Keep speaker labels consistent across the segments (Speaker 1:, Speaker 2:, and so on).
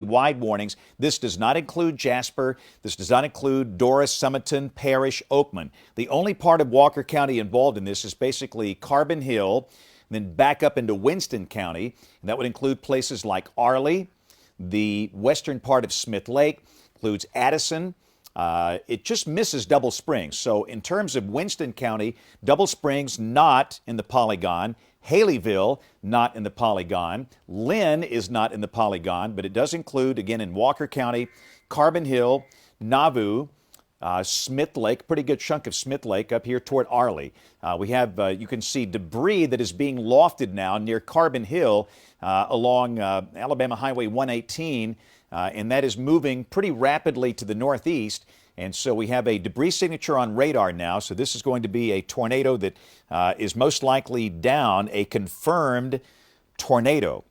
Speaker 1: wide warnings. This does not include Jasper. This does not include Doris, Summerton, Parrish, Oakman. The only part of Walker County involved in this is basically Carbon Hill, and then back up into Winston County. And that would include places like Arley, the western part of Smith Lake, includes Addison. It just misses Double Springs. So in terms of Winston County, Double Springs not in the polygon. Haleyville, not in the polygon. Lynn is not in the polygon, but it does include, again, in Walker County, Carbon Hill, Nauvoo, Smith Lake, pretty good chunk of Smith Lake up here toward Arley. We have, you can see debris that is being lofted now near Carbon Hill along Alabama Highway 118, and that is moving pretty rapidly to the northeast. And so we have a debris signature on radar now. So this is going to be a tornado that is most likely down, a confirmed tornado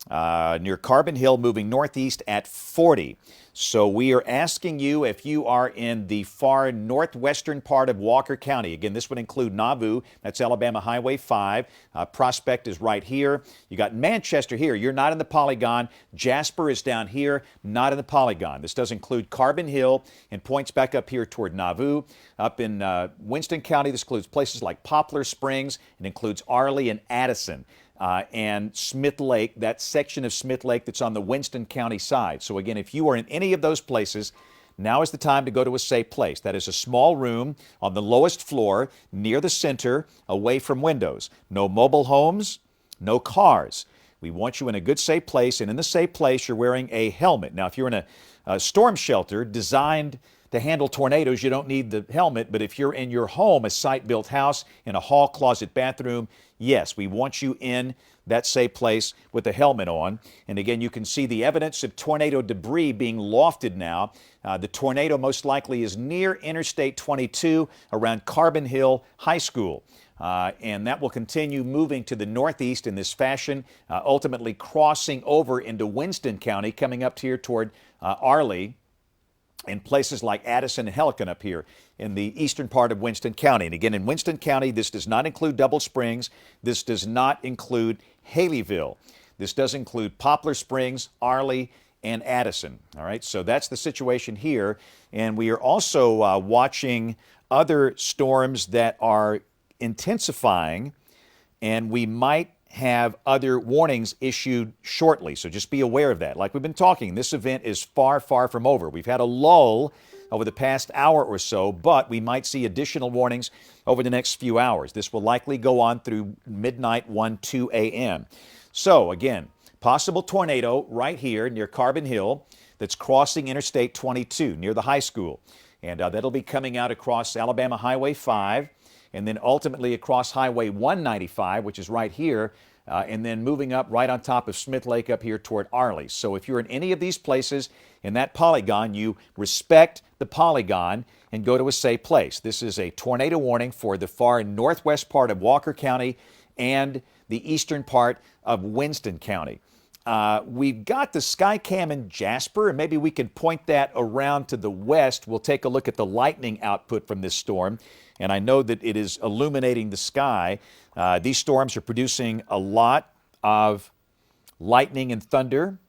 Speaker 1: near Carbon Hill, moving northeast at 40. So we are asking you if you are in the far northwestern part of Walker County. Again, this would include Nauvoo. That's Alabama Highway 5. Prospect is right here. You got Manchester here. You're not in the polygon. Jasper is down here, not in the polygon. This does include Carbon Hill and points back up here toward Nauvoo. Up in Winston County, this includes places like Poplar Springs. It includes Arley and Addison. And Smith Lake, that section of Smith Lake that's on the Winston County side. So again, if you are in any of those places, now is the time to go to a safe place. That is a small room on the lowest floor near the center, away from windows. No mobile homes, no cars. We want you in a good safe place, and in the safe place you're wearing a helmet. Now if you're in a storm shelter designed to handle tornadoes, you don't need the helmet, but if you're in your home, a site-built house, in a hall, closet, bathroom, yes, we want you in that safe place with a helmet on. And again, you can see the evidence of tornado debris being lofted now. The tornado most likely is near Interstate 22 around Carbon Hill High School. And that will continue moving to the northeast in this fashion, ultimately crossing over into Winston County, coming up here toward Arley, in places like Addison and Helicon up here in the eastern part of Winston County. And again, in Winston County, this does not include Double Springs. This does not include Haleyville. This does include Poplar Springs, Arley, and Addison. All right, so that's the situation here. And we are also watching other storms that are intensifying, and we might have other warnings issued shortly. So just be aware of that. Like we've been talking, this event is far, far from over. We've had a lull over the past hour or so, but we might see additional warnings over the next few hours. This will likely go on through midnight, 2 a.m. So again, possible tornado right here near Carbon Hill that's crossing Interstate 22 near the high school. And that'll be coming out across Alabama Highway 5. And then ultimately across Highway 195, which is right here, and then moving up right on top of Smith Lake up here toward Arley. So if you're in any of these places in that polygon, you respect the polygon and go to a safe place. This is a tornado warning for the far northwest part of Walker County and the eastern part of Winston County. We've got the Skycam in Jasper, and maybe we can point that around to the west. We'll take a look at the lightning output from this storm. And I know that it is illuminating the sky. These storms are producing a lot of lightning and thunder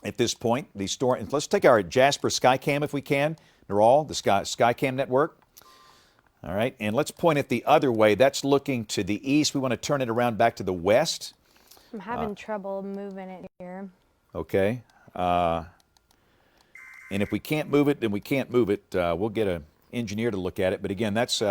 Speaker 1: at this point. These storms. Let's take our Jasper Skycam if we can. They're all the Skycam network. All right, and let's point it the other way. That's looking to the east. We want to turn it around back to the west.
Speaker 2: I'm having trouble moving it here.
Speaker 1: Okay. And if we can't move it, then we can't move it. We'll get an engineer to look at it. But again, that's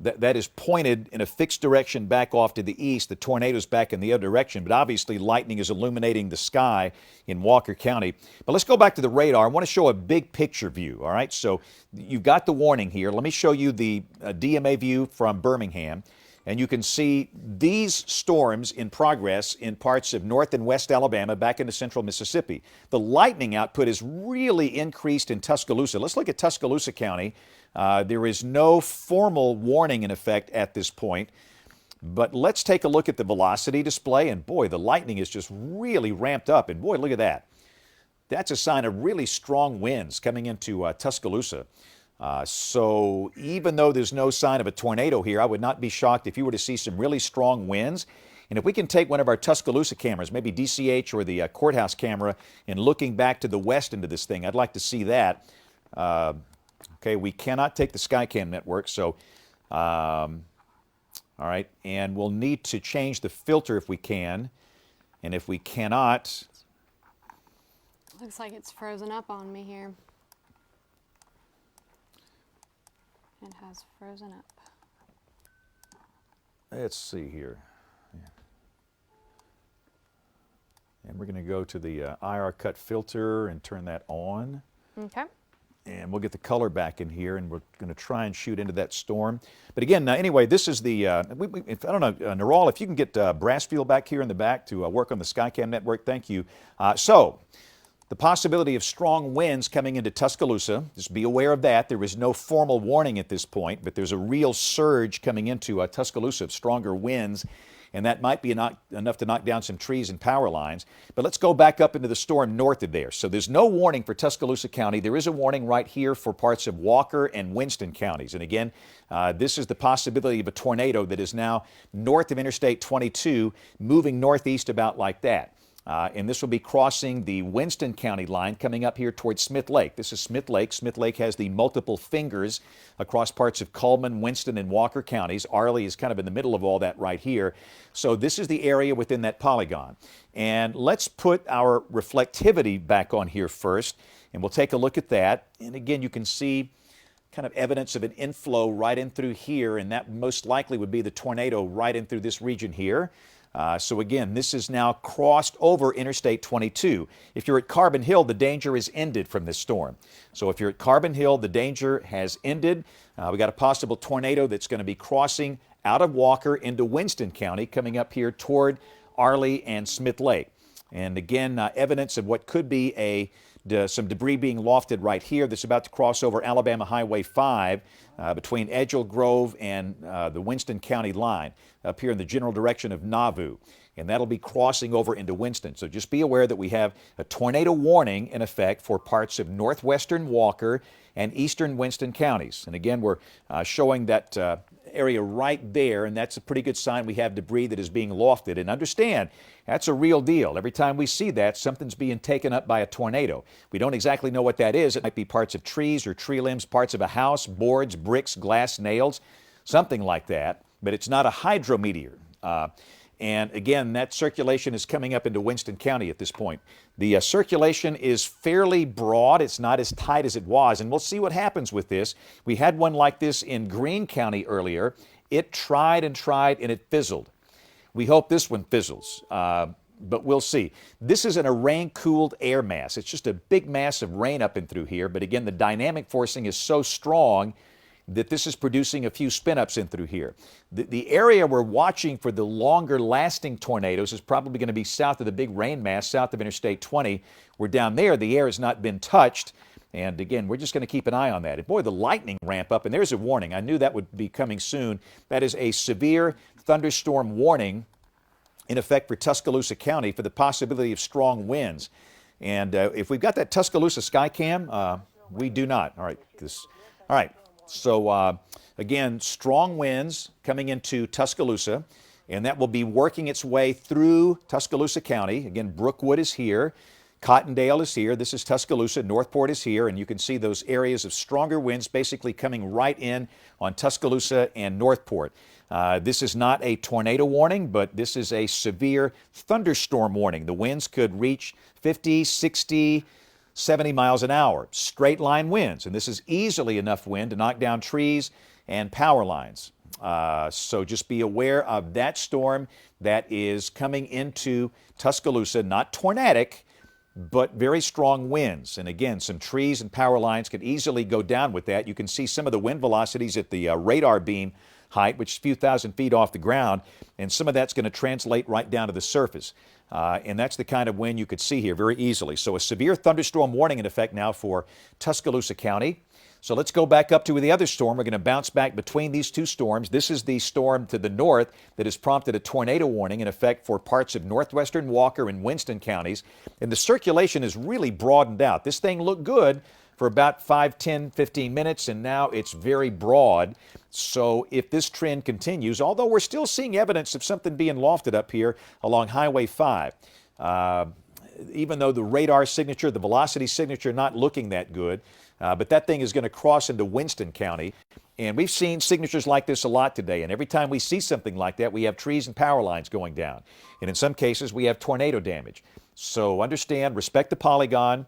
Speaker 1: that is pointed in a fixed direction back off to the east. The tornado's back in the other direction. But obviously, lightning is illuminating the sky in Walker County. But let's go back to the radar. I want to show a big picture view. All right. So you've got the warning here. Let me show you the DMA view from Birmingham. And you can see these storms in progress in parts of north and west Alabama back into central Mississippi. The lightning output is really increased in Tuscaloosa. Let's look at Tuscaloosa County. There is no formal warning in effect at this point. But let's take a look at the velocity display. And boy, the lightning is just really ramped up. And boy, look at that. That's a sign of really strong winds coming into Tuscaloosa. So even though there's no sign of a tornado here, I would not be shocked if you were to see some really strong winds. And if we can take one of our Tuscaloosa cameras, maybe DCH or the courthouse camera, and looking back to the west into this thing, I'd like to see that. Okay, we cannot take the Skycam network, so, all right, and we'll need to change the filter if we can. And if we cannot...
Speaker 2: Looks like it's frozen up on me here. It has frozen up.
Speaker 1: Let's see here. And we're going to go to the IR cut filter and turn that on.
Speaker 2: Okay.
Speaker 1: And we'll get the color back in here, and we're going to try and shoot into that storm. But again, anyway, this is the, I don't know, Naral, if you can get Brassfield back here in the back to work on the Skycam network, thank you. So, the possibility of strong winds coming into Tuscaloosa, just be aware of that. There is no formal warning at this point, but there's a real surge coming into Tuscaloosa of stronger winds, and that might be enough to knock down some trees and power lines. But let's go back up into the storm north of there. So there's no warning for Tuscaloosa County. There is a warning right here for parts of Walker and Winston counties. And again, this is the possibility of a tornado that is now north of Interstate 22, moving northeast about like that. And this will be crossing the Winston County line coming up here towards Smith Lake. This is Smith Lake. Smith Lake has the multiple fingers across parts of Cullman, Winston, and Walker counties. Arley is kind of in the middle of all that right here. So this is the area within that polygon. And let's put our reflectivity back on here first, and we'll take a look at that. And again, you can see kind of evidence of an inflow right in through here, and that most likely would be the tornado right in through this region here. So again, this is now crossed over Interstate 22. If you're at Carbon Hill, the danger is ended from this storm. So if you're at Carbon Hill, the danger has ended. We got a possible tornado that's going to be crossing out of Walker into Winston County, coming up here toward Arley and Smith Lake. And again, evidence of what could be some debris being lofted right here that's about to cross over Alabama Highway 5 between Edgell Grove and the Winston County line up here in the general direction of Nauvoo. And that'll be crossing over into Winston. So just be aware that we have a tornado warning in effect for parts of northwestern Walker and eastern Winston counties. And again, we're showing that area right there, and that's a pretty good sign we have debris that is being lofted. And understand, that's a real deal. Every time we see that, something's being taken up by a tornado. We don't exactly know what that is. It might be parts of trees or tree limbs, parts of a house, boards, bricks, glass, nails, something like that. But it's not a hydrometeor. And again, that circulation is coming up into Winston County at this point. The circulation is fairly broad. It's not as tight as it was, and we'll see what happens with this. We had one like this in Greene County earlier. It tried and tried, and it fizzled. We hope this one fizzles, but we'll see. This isn't a rain-cooled air mass. It's just a big mass of rain up and through here, but again, the dynamic forcing is so strong that this is producing a few spin-ups in through here. The area we're watching for the longer-lasting tornadoes is probably going to be south of the big rain mass, south of Interstate 20, where down there the air has not been touched. And again, we're just going to keep an eye on that. And boy, the lightning ramp up, and there's a warning. I knew that would be coming soon. That is a severe thunderstorm warning in effect for Tuscaloosa County for the possibility of strong winds. And if we've got that Tuscaloosa Skycam, we do not. All right. So, again, strong winds coming into Tuscaloosa, and that will be working its way through Tuscaloosa County. Again, Brookwood is here. Cottondale is here. This is Tuscaloosa. Northport is here, and you can see those areas of stronger winds basically coming right in on Tuscaloosa and Northport. This is not a tornado warning, but this is a severe thunderstorm warning. The winds could reach 50, 60, 70 miles an hour, straight line winds, and this is easily enough wind to knock down trees and power lines. So just be aware of that storm that is coming into Tuscaloosa, not tornadic, but very strong winds. And again, some trees and power lines could easily go down with that. You can see some of the wind velocities at the radar beam height, which is a few thousand feet off the ground, and some of that's going to translate right down to the surface. And that's the kind of wind you could see here very easily. So a severe thunderstorm warning in effect now for Tuscaloosa County. So let's go back up to the other storm. We're going to bounce back between these two storms. This is the storm to the north that has prompted a tornado warning in effect for parts of northwestern Walker and Winston counties. And the circulation is really broadened out. This thing looked good for about 5, 10, 15 minutes, and now it's very broad. So if this trend continues, although we're still seeing evidence of something being lofted up here along Highway 5, even though the radar signature, the velocity signature, not looking that good, but that thing is going to cross into Winston County. And we've seen signatures like this a lot today. And every time we see something like that, we have trees and power lines going down. And in some cases, we have tornado damage. So understand, respect the polygon.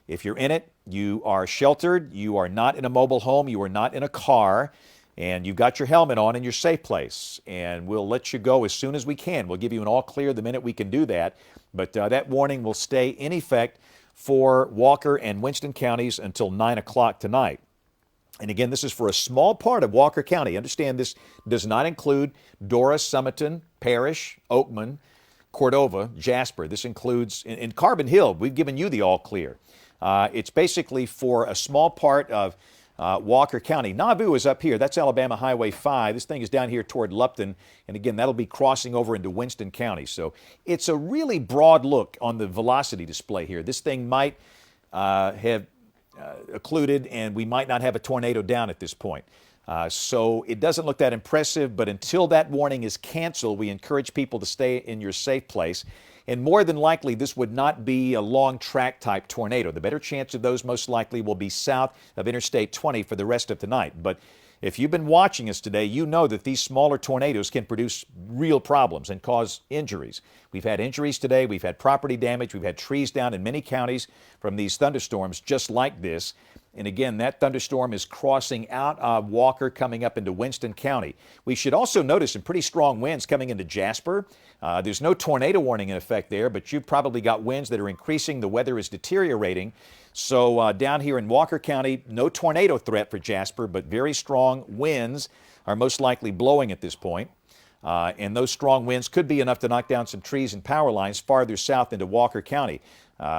Speaker 1: If you're in it, you are sheltered. You are not in a mobile home. You are not in a car. And you've got your helmet on in your safe place. And we'll let you go as soon as we can. We'll give you an all clear the minute we can do that. But that warning will stay in effect for Walker and Winston counties until 9 o'clock tonight. And again, this is for a small part of Walker County. Understand this does not include Dora, Sumiton, Parrish, Oakman, Cordova, Jasper. This includes, in Carbon Hill, we've given you the all clear. It's basically for a small part of Walker County. Nauvoo is up here. That's Alabama Highway 5. This thing is down here toward Lupton. And again, that'll be crossing over into Winston County. So it's a really broad look on the velocity display here. This thing might have occluded, and we might not have a tornado down at this point. So it doesn't look that impressive, but until that warning is canceled, we encourage people to stay in your safe place. And more than likely, this would not be a long track type tornado. The better chance of those most likely will be south of Interstate 20 for the rest of tonight. But if you've been watching us today, you know that these smaller tornadoes can produce real problems and cause injuries. We've had injuries today. We've had property damage. We've had trees down in many counties from these thunderstorms just like this. And again, that thunderstorm is crossing out of Walker, coming up into Winston County. We should also notice some pretty strong winds coming into Jasper. There's no tornado warning in effect there, but you've probably got winds that are increasing. The weather is deteriorating. So down here in Walker County, no tornado threat for Jasper, but very strong winds are most likely blowing at this point. And those strong winds could be enough to knock down some trees and power lines farther south into Walker County.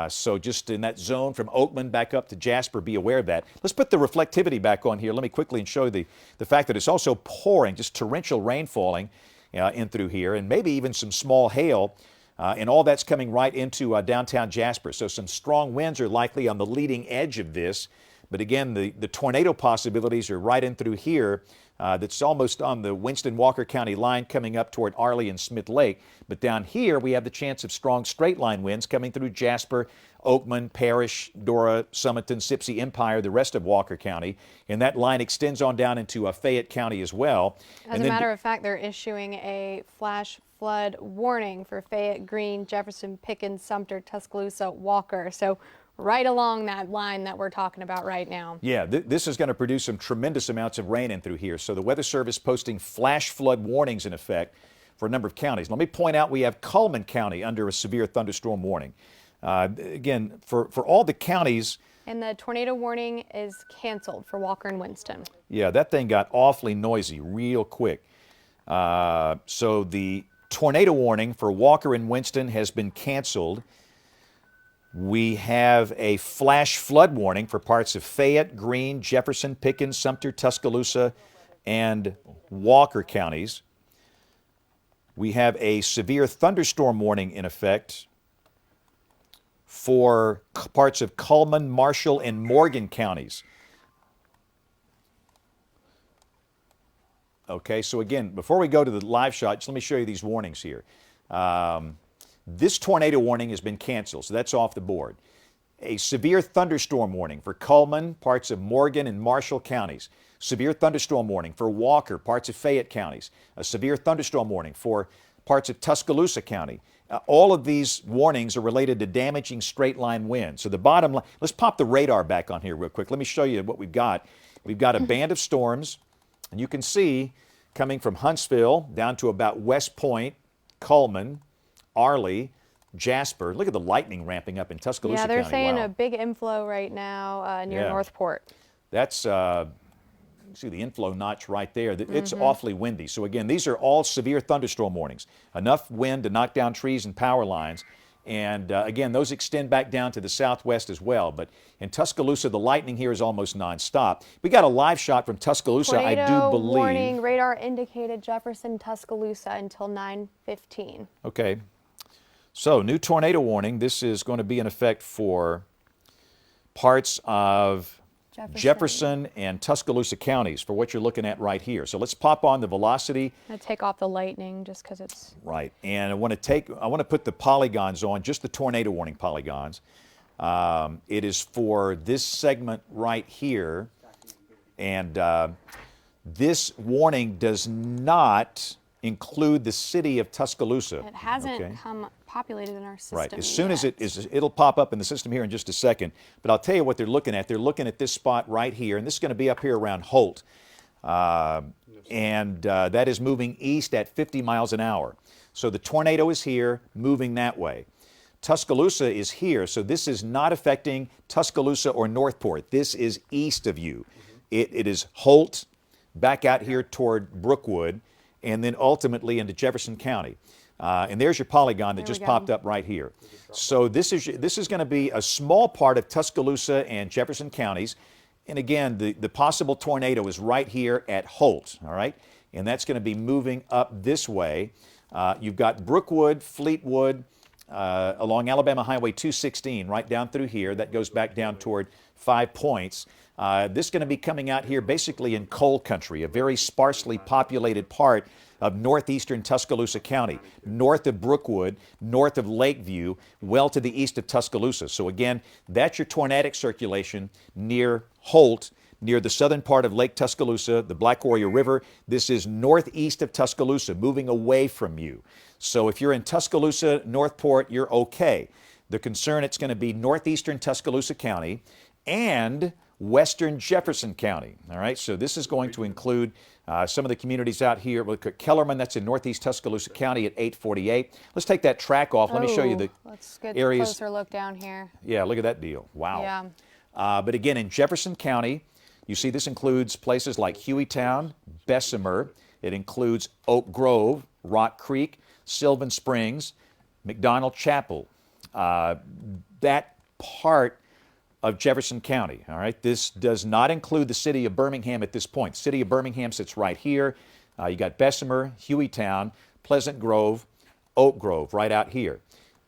Speaker 1: So just in that zone from Oakman back up to Jasper, be aware of that. Let's put the reflectivity back on here. Let me quickly show you the fact that it's also pouring, just torrential rain falling in through here, and maybe even some small hail. And all that's coming right into downtown Jasper. So some strong winds are likely on the leading edge of this. But again, the tornado possibilities are right in through here. That's almost on the Winston-Walker County line coming up toward Arley and Smith Lake. But down here, we have the chance of strong straight-line winds coming through Jasper, Oakman, Parrish, Dora, Sumiton, Sipsey, Empire, the rest of Walker County. And that line extends on down into Fayette County as well.
Speaker 2: As a matter of fact, they're issuing a flash flood warning for Fayette, Greene, Jefferson, Pickens, Sumter, Tuscaloosa, Walker. So right along that line that we're talking about right now.
Speaker 1: Yeah, this is going to produce some tremendous amounts of rain in through here. So the Weather Service posting flash flood warnings in effect for a number of counties. Let me point out we have Cullman County under a severe thunderstorm warning. Again, for all the counties.
Speaker 2: And the tornado warning is canceled for Walker and Winston.
Speaker 1: Yeah, that thing got awfully noisy real quick. So the tornado warning for Walker and Winston has been canceled. We have a flash flood warning for parts of Fayette, Greene, Jefferson, Pickens, Sumter, Tuscaloosa, and Walker counties. We have a severe thunderstorm warning in effect for parts of Cullman, Marshall, and Morgan counties. Okay, so again, before we go to the live shot, just let me show you these warnings here. This tornado warning has been canceled, so that's off the board. A severe thunderstorm warning for Cullman, parts of Morgan and Marshall counties. Severe thunderstorm warning for Walker, parts of Fayette counties. A severe thunderstorm warning for parts of Tuscaloosa County. All of these warnings are related to damaging straight-line winds. So the bottom line, let's pop the radar back on here real quick. Let me show you what we've got. We've got a band of storms, and you can see coming from Huntsville down to about West Point, Cullman, Arley, Jasper. Look at the lightning ramping up in Tuscaloosa County.
Speaker 2: Yeah, they're saying
Speaker 1: wow.
Speaker 2: A big inflow right now near Northport.
Speaker 1: That's, see the inflow notch right there. It's awfully windy. So again, these are all severe thunderstorm warnings. Enough wind to knock down trees and power lines. And again, those extend back down to the southwest as well. But in Tuscaloosa, the lightning here is almost nonstop. We got a live shot from Tuscaloosa, I do believe.
Speaker 2: Warning, radar indicated Jefferson, Tuscaloosa until 9:15.
Speaker 1: Okay. So, new tornado warning. This is going to be in effect for parts of Jefferson and Tuscaloosa counties for what you're looking at right here. So let's pop on the velocity.
Speaker 2: I'm going to take off the lightning just because it's...
Speaker 1: Right, and I want to put the polygons on, just the tornado warning polygons. It is for this segment right here, and this warning does not include the city of Tuscaloosa.
Speaker 2: It hasn't come populated in our system.
Speaker 1: Right. As soon as it'll pop up in the system here in just a second. But I'll tell you what they're looking at. They're looking at this spot right here, and this is going to be up here around Holt. And that is moving east at 50 miles an hour. So the tornado is here, moving that way. Tuscaloosa is here, so this is not affecting Tuscaloosa or Northport. This is east of you. It is Holt, back out here toward Brookwood, and then ultimately into Jefferson County. And there's your polygon that just popped up right here. So this is going to be a small part of Tuscaloosa and Jefferson counties. And again, the possible tornado is right here at Holt, all right? And that's going to be moving up this way. You've got Brookwood, Fleetwood, along Alabama Highway 216, right down through here. That goes back down toward 5 Points. This is going to be coming out here basically in coal country, a very sparsely populated part of northeastern Tuscaloosa County, north of Brookwood, north of Lakeview, well to the east of Tuscaloosa. So again, that's your tornadic circulation near Holt, near the southern part of Lake Tuscaloosa, the Black Warrior River. This is northeast of Tuscaloosa, moving away from you. So if you're in Tuscaloosa, Northport, you're okay. The concern, it's going to be northeastern Tuscaloosa County and western Jefferson County. All right, so this is going to include some of the communities out here. Look at Kellerman, that's in northeast Tuscaloosa County at 848. Let's take that track off. Let me show you the
Speaker 2: let's get
Speaker 1: areas.
Speaker 2: A closer look down here.
Speaker 1: Yeah, look at that deal. Wow.
Speaker 2: Yeah.
Speaker 1: But again, in Jefferson County, you see this includes places like Hueytown, Bessemer. It includes Oak Grove, Rock Creek, Sylvan Springs, McDonald Chapel. That part of Jefferson County, all right? This does not include the city of Birmingham at this point. The city of Birmingham sits right here. You got Bessemer, Hueytown, Pleasant Grove, Oak Grove right out here.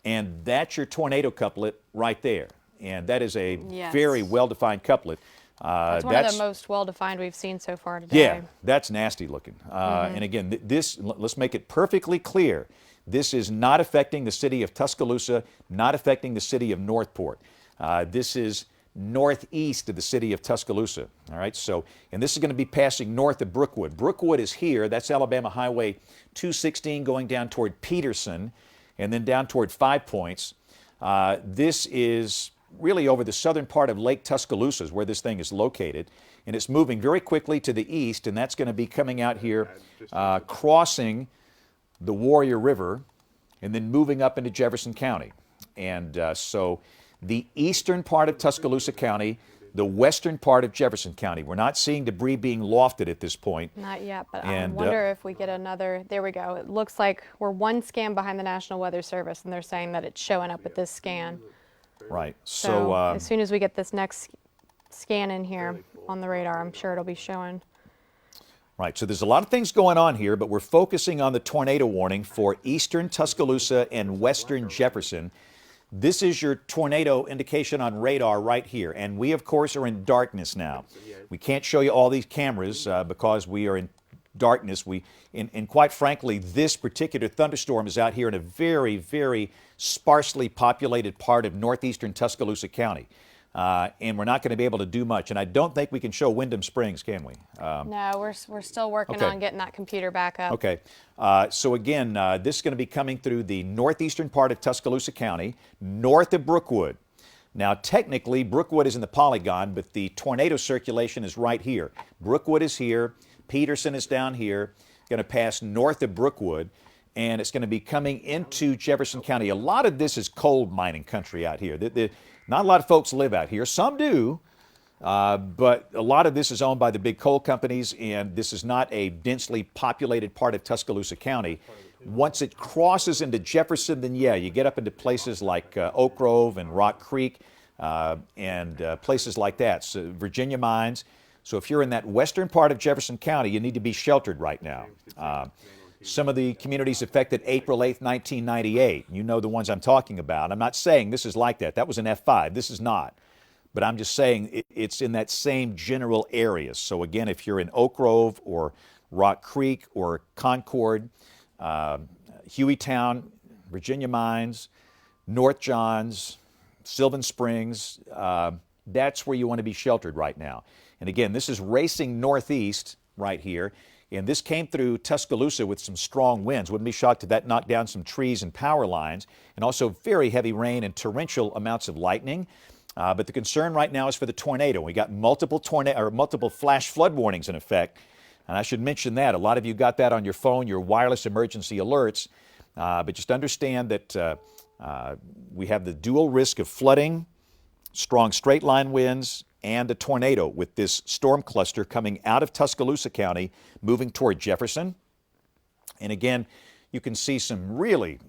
Speaker 1: And that's your tornado couplet right there. And that is a very well-defined couplet.
Speaker 2: It's one of the most well-defined we've seen so far today.
Speaker 1: Yeah, that's nasty looking. And again, let's make it perfectly clear. This is not affecting the city of Tuscaloosa, not affecting the city of Northport. This is northeast of the city of Tuscaloosa, all right? So, and this is going to be passing north of Brookwood. Brookwood is here. That's Alabama Highway 216 going down toward Peterson and then down toward 5 Points. This is really over the southern part of Lake Tuscaloosa is where this thing is located. And it's moving very quickly to the east, and that's going to be coming out here, crossing the Warrior River, and then moving up into Jefferson County. And so the eastern part of Tuscaloosa County, the western part of Jefferson County. We're not seeing debris being lofted at this point.
Speaker 2: Not yet, but I wonder if we get another. There we go. It looks like we're one scan behind the National Weather Service, and they're saying that it's showing up with this scan.
Speaker 1: Right.
Speaker 2: So as soon as we get this next scan in here on the radar, I'm sure it'll be showing.
Speaker 1: Right, so there's a lot of things going on here, but we're focusing on the tornado warning for eastern Tuscaloosa and western Jefferson. This is your tornado indication on radar right here, and we, of course, are in darkness now. We can't show you all these cameras because we are in darkness. And quite frankly, this particular thunderstorm is out here in a very, very sparsely populated part of northeastern Tuscaloosa County. And we're not going to be able to do much. And I don't think we can show Windham Springs, can we?
Speaker 2: No, we're still working on getting that computer back up.
Speaker 1: Okay. So again, this is going to be coming through the northeastern part of Tuscaloosa County, north of Brookwood. Now, technically, Brookwood is in the polygon, but the tornado circulation is right here. Brookwood is here. Peterson is down here. Going to pass north of Brookwood, and it's going to be coming into Jefferson County. A lot of this is coal mining country out here. Not a lot of folks live out here. Some do, but a lot of this is owned by the big coal companies, and this is not a densely populated part of Tuscaloosa County. Once it crosses into Jefferson, then yeah, you get up into places like Oak Grove and Rock Creek and places like that. So Virginia mines. So if you're in that western part of Jefferson County, you need to be sheltered right now. Some of the communities affected April 8th, 1998. You know the ones I'm talking about. I'm not saying this is like that. That was an F5. This is not. but I'm just saying it's in that same general area. So again, if you're in Oak Grove or Rock Creek or Concord, Hueytown, Virginia Mines, North Johns, Sylvan Springs, that's where you want to be sheltered right now. And again, this is racing northeast right here. And this came through Tuscaloosa with some strong winds. Wouldn't be shocked if that knocked down some trees and power lines, and also very heavy rain and torrential amounts of lightning. But the concern right now is for the tornado. We got multiple flash flood warnings in effect. And I should mention that. A lot of you got that on your phone, your wireless emergency alerts. But just understand that we have the dual risk of flooding, strong straight line winds, and a tornado with this storm cluster coming out of Tuscaloosa County, moving toward Jefferson. And again, you can see some really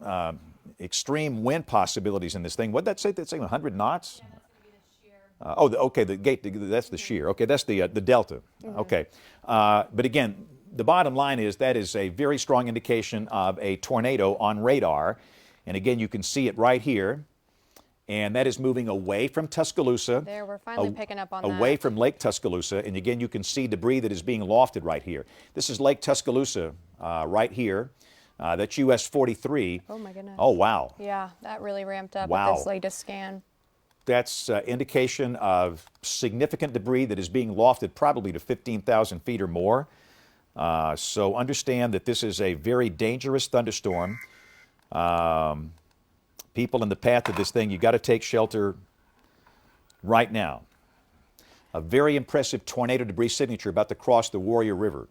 Speaker 1: extreme wind possibilities in this thing. What did that say? That's saying 100 knots? Yeah, that's going to be the shear. Okay, the gate, that's the shear. Okay, that's the delta. Mm-hmm. Okay. But again, the bottom line is that is a very strong indication of a tornado on radar. And again, you can see it right here. And that is moving away from Tuscaloosa.
Speaker 2: There, we're finally picking up on that.
Speaker 1: Away from Lake Tuscaloosa. And again, you can see debris that is being lofted right here. This is Lake Tuscaloosa right here. That's US 43.
Speaker 2: Oh, my goodness.
Speaker 1: Oh, wow.
Speaker 2: Yeah, that really ramped up
Speaker 1: Wow.
Speaker 2: with this latest scan.
Speaker 1: That's indication of significant debris that is being lofted probably to 15,000 feet or more. So understand that this is a very dangerous thunderstorm. People in the path of this thing, you got to take shelter right now. A very impressive tornado debris signature about to cross the Warrior River.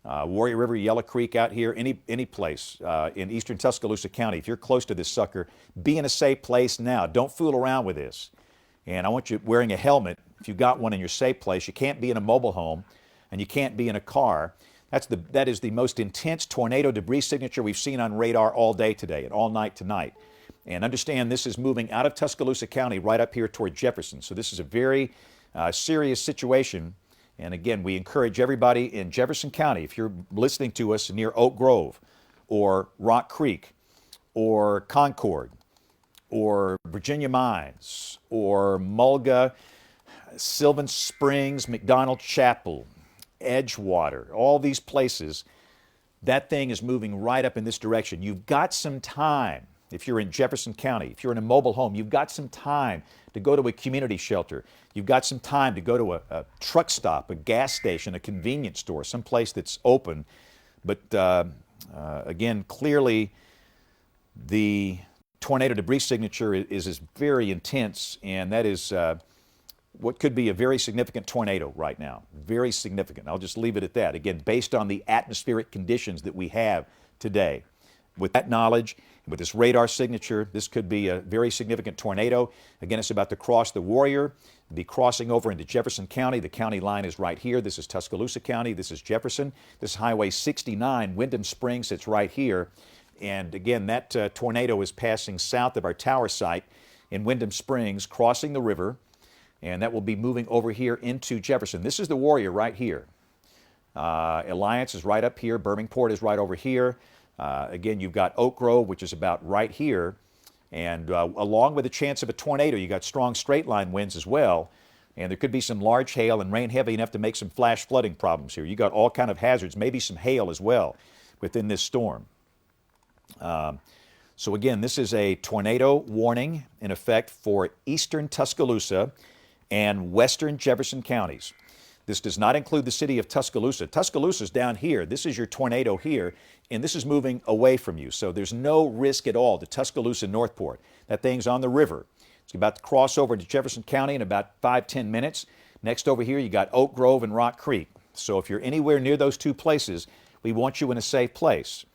Speaker 1: Warrior River, Yellow Creek out here, any place in eastern Tuscaloosa County. If you're close to this sucker, be in a safe place now. Don't fool around with this. And I want you wearing a helmet. If you got one in your safe place, you can't be in a mobile home and you can't be in a car. That is the most intense tornado debris signature we've seen on radar all day today and all night tonight. And understand this is moving out of Tuscaloosa County right up here toward Jefferson. So this is a very serious situation. And again, we encourage everybody in Jefferson County, if you're listening to us near Oak Grove or Rock Creek or Concord or Virginia Mines or Mulga, Sylvan Springs, McDonald Chapel, Edgewater, all these places, that thing is moving right up in this direction. You've got some time. If you're in Jefferson County, if you're in a mobile home, you've got some time to go to a community shelter. You've got some time to go to a truck stop, a gas station, a convenience store, someplace that's open. But again, clearly the tornado debris signature is very intense, and that is what could be a very significant tornado right now. Very significant. I'll just leave it at that. Again, based on the atmospheric conditions that we have today. With that knowledge, with this radar signature, this could be a very significant tornado. Again, it's about to cross the Warrior, be crossing over into Jefferson County. The county line is right here. This is Tuscaloosa County. This is Jefferson. This is Highway 69. Wyndham Springs sits right here. And again, that tornado is passing south of our tower site in Wyndham Springs, crossing the river, and that will be moving over here into Jefferson. This is the Warrior right here. Alliance is right up here. Birmingport is right over here. Again, you've got Oak Grove, which is about right here, and along with the chance of a tornado, you got strong straight line winds as well, and there could be some large hail and rain heavy enough to make some flash flooding problems here. You got all kind of hazards, maybe some hail as well within this storm. So again, this is a tornado warning in effect for eastern Tuscaloosa and western Jefferson counties. This does not include the city of Tuscaloosa. Tuscaloosa's down here. This is your tornado here, and this is moving away from you. So there's no risk at all to Tuscaloosa Northport. That thing's on the river. It's about to cross over into Jefferson County in about 5-10 minutes. Next over here, you got Oak Grove and Rock Creek. So if you're anywhere near those two places, we want you in a safe place.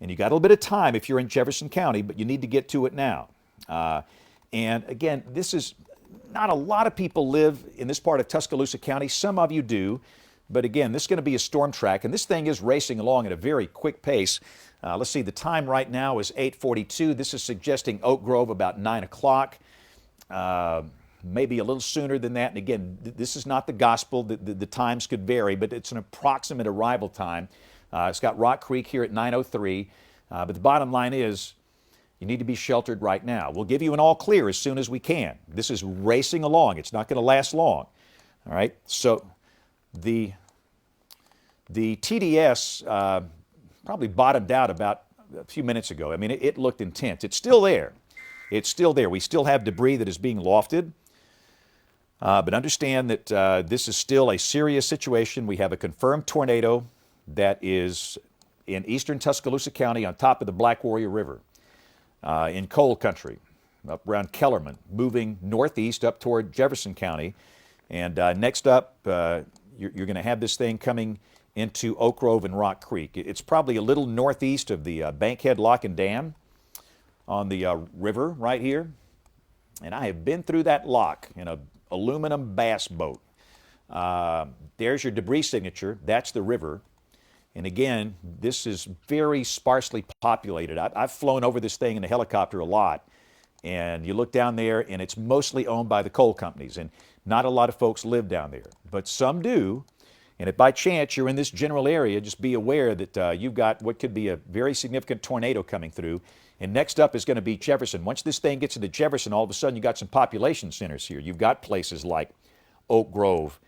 Speaker 1: And you got a little bit of time if you're in Jefferson County, but you need to get to it now. And again, this is not a lot of people live in this part of Tuscaloosa County. Some of you do. But again, this is going to be a storm track, and this thing is racing along at a very quick pace. Let's see, the time right now is 8:42. This is suggesting Oak Grove about 9 o'clock, maybe a little sooner than that. And again, this is not the gospel. The times could vary, but it's an approximate arrival time. It's got Rock Creek here at 9:03. But the bottom line is, you need to be sheltered right now. We'll give you an all clear as soon as we can. This is racing along. It's not going to last long. All right, so the TDS probably bottomed out about a few minutes ago. I mean, it looked intense. It's still there. It's still there. We still have debris that is being lofted. But understand that this is still a serious situation. We have a confirmed tornado that is in eastern Tuscaloosa County on top of the Black Warrior River in coal country, up around Kellerman, moving northeast up toward Jefferson County. And next up, you're going to have this thing coming into Oak Grove and Rock Creek. It's probably a little northeast of the Bankhead Lock and Dam on the river right here. And I have been through that lock in a aluminum bass boat. There's your debris signature. That's the river. And again, this is very sparsely populated. I've flown over this thing in a helicopter a lot. And you look down there, and it's mostly owned by the coal companies. And not a lot of folks live down there. But some do. And if by chance you're in this general area, just be aware that you've got what could be a very significant tornado coming through. And next up is going to be Jefferson. Once this thing gets into Jefferson, all of a sudden you've got some population centers here. You've got places like Oak Grove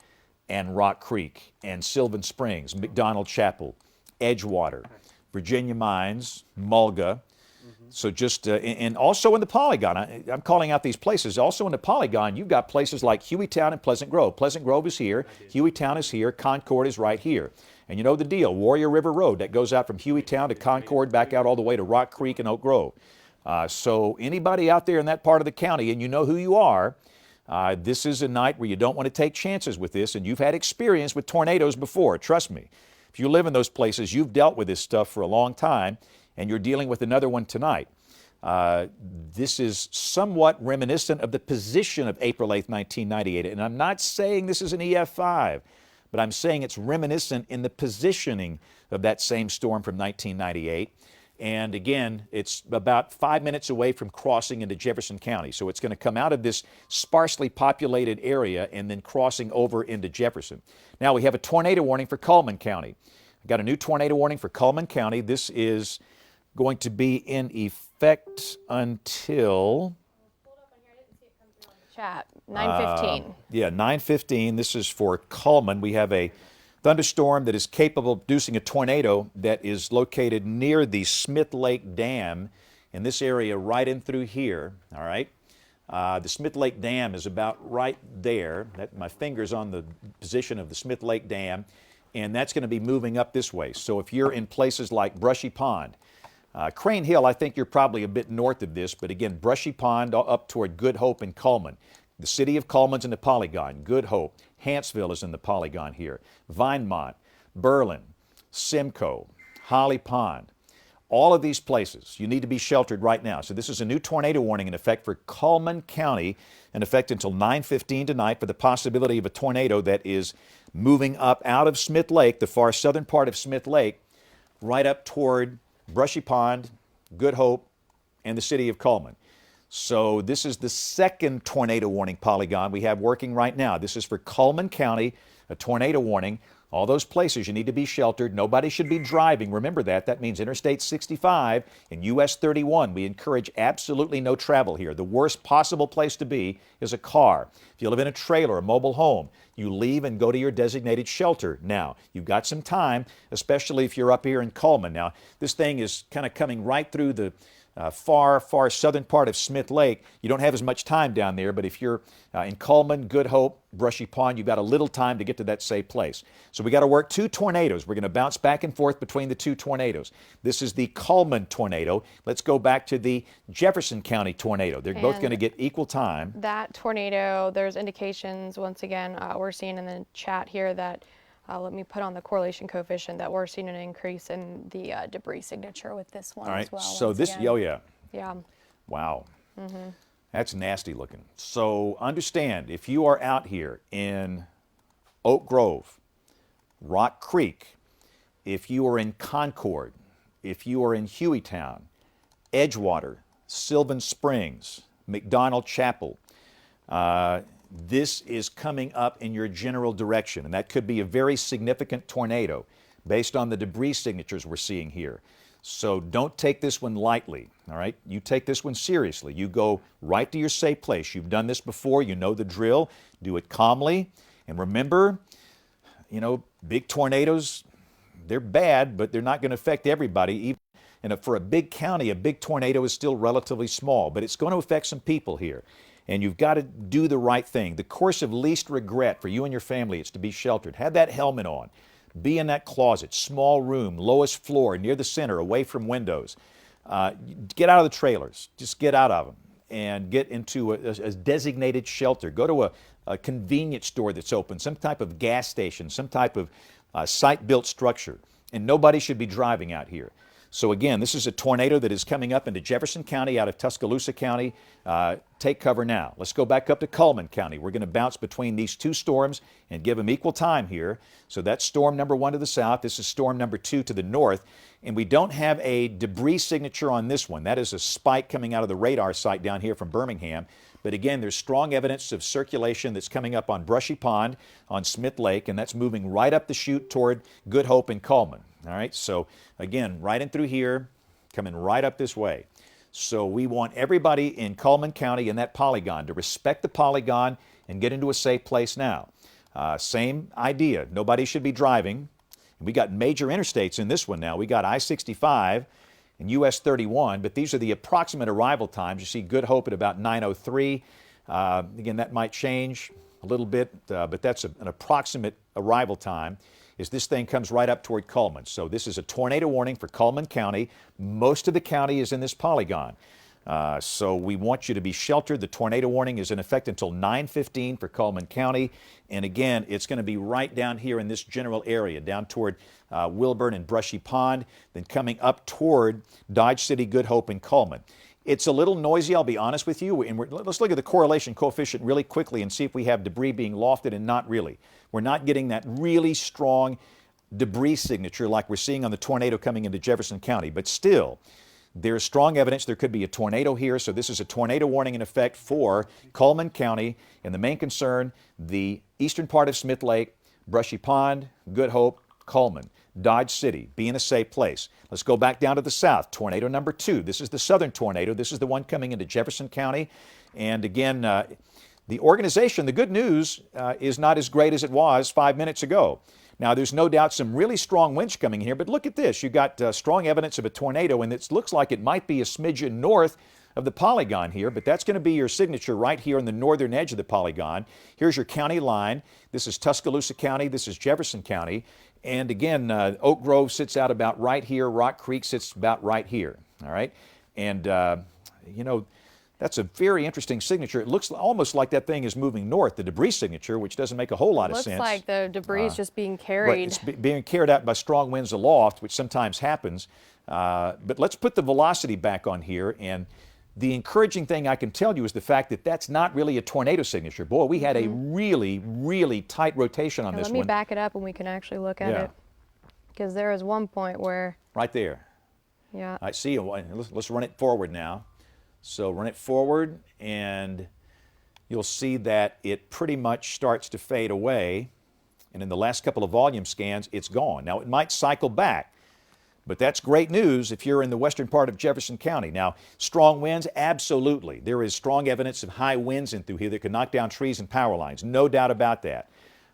Speaker 1: and Rock Creek and Sylvan Springs, McDonald Chapel, Edgewater, Virginia Mines, Mulga. So just, and also in the Polygon, I'm calling out these places. Also in the Polygon, you've got places like Hueytown and Pleasant Grove. Pleasant Grove is here, Hueytown is here, Concord is right here. And you know the deal, Warrior River Road, that goes out from Hueytown to Concord, back out all the way to Rock Creek and Oak Grove. So anybody out there in that part of the county, and you know who you are, this is a night where you don't want to take chances with this, and you've had experience with tornadoes before, trust me. If you live in those places, you've dealt with this stuff for a long time, and you're dealing with another one tonight. This is somewhat reminiscent of the position of April 8th, 1998. And I'm not saying this is an EF5, but I'm saying it's reminiscent in the positioning of that same storm from 1998. And again, it's about 5 minutes away from crossing into Jefferson County. So it's going to come out of this sparsely populated area and then crossing over into Jefferson. Now we have a tornado warning for Cullman County. I've got a new tornado warning for Cullman County. This is going to be in effect until
Speaker 2: chat 9:15.
Speaker 1: Yeah, 9:15. This is for Cullman. We have a thunderstorm that is capable of producing a tornado that is located near the Smith Lake Dam in this area right in through here. All right. The Smith Lake Dam is about right there. My finger's on the position of the Smith Lake Dam, and that's going to be moving up this way. So if you're in places like Brushy Pond, Crane Hill, I think you're probably a bit north of this, but again, Brushy Pond up toward Good Hope and Cullman. The city of Cullman's in the Polygon. Good Hope. Hanceville is in the Polygon here. Vinemont, Berlin, Simcoe, Holly Pond. All of these places, you need to be sheltered right now. So this is a new tornado warning in effect for Cullman County, in effect until 9:15 tonight, for the possibility of a tornado that is moving up out of Smith Lake, the far southern part of Smith Lake, right up toward Brushy Pond, Good Hope, and the city of Cullman. So this is the second tornado warning polygon we have working right now. This is for Cullman County, a tornado warning. All those places you need to be sheltered. Nobody should be driving. Remember that. That means Interstate 65 and US 31. We encourage absolutely no travel here. The worst possible place to be is a car. If you live in a trailer, a mobile home, you leave and go to your designated shelter. Now, you've got some time, especially if you're up here in Cullman. Now, this thing is kind of coming right through the far southern part of Smith Lake. You don't have as much time down there, but if you're in Cullman, Good Hope, Brushy Pond, you've got a little time to get to that safe place. So we got to work two tornadoes. We're going to bounce back and forth between the two tornadoes. This is the Cullman tornado. Let's go back to the Jefferson County tornado. They're both going to get equal time.
Speaker 2: That tornado, there's indications, once again, we're seeing in the chat here that let me put on the correlation coefficient, that we're seeing an increase in the debris signature with this one as well.
Speaker 1: So this,
Speaker 2: again.
Speaker 1: oh yeah.
Speaker 2: Yeah.
Speaker 1: Wow. That's nasty looking. So understand, if you are out here in Oak Grove, Rock Creek, if you are in Concord, if you are in Hueytown, Edgewater, Sylvan Springs, McDonald Chapel, this is coming up in your general direction, and that could be a very significant tornado based on the debris signatures we're seeing here. So don't take this one lightly, all right? You take this one seriously. You go right to your safe place. You've done this before. You know the drill. Do it calmly. And remember, big tornadoes, they're bad, but they're not going to affect everybody. And for a big county, a big tornado is still relatively small, but it's going to affect some people here. And you've got to do the right thing. The course of least regret for you and your family is to be sheltered. Have that helmet on. Be in that closet, small room, lowest floor, near the center, away from windows. Get out of the trailers. Just get out of them and get into a designated shelter. Go to a convenience store that's open, some type of gas station, some type of site-built structure. And nobody should be driving out here. So again, this is a tornado that is coming up into Jefferson County out of Tuscaloosa County. Take cover now. Let's go back up to Cullman County. We're going to bounce between these two storms and give them equal time here. So that's storm number 1 to the south. This is storm number 2 to the north. And we don't have a debris signature on this one. That is a spike coming out of the radar site down here from Birmingham. But again, there's strong evidence of circulation that's coming up on Brushy Pond, on Smith Lake, and that's moving right up the chute toward Good Hope and Cullman. All right, so again, right in through here, coming right up this way. So we want everybody in Cullman County in that polygon to respect the polygon and get into a safe place now. Same idea. Nobody should be driving. We got major interstates in this one now. We got I-65 and US 31, but these are the approximate arrival times. You see Good Hope at about 9:03. Again, that might change a little bit, but that's an approximate arrival time as this thing comes right up toward Cullman. So this is a tornado warning for Cullman County. Most of the county is in this polygon. So we want you to be sheltered. The tornado warning is in effect until 9:15 for Cullman County. And again, it's going to be right down here in this general area, down toward Wilburn and Brushy Pond, then coming up toward Dodge City, Good Hope, and Cullman. It's a little noisy, I'll be honest with you. And let's look at the correlation coefficient really quickly and see if we have debris being lofted and not really. We're not getting that really strong debris signature like we're seeing on the tornado coming into Jefferson County. But still, there's strong evidence there could be a tornado here. So this is a tornado warning in effect for Cullman County. And the main concern, the eastern part of Smith Lake, Brushy Pond, Good Hope, Cullman, Dodge City, be in a safe place. Let's go back down to the south. Tornado number 2. This is the southern tornado. This is the one coming into Jefferson County. And again, the organization, the good news is not as great as it was 5 minutes ago. Now, there's no doubt some really strong winds coming here, but look at this. You've got strong evidence of a tornado, and it looks like it might be a smidgen north of the polygon here, but that's going to be your signature right here on the northern edge of the polygon. Here's your county line. This is Tuscaloosa County. This is Jefferson County. And again, Oak Grove sits out about right here. Rock Creek sits about right here. All right? And, that's a very interesting signature. It looks almost like that thing is moving north, the debris signature, which doesn't make a whole lot of sense.
Speaker 2: Looks like the debris is just being carried.
Speaker 1: Right, it's being carried out by strong winds aloft, which sometimes happens. But let's put the velocity back on here. And the encouraging thing I can tell you is the fact that that's not really a tornado signature. Boy, we had a really, really tight rotation on this one.
Speaker 2: Let me back it up and we can actually look at it. Because there is one point where...
Speaker 1: Right there.
Speaker 2: Yeah.
Speaker 1: I see. Let's run it forward now. So run it forward, and you'll see that it pretty much starts to fade away. And in the last couple of volume scans, it's gone. Now, it might cycle back, but that's great news if you're in the western part of Jefferson County. Now, strong winds, absolutely. There is strong evidence of high winds in through here that could knock down trees and power lines. No doubt about that.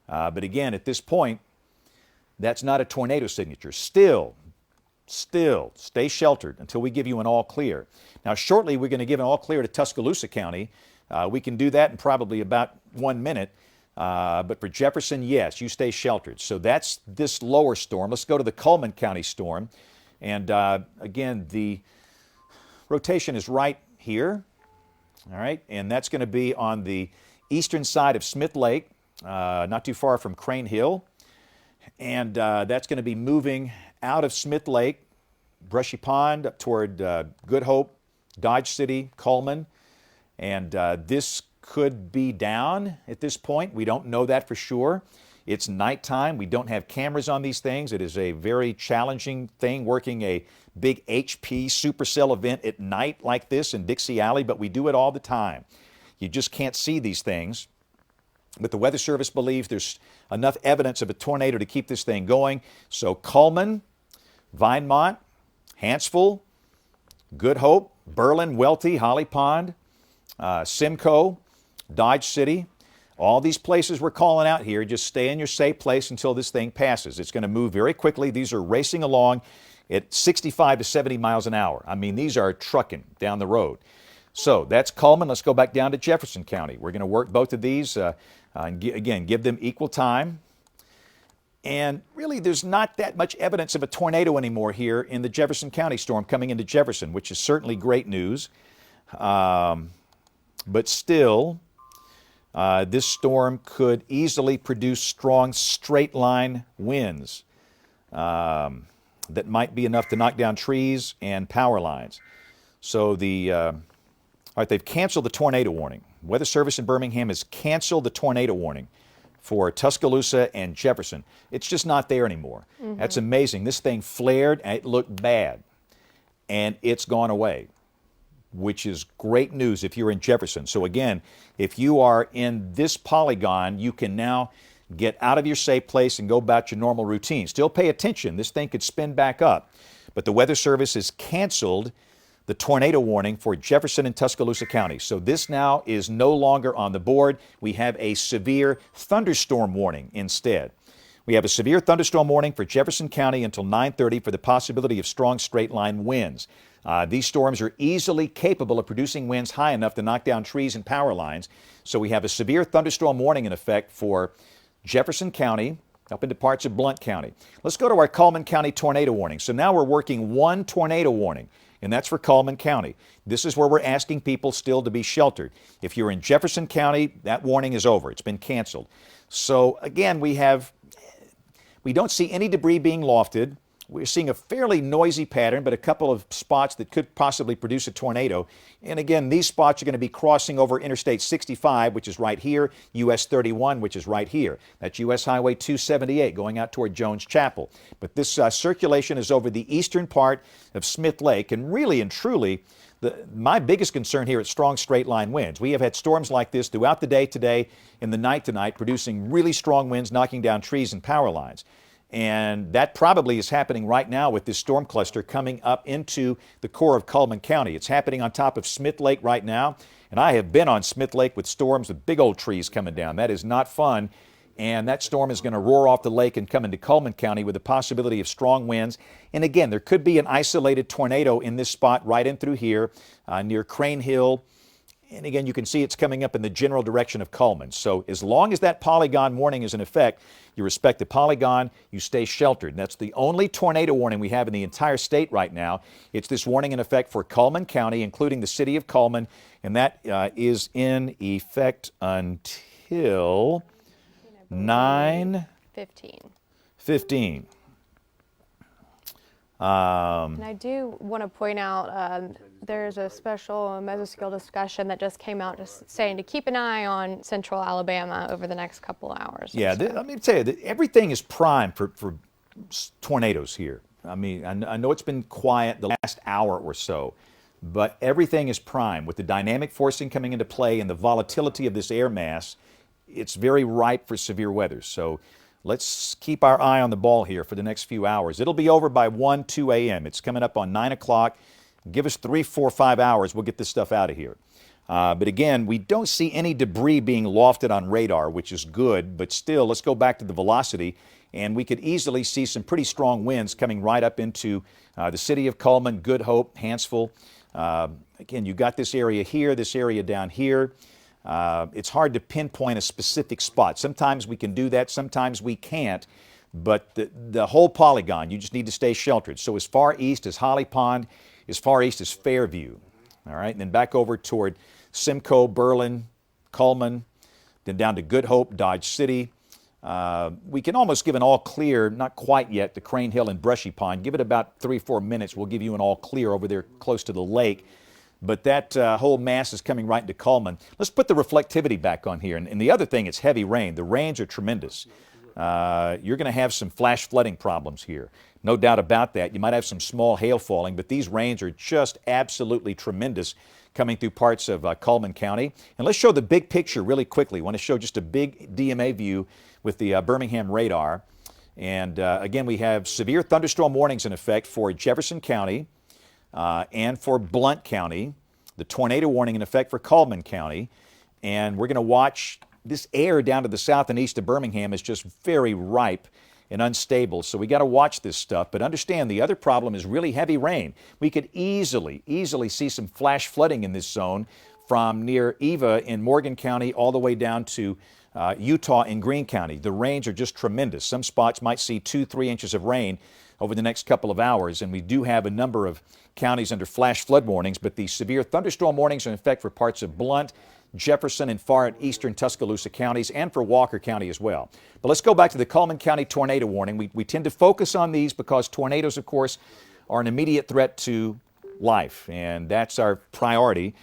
Speaker 1: But again, at this point, that's not a tornado signature. Still, stay sheltered until we give you an all clear. Now, shortly, we're going to give an all clear to Tuscaloosa County. We can do that in probably about 1 minute. But for Jefferson, yes, you stay sheltered. So that's this lower storm. Let's go to the Cullman County storm. And again, the rotation is right here. All right, and that's going to be on the eastern side of Smith Lake, not too far from Crane Hill. And that's going to be moving out of Smith Lake, Brushy Pond, up toward Good Hope, Dodge City, Cullman. And this could be down at this point. We don't know that for sure. It's nighttime. We don't have cameras on these things. It is a very challenging thing working a big HP supercell event at night like this in Dixie Alley, but we do it all the time. You just can't see these things. But the Weather Service believes there's enough evidence of a tornado to keep this thing going. So Cullman, Vinemont, Hanceville, Good Hope, Berlin, Welty, Holly Pond, Simcoe, Dodge City. All these places we're calling out here, just stay in your safe place until this thing passes. It's going to move very quickly. These are racing along at 65 to 70 miles an hour. I mean, these are trucking down the road. So that's Cullman. Let's go back down to Jefferson County. We're going to work both of these and again, give them equal time. And really, there's not that much evidence of a tornado anymore here in the Jefferson County storm coming into Jefferson, which is certainly great news. But still, this storm could easily produce strong straight-line winds that might be enough to knock down trees and power lines. So all right, they've canceled the tornado warning. Weather Service in Birmingham has canceled the tornado warning for Tuscaloosa and Jefferson. It's just not there anymore. Mm-hmm. That's amazing. This thing flared and it looked bad, and it's gone away, which is great news if you're in Jefferson. So again, if you are in this polygon, you can now get out of your safe place and go about your normal routine. Still pay attention. This thing could spin back up. But the Weather Service has canceled the tornado warning for Jefferson and Tuscaloosa counties. So this now is no longer on the board. We have a severe thunderstorm warning instead. We have a severe thunderstorm warning for Jefferson County until 9:30 for the possibility of strong straight-line winds. These storms are easily capable of producing winds high enough to knock down trees and power lines. So we have a severe thunderstorm warning in effect for Jefferson County up into parts of Blount County. Let's go to our Cullman County tornado warning. So now we're working one tornado warning, and that's for Cullman County. This is where we're asking people still to be sheltered. If you're in Jefferson County, that warning is over. It's been canceled. So again, we don't see any debris being lofted. We're seeing a fairly noisy pattern, but a couple of spots that could possibly produce a tornado. And again, these spots are going to be crossing over Interstate 65, which is right here, US 31, which is right here. That's US Highway 278 going out toward Jones Chapel. But this circulation is over the eastern part of Smith Lake, and really and truly, my biggest concern here is strong straight line winds. We have had storms like this throughout the day today and the night tonight, producing really strong winds, knocking down trees and power lines. And that probably is happening right now with this storm cluster coming up into the core of Cullman County. It's happening on top of Smith Lake right now. And I have been on Smith Lake with storms with big old trees coming down. That is not fun. And that storm is going to roar off the lake and come into Cullman County with the possibility of strong winds. And again, there could be an isolated tornado in this spot right in through here near Crane Hill. And again, you can see it's coming up in the general direction of Cullman. So as long as that polygon warning is in effect, you respect the polygon, you stay sheltered. And that's the only tornado warning we have in the entire state right now. It's this warning in effect for Cullman County, including the city of Cullman, and that is in effect until 9:15.
Speaker 2: And I do want to point out there's a special mesoskeel discussion that just came out just saying to keep an eye on central Alabama over the next couple of hours.
Speaker 1: Yeah, let me tell you, that everything is primed for tornadoes here. I mean, I know it's been quiet the last hour or so, but everything is primed. With the dynamic forcing coming into play and the volatility of this air mass, it's very ripe for severe weather. So let's keep our eye on the ball here for the next few hours. It'll be over by 1, 2 a.m. It's coming up on 9 o'clock. Give us 3, 4, 5 hours. We'll get this stuff out of here. But again, we don't see any debris being lofted on radar, which is good. But still, let's go back to the velocity. And we could easily see some pretty strong winds coming right up into the city of Cullman, Good Hope, Hanceville. Again, you got this area here, this area down here. It's hard to pinpoint a specific spot. Sometimes we can do that, sometimes we can't. But the whole polygon, you just need to stay sheltered. So as far east as Holly Pond, as far east as Fairview. All right, and then back over toward Simcoe, Berlin, Cullman, then down to Good Hope, Dodge City. We can almost give an all clear, not quite yet, to Crane Hill and Brushy Pond. Give it about 3 or 4 minutes. We'll give you an all clear over there close to the lake. But that whole mass is coming right into Cullman. Let's put the reflectivity back on here. And the other thing, it's heavy rain. The rains are tremendous. You're going to have some flash flooding problems here. No doubt about that. You might have some small hail falling, but these rains are just absolutely tremendous coming through parts of Cullman County. And let's show the big picture really quickly. I want to show just a big DMA view with the Birmingham radar. And again, we have severe thunderstorm warnings in effect for Jefferson County and for Blount County. The tornado warning in effect for Cullman County. And we're going to watch this air down to the south and east of Birmingham is just very ripe and unstable. So we got to watch this stuff. But understand the other problem is really heavy rain. We could easily see some flash flooding in this zone from near Eva in Morgan County all the way down to Utah in Greene County. The rains are just tremendous. Some spots might see 2-3 inches of rain over the next couple of hours, and we do have a number of counties under flash flood warnings, but the severe thunderstorm warnings are in effect for parts of Blount, Jefferson, and far eastern Tuscaloosa counties, and for Walker County as well. But let's go back to the Cullman County tornado warning. We tend to focus on these because tornadoes, of course, are an immediate threat to life, and that's our priority.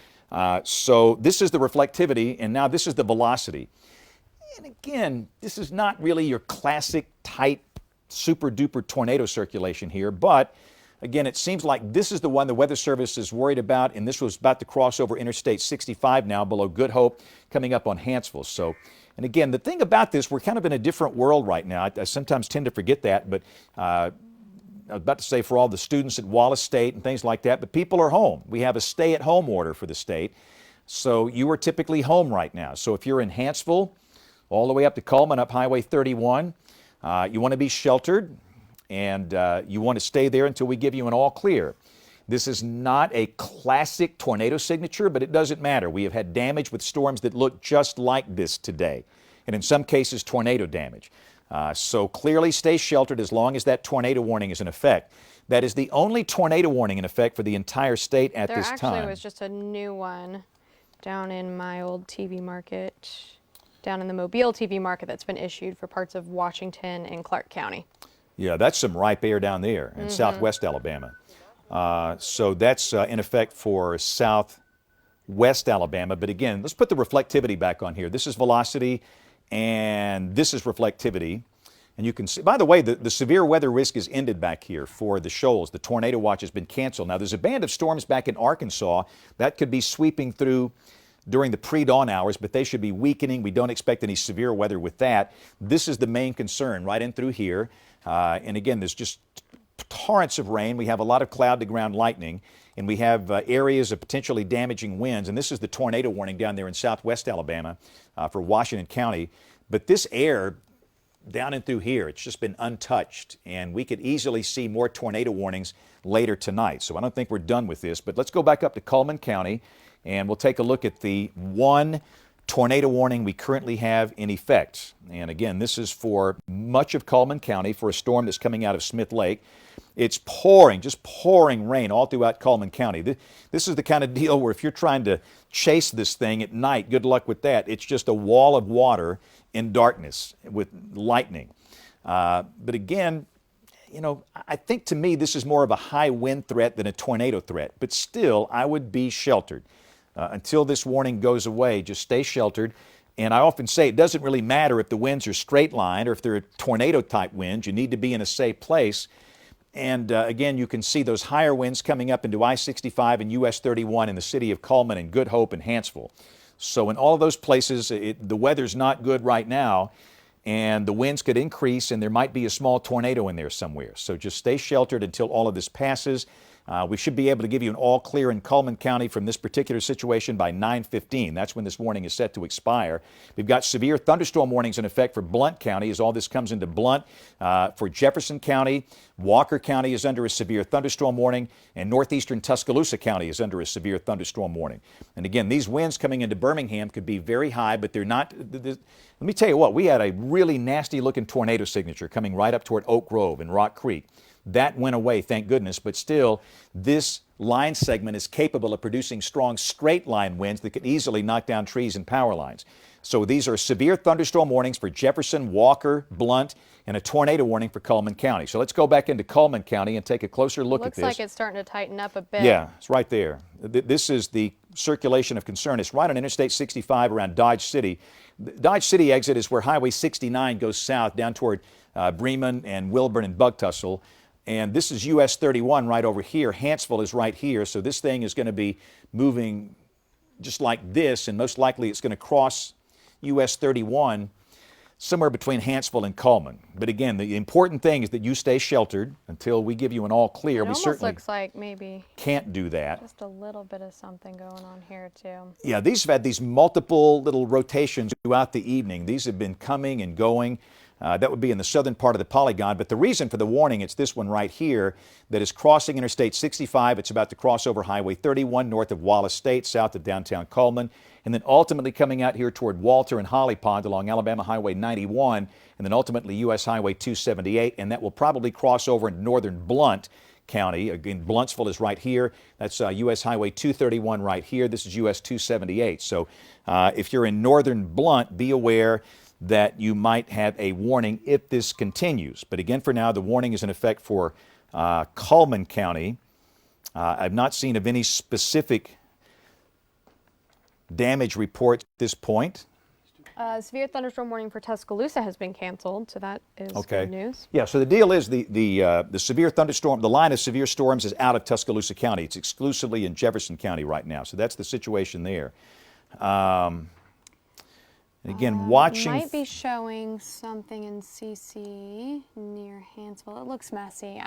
Speaker 1: So this is the reflectivity, and now this is the velocity. And again, this is not really your classic tight, super duper tornado circulation here, but again, it seems like this is the one the Weather Service is worried about, and this was about to cross over Interstate 65 now below Good Hope, coming up on Hanceville. So, and again, the thing about this, we're kind of in a different world right now. I sometimes tend to forget that, but I was about to say for all the students at Wallace State and things like that, but people are home. We have a stay-at-home order for the state, so you are typically home right now. So if you're in Hanceville, all the way up to Cullman, up Highway 31, you want to be sheltered, and you want to stay there until we give you an all clear. This is not a classic tornado signature, but it doesn't matter. We have had damage with storms that look just like this today, and in some cases, tornado damage. So clearly stay sheltered as long as that tornado warning is in effect. That is the only tornado warning in effect for the entire state at this time.
Speaker 2: There actually was just a new one down in my old TV market, down in the Mobile TV market, that's been issued for parts of Washington and Clark County.
Speaker 1: Yeah, that's some ripe air down there in southwest Alabama. So that's in effect for southwest Alabama. But again, let's put the reflectivity back on here. This is velocity and this is reflectivity. And you can see, by the way, the severe weather risk is ended back here for the shoals. The tornado watch has been canceled. Now, there's a band of storms back in Arkansas that could be sweeping through during the pre-dawn hours, but they should be weakening. We don't expect any severe weather with that. This is the main concern right in through here. And again, there's just torrents of rain. We have a lot of cloud-to-ground lightning, and we have areas of potentially damaging winds. And this is the tornado warning down there in southwest Alabama for Washington County. But this air down and through here, it's just been untouched, and we could easily see more tornado warnings later tonight. So I don't think we're done with this, but let's go back up to Cullman County, and we'll take a look at the one tornado warning we currently have in effect. And again, this is for much of Cullman County for a storm that's coming out of Smith Lake. It's pouring, just pouring rain all throughout Cullman County. This is the kind of deal where if you're trying to chase this thing at night, good luck with that. It's just a wall of water in darkness with lightning. But again, you know, I think to me this is more of a high wind threat than a tornado threat. But still, I would be sheltered. Until this warning goes away, just stay sheltered. And I often say it doesn't really matter if the winds are straight line or if they're tornado-type winds. You need to be in a safe place. And again, you can see those higher winds coming up into I-65 and US 31 in the city of Cullman and Good Hope and Hanceville. So in all of those places, the weather's not good right now, and the winds could increase, and there might be a small tornado in there somewhere. So just stay sheltered until all of this passes. We should be able to give you an all clear in Cullman County from this particular situation by 9:15. That's when this warning is set to expire. We've got severe thunderstorm warnings in effect for Blount County as all this comes into Blount. For Jefferson County, Walker County is under a severe thunderstorm warning, and northeastern Tuscaloosa County is under a severe thunderstorm warning. And again, these winds coming into Birmingham could be very high, but they're not. Let me tell you what, we had a really nasty looking tornado signature coming right up toward Oak Grove and Rock Creek. That went away, thank goodness, but still, this line segment is capable of producing strong straight line winds that could easily knock down trees and power lines. So these are severe thunderstorm warnings for Jefferson, Walker, Blount, and a tornado warning for Cullman County. So let's go back into Cullman County and take a closer look at this.
Speaker 2: Looks like it's starting to tighten up a bit.
Speaker 1: Yeah, it's right there. This is the circulation of concern. It's right on Interstate 65 around Dodge City. The Dodge City exit is where Highway 69 goes south down toward Bremen and Wilburn and Bugtussle. And this is US 31 right over here. Hanceville is right here. So this thing is going to be moving just like this, and most likely it's going to cross US 31 somewhere between Hanceville and Cullman. But again, the important thing is that you stay sheltered until we give you an all clear.
Speaker 2: It
Speaker 1: We
Speaker 2: almost
Speaker 1: certainly
Speaker 2: looks like maybe
Speaker 1: can't do that.
Speaker 2: just a little bit of something going on here too.
Speaker 1: Yeah, these have had these multiple little rotations throughout the evening. These have been coming and going. That would be in the southern part of the polygon. But the reason for the warning, it's this one right here that is crossing Interstate 65. It's about to cross over Highway 31 north of Wallace State, south of downtown Cullman, and then ultimately coming out here toward Walter and Holly Pond along Alabama Highway 91, and then ultimately U.S. Highway 278, and that will probably cross over into northern Blount County. Again, Blountsville is right here. That's U.S. Highway 231 right here. This is U.S. 278. So if you're in northern Blount, be aware that you might have a warning if this continues. But again, for now, the warning is in effect for Cullman County. I've not seen of any specific damage reports at this point.
Speaker 2: Severe thunderstorm warning for Tuscaloosa has been canceled, so that is good news.
Speaker 1: Yeah, so the deal is the severe thunderstorm, the line of severe storms is out of Tuscaloosa County. It's exclusively in Jefferson County right now. So that's the situation there. And again, watching.
Speaker 2: Might be showing something in CC near Hanceville. It looks messy.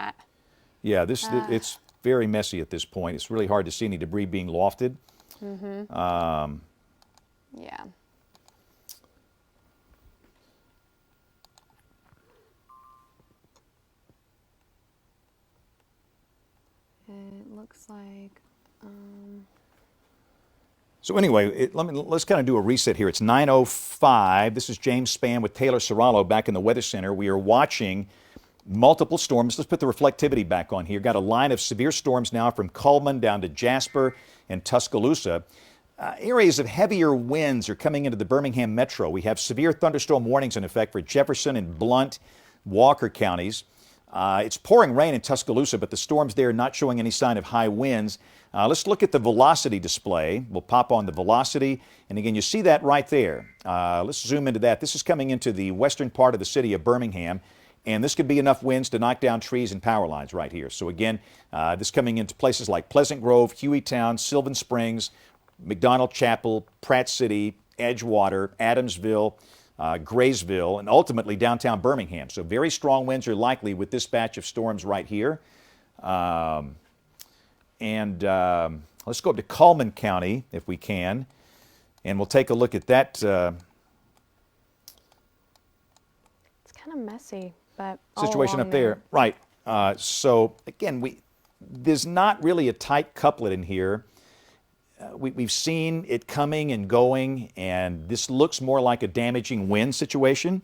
Speaker 1: Yeah, it's very messy at this point. It's really hard to see any debris being lofted.
Speaker 2: Yeah. It looks like.
Speaker 1: So anyway, let's kind of do a reset here. It's 9:05. This is James Spann with Taylor Serralo back in the Weather Center. We are watching multiple storms. Let's put the reflectivity back on here. Got a line of severe storms now from Cullman down to Jasper and Tuscaloosa. Areas of heavier winds are coming into the Birmingham metro. We have severe thunderstorm warnings in effect for Jefferson and Blount, Walker counties. It's pouring rain in Tuscaloosa, but the storms there are not showing any sign of high winds. Let's look at the velocity display. We'll pop on the velocity. And again, you see that right there. Let's zoom into that. This is coming into the western part of the city of Birmingham. And this could be enough winds to knock down trees and power lines right here. So again, this coming into places like Pleasant Grove, Hueytown, Sylvan Springs, McDonald Chapel, Pratt City, Edgewater, Adamsville, Graysville, and ultimately downtown Birmingham. So very strong winds are likely with this batch of storms right here. Let's go up to Cullman County if we can, and we'll take a look at that.
Speaker 2: It's kind of messy, but
Speaker 1: situation up there. Right. So again, there's not really a tight couplet in here. We've seen it coming and going, and this looks more like a damaging wind situation.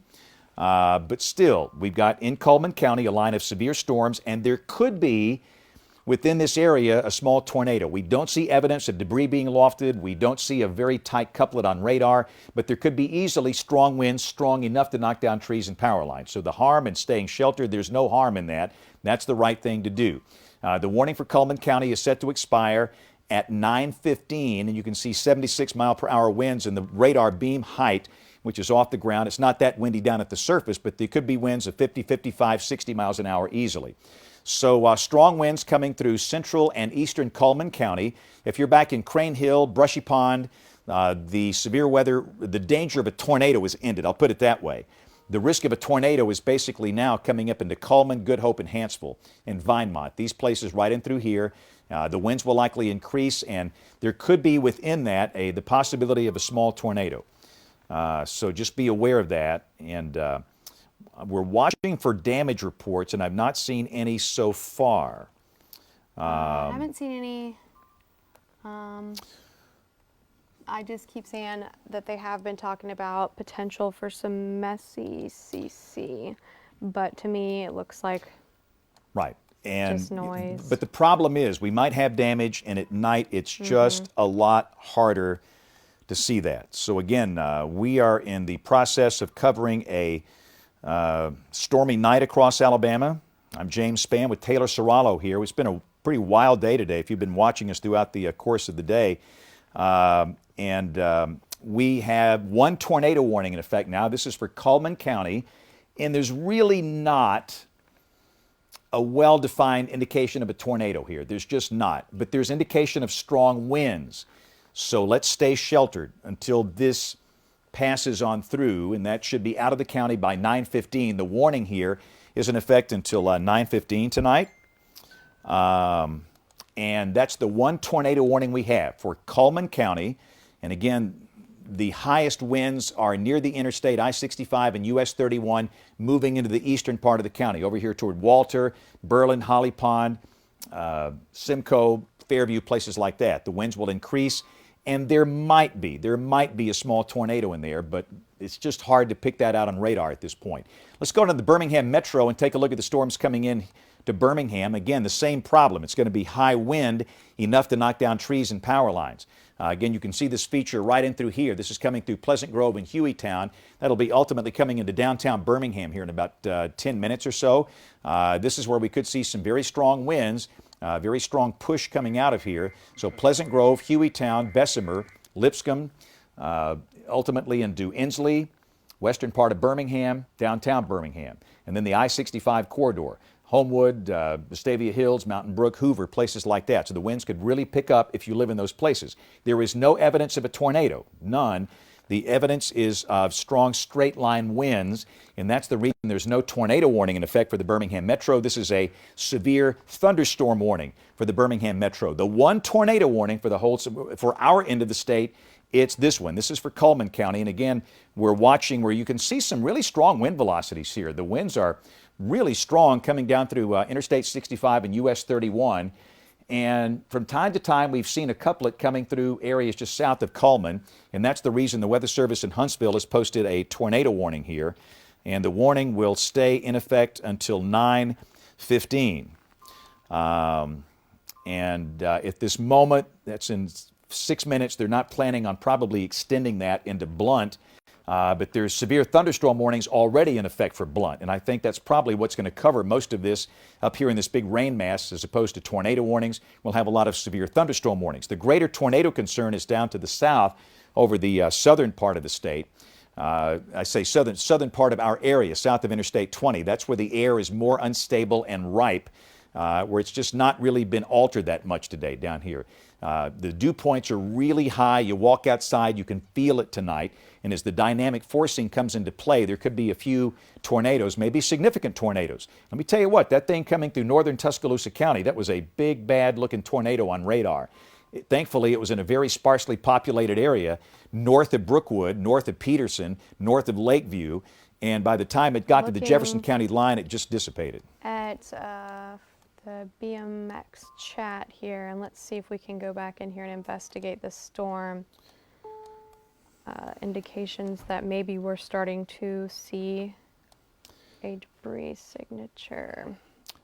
Speaker 1: But still, we've got in Cullman County a line of severe storms, and there could be within this area a small tornado. We don't see evidence of debris being lofted. We don't see a very tight couplet on radar, but there could be easily strong winds, strong enough to knock down trees and power lines. So the harm in staying sheltered, there's no harm in that. That's the right thing to do. The warning for Cullman County is set to expire at 9:15, and you can see 76 mile per hour winds in the radar beam height, which is off the ground. It's not that windy down at the surface, but there could be winds of 50, 55, 60 miles an hour easily. So strong winds coming through central and eastern Cullman County. If you're back in Crane Hill, Brushy Pond, the severe weather, the danger of a tornado is ended. I'll put it that way. The risk of a tornado is basically now coming up into Cullman, Good Hope, and Hanceville, and Vinemont. These places right in through here. The winds will likely increase, and there could be within that the possibility of a small tornado. So just be aware of that. And we're watching for damage reports, and I've not seen any so far.
Speaker 2: I haven't seen any. I just keep saying that they have been talking about potential for some messy CC, but to me it looks like
Speaker 1: right. And,
Speaker 2: just noise.
Speaker 1: But the problem is we might have damage, and at night it's just a lot harder to see that. So again, we are in the process of covering a stormy night across Alabama. I'm James Spann with Taylor Serralo here. It's been a pretty wild day today if you've been watching us throughout the course of the day. We have one tornado warning in effect now. This is for Cullman County, and there's really not a well-defined indication of a tornado here. There's just not. But there's indication of strong winds. So let's stay sheltered until this passes on through, and that should be out of the county by 9:15. The warning here is in effect until 9:15 tonight. And that's the one tornado warning we have for Cullman County. And again, the highest winds are near the interstate, I-65 and US 31, moving into the eastern part of the county, over here toward Walter, Berlin, Holly Pond, Simcoe, Fairview, places like that. The winds will increase, and there might be a small tornado in there, but it's just hard to pick that out on radar at this point. Let's go to the Birmingham Metro and take a look at the storms coming in to Birmingham. Again, the same problem. It's going to be high wind, enough to knock down trees and power lines. Again, you can see this feature right in through here. This is coming through Pleasant Grove and Hueytown. That'll be ultimately coming into downtown Birmingham here in about 10 minutes or so. This is where we could see some very strong winds, very strong push coming out of here. So Pleasant Grove, Hueytown, Bessemer, Lipscomb, ultimately into Inslee, western part of Birmingham, downtown Birmingham, and then the I-65 corridor. Homewood, Vestavia Hills, Mountain Brook, Hoover, places like that. So the winds could really pick up if you live in those places. There is no evidence of a tornado, none. The evidence is of strong straight-line winds, and that's the reason there's no tornado warning in effect for the Birmingham Metro. This is a severe thunderstorm warning for the Birmingham Metro. The one tornado warning for our end of the state, it's this one. This is for Cullman County, and again, we're watching where you can see some really strong wind velocities here. The winds are really strong coming down through Interstate 65 and US 31. And from time to time, we've seen a couplet coming through areas just south of Cullman. And that's the reason the Weather Service in Huntsville has posted a tornado warning here. And the warning will stay in effect until 9:15. At this moment, that's in 6 minutes, they're not planning on probably extending that into Blount. But there's severe thunderstorm warnings already in effect for Blount, and I think that's probably what's going to cover most of this up here in this big rain mass. As opposed to tornado warnings, we'll have a lot of severe thunderstorm warnings. The greater tornado concern is down to the south over the southern part of the state. I say southern part of our area, south of Interstate 20. That's where the air is more unstable and ripe, where it's just not really been altered that much today down here. The dew points are really high. You walk outside, you can feel it tonight. And as the dynamic forcing comes into play, there could be a few tornadoes, maybe significant tornadoes. Let me tell you what, that thing coming through northern Tuscaloosa County, that was a big, bad-looking tornado on radar. Thankfully, it was in a very sparsely populated area, north of Brookwood, north of Peterson, north of Lakeview. And by the time it got to the Jefferson County line, it just dissipated.
Speaker 2: At the BMX chat here, and let's see if we can go back in here and investigate the storm. Indications that maybe we're starting to see a debris signature.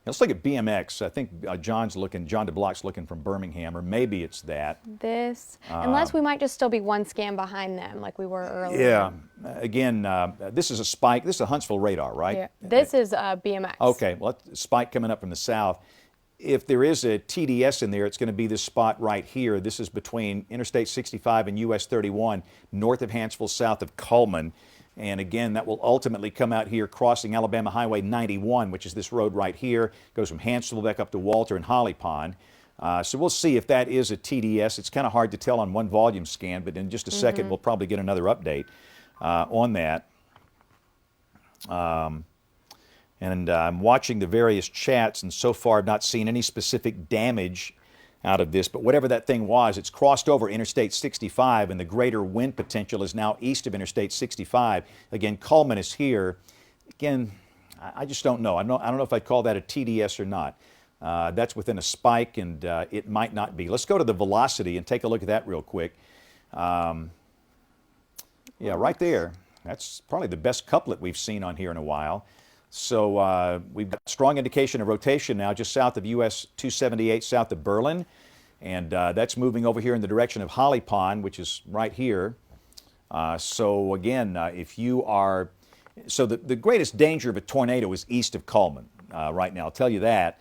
Speaker 1: Let's look at BMX. I think John DeBlock's looking from Birmingham, or maybe it's that.
Speaker 2: Unless we might just still be one scan behind them like we were earlier.
Speaker 1: Yeah. Again, this is a spike. This is a Huntsville radar, right?
Speaker 2: Yeah. This is BMX.
Speaker 1: Okay. Well, spike coming up from the south. If there is a TDS in there, it's going to be this spot right here. This is between Interstate 65 and US 31, north of Hanceville, south of Cullman. And again, that will ultimately come out here crossing Alabama Highway 91, which is this road right here. Goes from Hanceville back up to Walter and Holly Pond. So we'll see if that is a TDS. It's kind of hard to tell on one volume scan, but in just a second, we'll probably get another update on that. And I'm watching the various chats, and so far I've not seen any specific damage out of this. But whatever that thing was, it's crossed over Interstate 65, and the greater wind potential is now east of Interstate 65. Again, Cullman is here. Again, I just don't know. I don't know if I'd call that a TDS or not. That's within a spike, and it might not be. Let's go to the velocity and take a look at that real quick. Yeah, right there. That's probably the best couplet we've seen on here in a while. So we've got strong indication of rotation now just south of US 278, south of Berlin. And that's moving over here in the direction of Holly Pond, which is right here. So again, the greatest danger of a tornado is east of Cullman right now, I'll tell you that.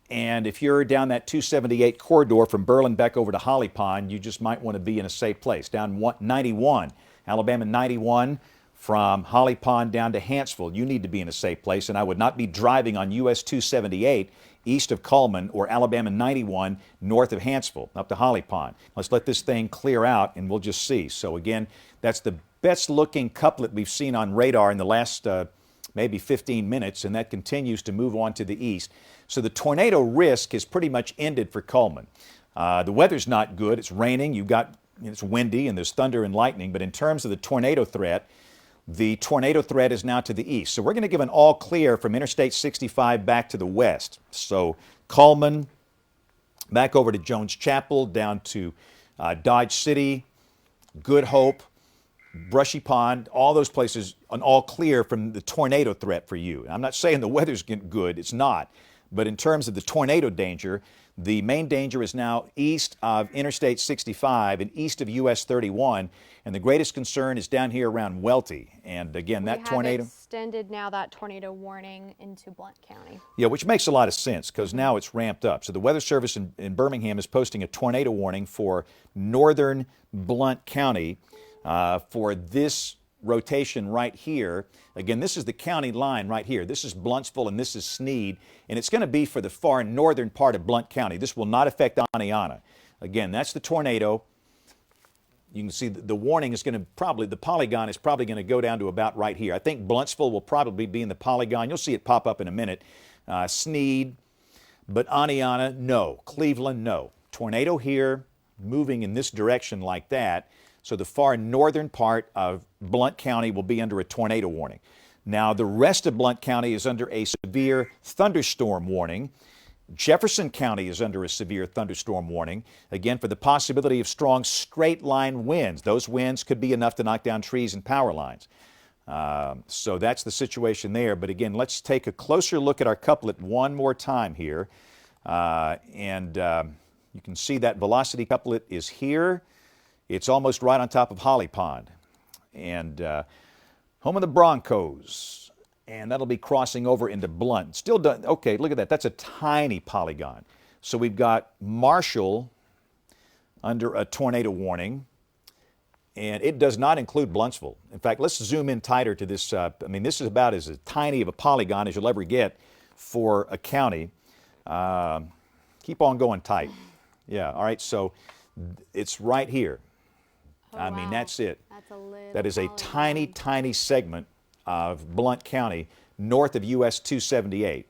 Speaker 1: And if you're down that 278 corridor from Berlin back over to Holly Pond, you just might want to be in a safe place. Down 91, Alabama 91, from Holly Pond down to Hanceville, you need to be in a safe place, and I would not be driving on US 278 east of Cullman or Alabama 91 north of Hanceville up to Holly Pond. Let's let this thing clear out, and we'll just see. So again, that's the best looking couplet we've seen on radar in the last maybe 15 minutes, and that continues to move on to the east. So the tornado risk is pretty much ended for Cullman. The weather's not good. It's raining. It's windy and there's thunder and lightning. But in terms of the tornado threat is now to the east. So we're going to give an all clear from Interstate 65 back to the west. So Cullman, back over to Jones Chapel, down to Dodge City, Good Hope, Brushy Pond, all those places, an all clear from the tornado threat for you. I'm not saying the weather's good. It's not. But in terms of the tornado danger, the main danger is now east of Interstate 65 and east of US 31, and the greatest concern is down here around Welty. And again, that tornado...
Speaker 2: We have extended now that tornado warning into Blount County.
Speaker 1: Yeah, which makes a lot of sense because now it's ramped up. So the Weather Service in Birmingham is posting a tornado warning for northern Blount County for this rotation right here. Again, this is the county line right here. This is Blountsville and this is Sneed, and it's going to be for the far northern part of Blount County. This will not affect Aniana. Again, that's the tornado. You can see the warning is going to the polygon is probably going to go down to about right here. I think Blountsville will probably be in the polygon. You'll see it pop up in a minute. Sneed, but Aniana, no. Cleveland, no. Tornado here, moving in this direction like that. So the far northern part of Blount County will be under a tornado warning. Now the rest of Blount County is under a severe thunderstorm warning. Jefferson County is under a severe thunderstorm warning, again for the possibility of strong straight line winds. Those winds could be enough to knock down trees and power lines. So that's the situation there. But again, let's take a closer look at our couplet one more time here. You can see that velocity couplet is here. It's almost right on top of Holly Pond. And home of the Broncos. And that'll be crossing over into Blount. Still done. Okay, look at that. That's a tiny polygon. So we've got Marshall under a tornado warning. And it does not include Blountsville. In fact, let's zoom in tighter to this. This is about as tiny of a polygon as you'll ever get for a county. Keep on going tight. Yeah, all right, so it's right here.
Speaker 2: Oh, wow.
Speaker 1: That's it.
Speaker 2: That's a little
Speaker 1: That is a
Speaker 2: polygon.
Speaker 1: tiny segment of Blount County north of US 278.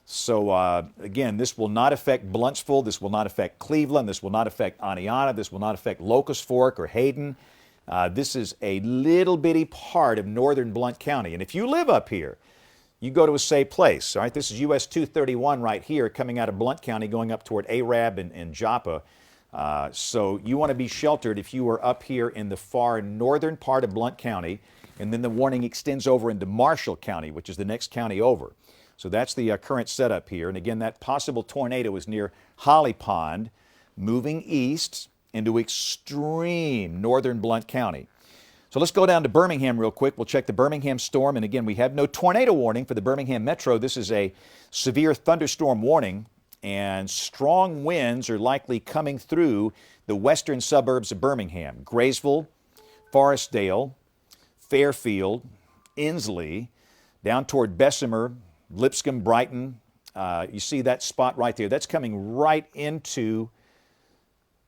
Speaker 1: So again, this will not affect Blountsville. This will not affect Cleveland. This will not affect Aniana. This will not affect Locust Fork or Hayden. This is a little bitty part of northern Blount County. And if you live up here, you go to a safe place. All right, this is US 231 right here coming out of Blount County going up toward Arab and Joppa. So you want to be sheltered if you are up here in the far northern part of Blount County, and then the warning extends over into Marshall County, which is the next county over. So that's the current setup here. And again, that possible tornado is near Holly Pond, moving east into extreme northern Blount County. So let's go down to Birmingham real quick. We'll check the Birmingham storm. And again, we have no tornado warning for the Birmingham Metro. This is a severe thunderstorm warning. And strong winds are likely coming through the western suburbs of Birmingham. Graysville, Forestdale, Fairfield, Inslee, down toward Bessemer, Lipscomb, Brighton. You see that spot right there. That's coming right into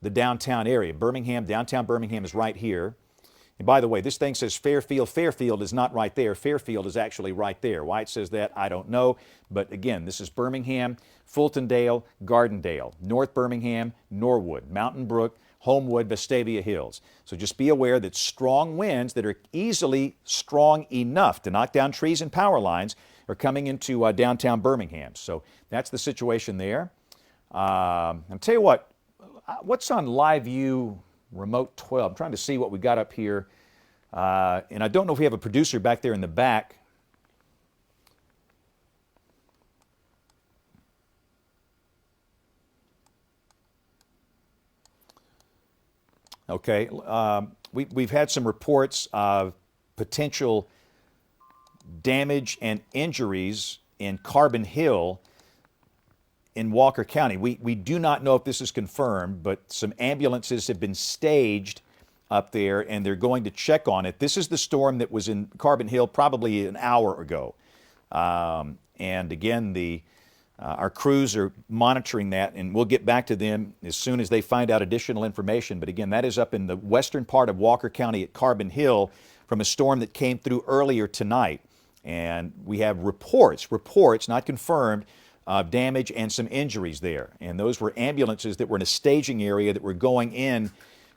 Speaker 1: the downtown area. Downtown Birmingham is right here. And by the way, this thing says Fairfield. Fairfield is not right there. Fairfield is actually right there. Why it says that, I don't know. But again, this is Birmingham, Fultondale, Gardendale, North Birmingham, Norwood, Mountain Brook, Homewood, Vestavia Hills. So just be aware that strong winds that are easily strong enough to knock down trees and power lines are coming into downtown Birmingham. So that's the situation there. I'll tell you what's on Live View Remote 12? I'm trying to see what we got up here. And I don't know if we have a producer back there in the back. Okay, we've had some reports of potential damage and injuries in Carbon Hill in Walker County. We do not know if this is confirmed, but some ambulances have been staged up there and they're going to check on it. This is the storm that was in Carbon Hill probably an hour ago. And again, our crews are monitoring that, and we'll get back to them as soon as they find out additional information. But again, that is up in the western part of Walker County at Carbon Hill from a storm that came through earlier tonight. And we have reports, not confirmed, of damage and some injuries there. And those were ambulances that were in a staging area that were going in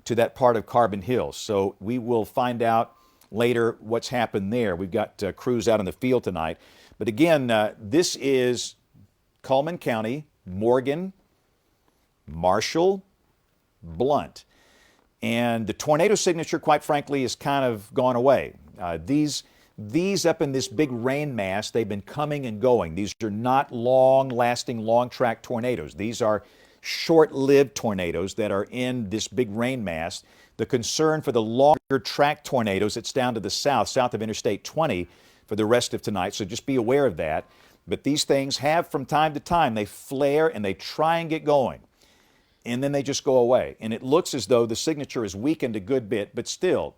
Speaker 1: to that part of Carbon Hill. So we will find out later what's happened there. We've got crews out in the field tonight. But again, this is Cullman County, Morgan, Marshall, Blount. And the tornado signature, quite frankly, has kind of gone away. These up in this big rain mass, they've been coming and going. These are not long-lasting, long-track tornadoes. These are short-lived tornadoes that are in this big rain mass. The concern for the longer-track tornadoes, it's down to the south of Interstate 20 for the rest of tonight, so just be aware of that. But these things have, from time to time, they flare and they try and get going, and then they just go away. And it looks as though the signature is weakened a good bit, but still,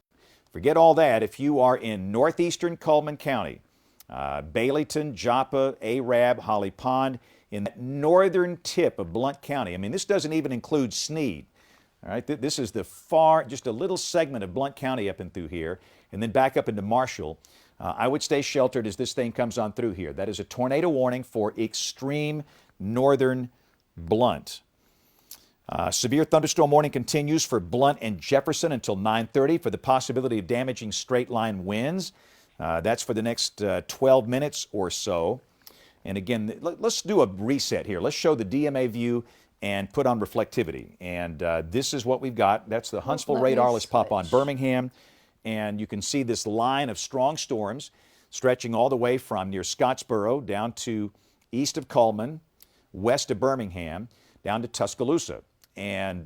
Speaker 1: forget all that. If you are in northeastern Cullman County, Baileyton, Joppa, Arab, Holly Pond, in that northern tip of Blount County, I mean, this doesn't even include Sneed. All right, this is just a little segment of Blount County up and through here, and then back up into Marshall. I would stay sheltered as this thing comes on through here. That is a tornado warning for extreme northern Blount. Severe thunderstorm warning continues for Blount and Jefferson until 9:30 for the possibility of damaging straight-line winds. That's for the next 12 minutes or so. And again, let's do a reset here. Let's show the DMA view and put on reflectivity. And this is what we've got. That's the Huntsville radar. Let's pop on Birmingham. And you can see this line of strong storms stretching all the way from near Scottsboro down to east of Cullman, west of Birmingham, down to Tuscaloosa. And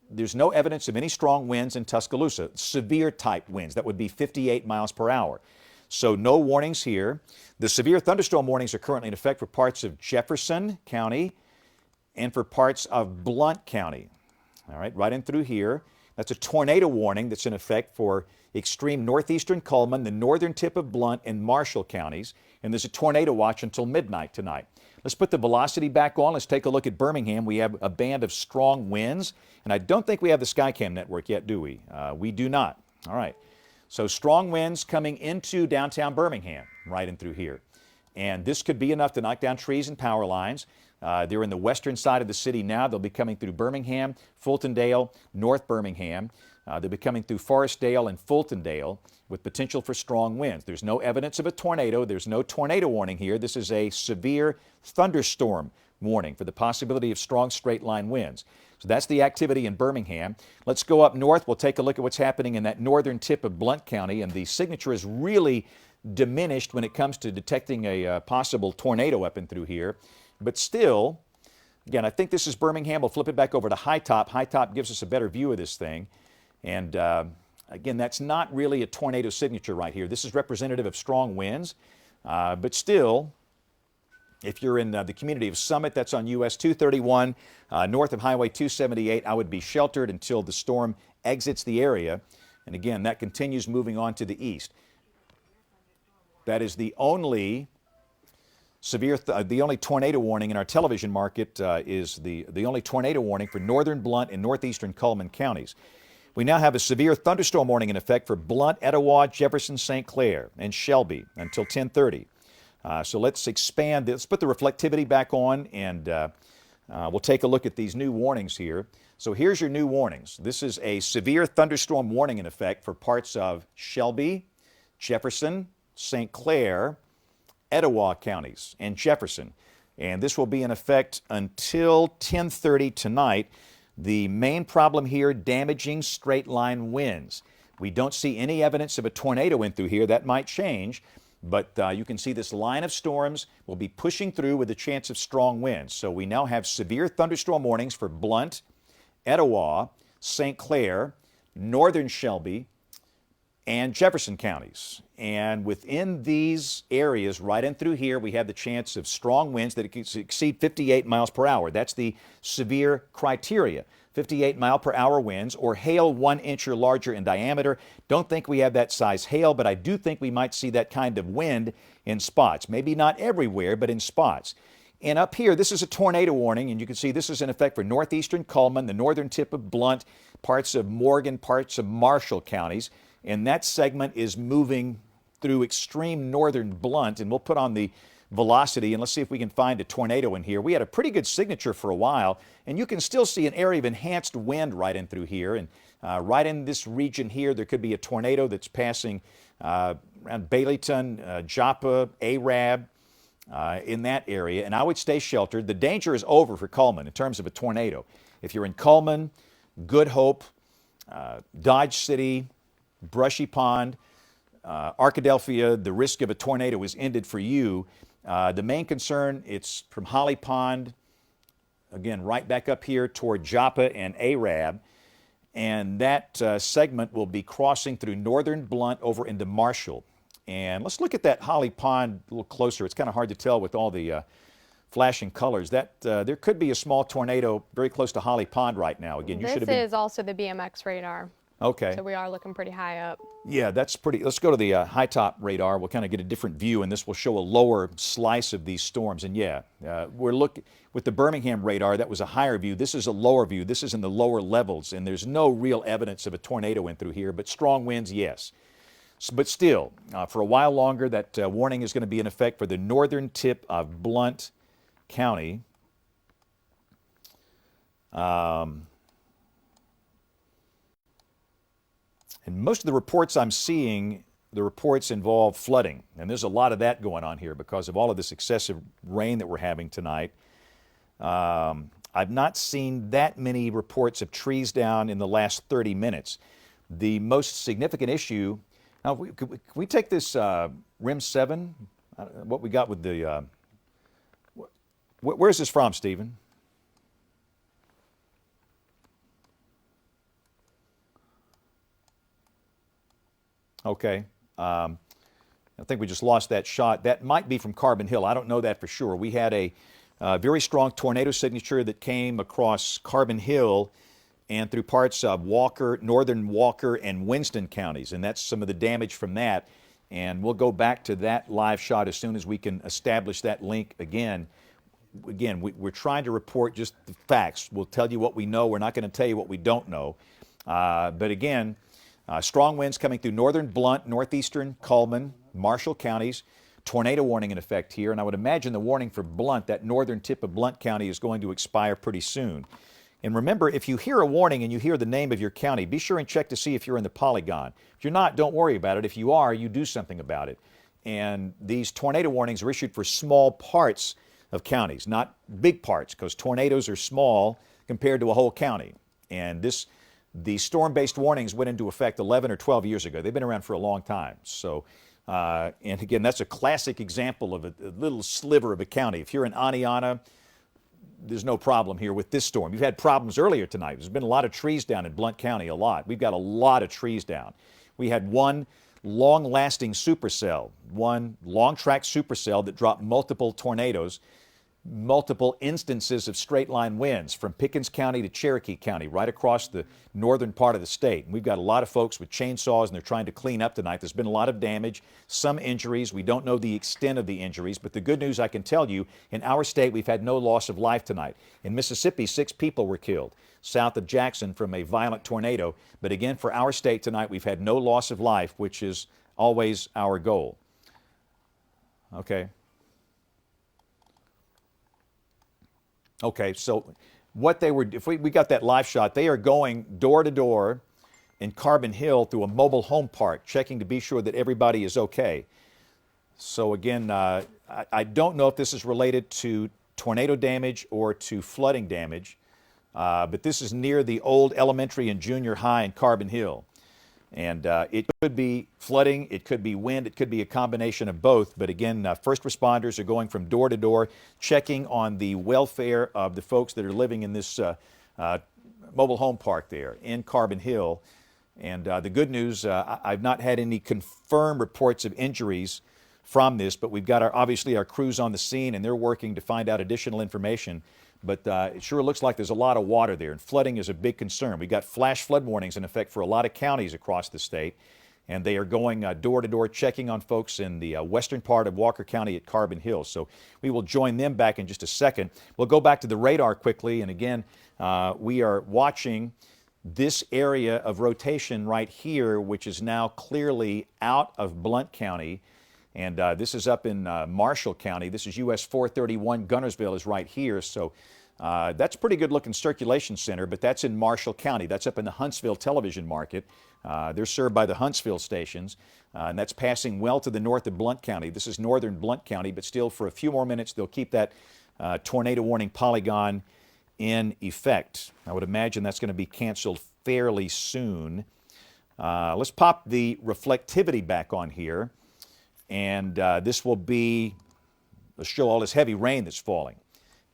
Speaker 1: there's no evidence of any strong winds in Tuscaloosa, severe type winds. That would be 58 miles per hour. So no warnings here. The severe thunderstorm warnings are currently in effect for parts of Jefferson County and for parts of Blount County. All right in through here. That's a tornado warning that's in effect for extreme northeastern Cullman, the northern tip of Blount, and Marshall counties. And there's a tornado watch until midnight tonight. Let's put the velocity back on. Let's take a look at Birmingham. We have a band of strong winds, and I don't think we have the Skycam network yet, do we? We do not. All right. So strong winds coming into downtown Birmingham, right in through here. And this could be enough to knock down trees and power lines. They're in the western side of the city now. They'll be coming through Birmingham, Fultondale, North Birmingham. They'll be coming through Forestdale and Fultondale with potential for strong winds. There's no evidence of a tornado. There's no tornado warning here. This is a severe thunderstorm warning for the possibility of strong straight-line winds. So that's the activity in Birmingham. Let's go up north. We'll take a look at what's happening in that northern tip of Blount County, and the signature is really diminished when it comes to detecting a possible tornado up and through here. But still, again, I think this is Birmingham. We'll flip it back over to High Top. High Top gives us a better view of this thing. And again, that's not really a tornado signature right here. This is representative of strong winds. But still, if you're in the community of Summit, that's on US 231, north of Highway 278, I would be sheltered until the storm exits the area. And again, that continues moving on to the east. That is the only the only tornado warning in our television market is the only tornado warning for northern Blount and northeastern Cullman counties. We now have a severe thunderstorm warning in effect for Blount, Etowah, Jefferson, St. Clair, and Shelby until 10:30. So let's expand this. Let's put the reflectivity back on, and we'll take a look at these new warnings here. So here's your new warnings. This is a severe thunderstorm warning in effect for parts of Shelby, Jefferson, St. Clair, Etowah counties, and Jefferson. And this will be in effect until 10:30 tonight. The main problem here, damaging straight-line winds. We don't see any evidence of a tornado in through here. That might change, but you can see this line of storms will be pushing through with a chance of strong winds. So we now have severe thunderstorm warnings for Blount, Etowah, St. Clair, northern Shelby, and Jefferson counties. And within these areas, right in through here, we have the chance of strong winds that exceed 58 miles per hour. That's the severe criteria. 58 mile per hour winds or hail 1 inch or larger in diameter. Don't think we have that size hail, but I do think we might see that kind of wind in spots. Maybe not everywhere, but in spots. And up here, this is a tornado warning, and you can see this is in effect for northeastern Cullman, the northern tip of Blount, parts of Morgan, parts of Marshall counties. and that segment is moving through extreme northern Blount, and we'll put on the velocity and let's see if we can find a tornado in here. We had a pretty good signature for a while, and you can still see an area of enhanced wind right in through here, and right in this region here there could be a tornado that's passing around Baileyton, Joppa, Arab, in that area, and I would stay sheltered. The danger is over for Cullman in terms of a tornado. If you're in Cullman, Good Hope, Dodge City, Brushy Pond, Arkadelphia, the risk of a tornado is ended for you. The main concern, it's from Holly Pond, again, right back up here toward Joppa and Arab, and that segment will be crossing through northern Blount over into Marshall. And let's look at that Holly Pond a little closer. It's kind of hard to tell with all the flashing colors. That there could be a small tornado very close to Holly Pond right now. Again, you should have been.
Speaker 2: This is also the BMX radar.
Speaker 1: Okay.
Speaker 2: So we are looking pretty high up.
Speaker 1: Yeah, that's pretty. Let's go to the high top radar. We'll kind of get a different view, and this will show a lower slice of these storms. And yeah, we're looking with the Birmingham radar. That was a higher view. This is a lower view. This is in the lower levels, and there's no real evidence of a tornado in through here. But strong winds, yes. But still, for a while longer, that warning is going to be in effect for the northern tip of Blount County. And most of the reports I'm seeing, the reports involve flooding. And there's a lot of that going on here because of all of this excessive rain that we're having tonight. I've not seen that many reports of trees down in the last 30 minutes. The most significant issue, now can we take this RIM 7, what we got with the, where's this from, Stephen? Okay. I think we just lost that shot. That might be from Carbon Hill. I don't know that for sure. We had a very strong tornado signature that came across Carbon Hill and through parts of Walker, northern Walker, and Winston counties, and that's some of the damage from that. And we'll go back to that live shot as soon as we can establish that link again. Again, we're trying to report just the facts. We'll tell you what we know. We're not going to tell you what we don't know. But again, strong winds coming through northern Blount, northeastern Cullman, Marshall counties. Tornado warning in effect here, and I would imagine the warning for Blount, that northern tip of Blount County, is going to expire pretty soon. And remember, if you hear a warning and you hear the name of your county, be sure and check to see if you're in the polygon. If you're not, don't worry about it. If you are, you do something about it. And these tornado warnings are issued for small parts of counties, not big parts, because tornadoes are small compared to a whole county. And the storm-based warnings went into effect 11 or 12 years ago. They've been around for a long time. So, and again, that's a classic example of a little sliver of a county. If you're in Aniana, there's no problem here with this storm. You've had problems earlier tonight. There's been a lot of trees down in Blount County, a lot. We've got a lot of trees down. We had one long-lasting supercell, one long-track supercell that dropped multiple tornadoes, multiple instances of straight-line winds from Pickens County to Cherokee County, right across the northern part of the state. And we've got a lot of folks with chainsaws, and they're trying to clean up tonight. There's been a lot of damage, some injuries. We don't know the extent of the injuries, but the good news I can tell you, in our state, we've had no loss of life tonight. In Mississippi, 6 people were killed south of Jackson from a violent tornado. But again, for our state tonight, we've had no loss of life, which is always our goal. Okay. Okay, so what they were, if we got that live shot, they are going door to door in Carbon Hill through a mobile home park, checking to be sure that everybody is okay. So again, I don't know if this is related to tornado damage or to flooding damage, but this is near the old elementary and junior high in Carbon Hill. And it could be flooding, it could be wind, it could be a combination of both. But again, first responders are going from door to door, checking on the welfare of the folks that are living in this mobile home park there in Carbon Hill. And the good news, I've not had any confirmed reports of injuries from this, but we've got obviously our crews on the scene, and they're working to find out additional information. But it sure looks like there's a lot of water there, and flooding is a big concern. We've got flash flood warnings in effect for a lot of counties across the state, and they are going door to door checking on folks in the western part of Walker County at Carbon Hill. So we will join them back in just a second. We'll go back to the radar quickly, and again, we are watching this area of rotation right here, which is now clearly out of Blount County, and this is up in Marshall County. This is US 431. Gunnersville is right here, so that's a pretty good looking circulation center, but that's in Marshall County. That's up in the Huntsville television market. They're served by the Huntsville stations, and that's passing well to the north of Blount County. This is northern Blount County, but still for a few more minutes they'll keep that tornado warning polygon in effect. I would imagine that's going to be canceled fairly soon. Let's pop the reflectivity back on here, and this will be, let's show all this heavy rain that's falling.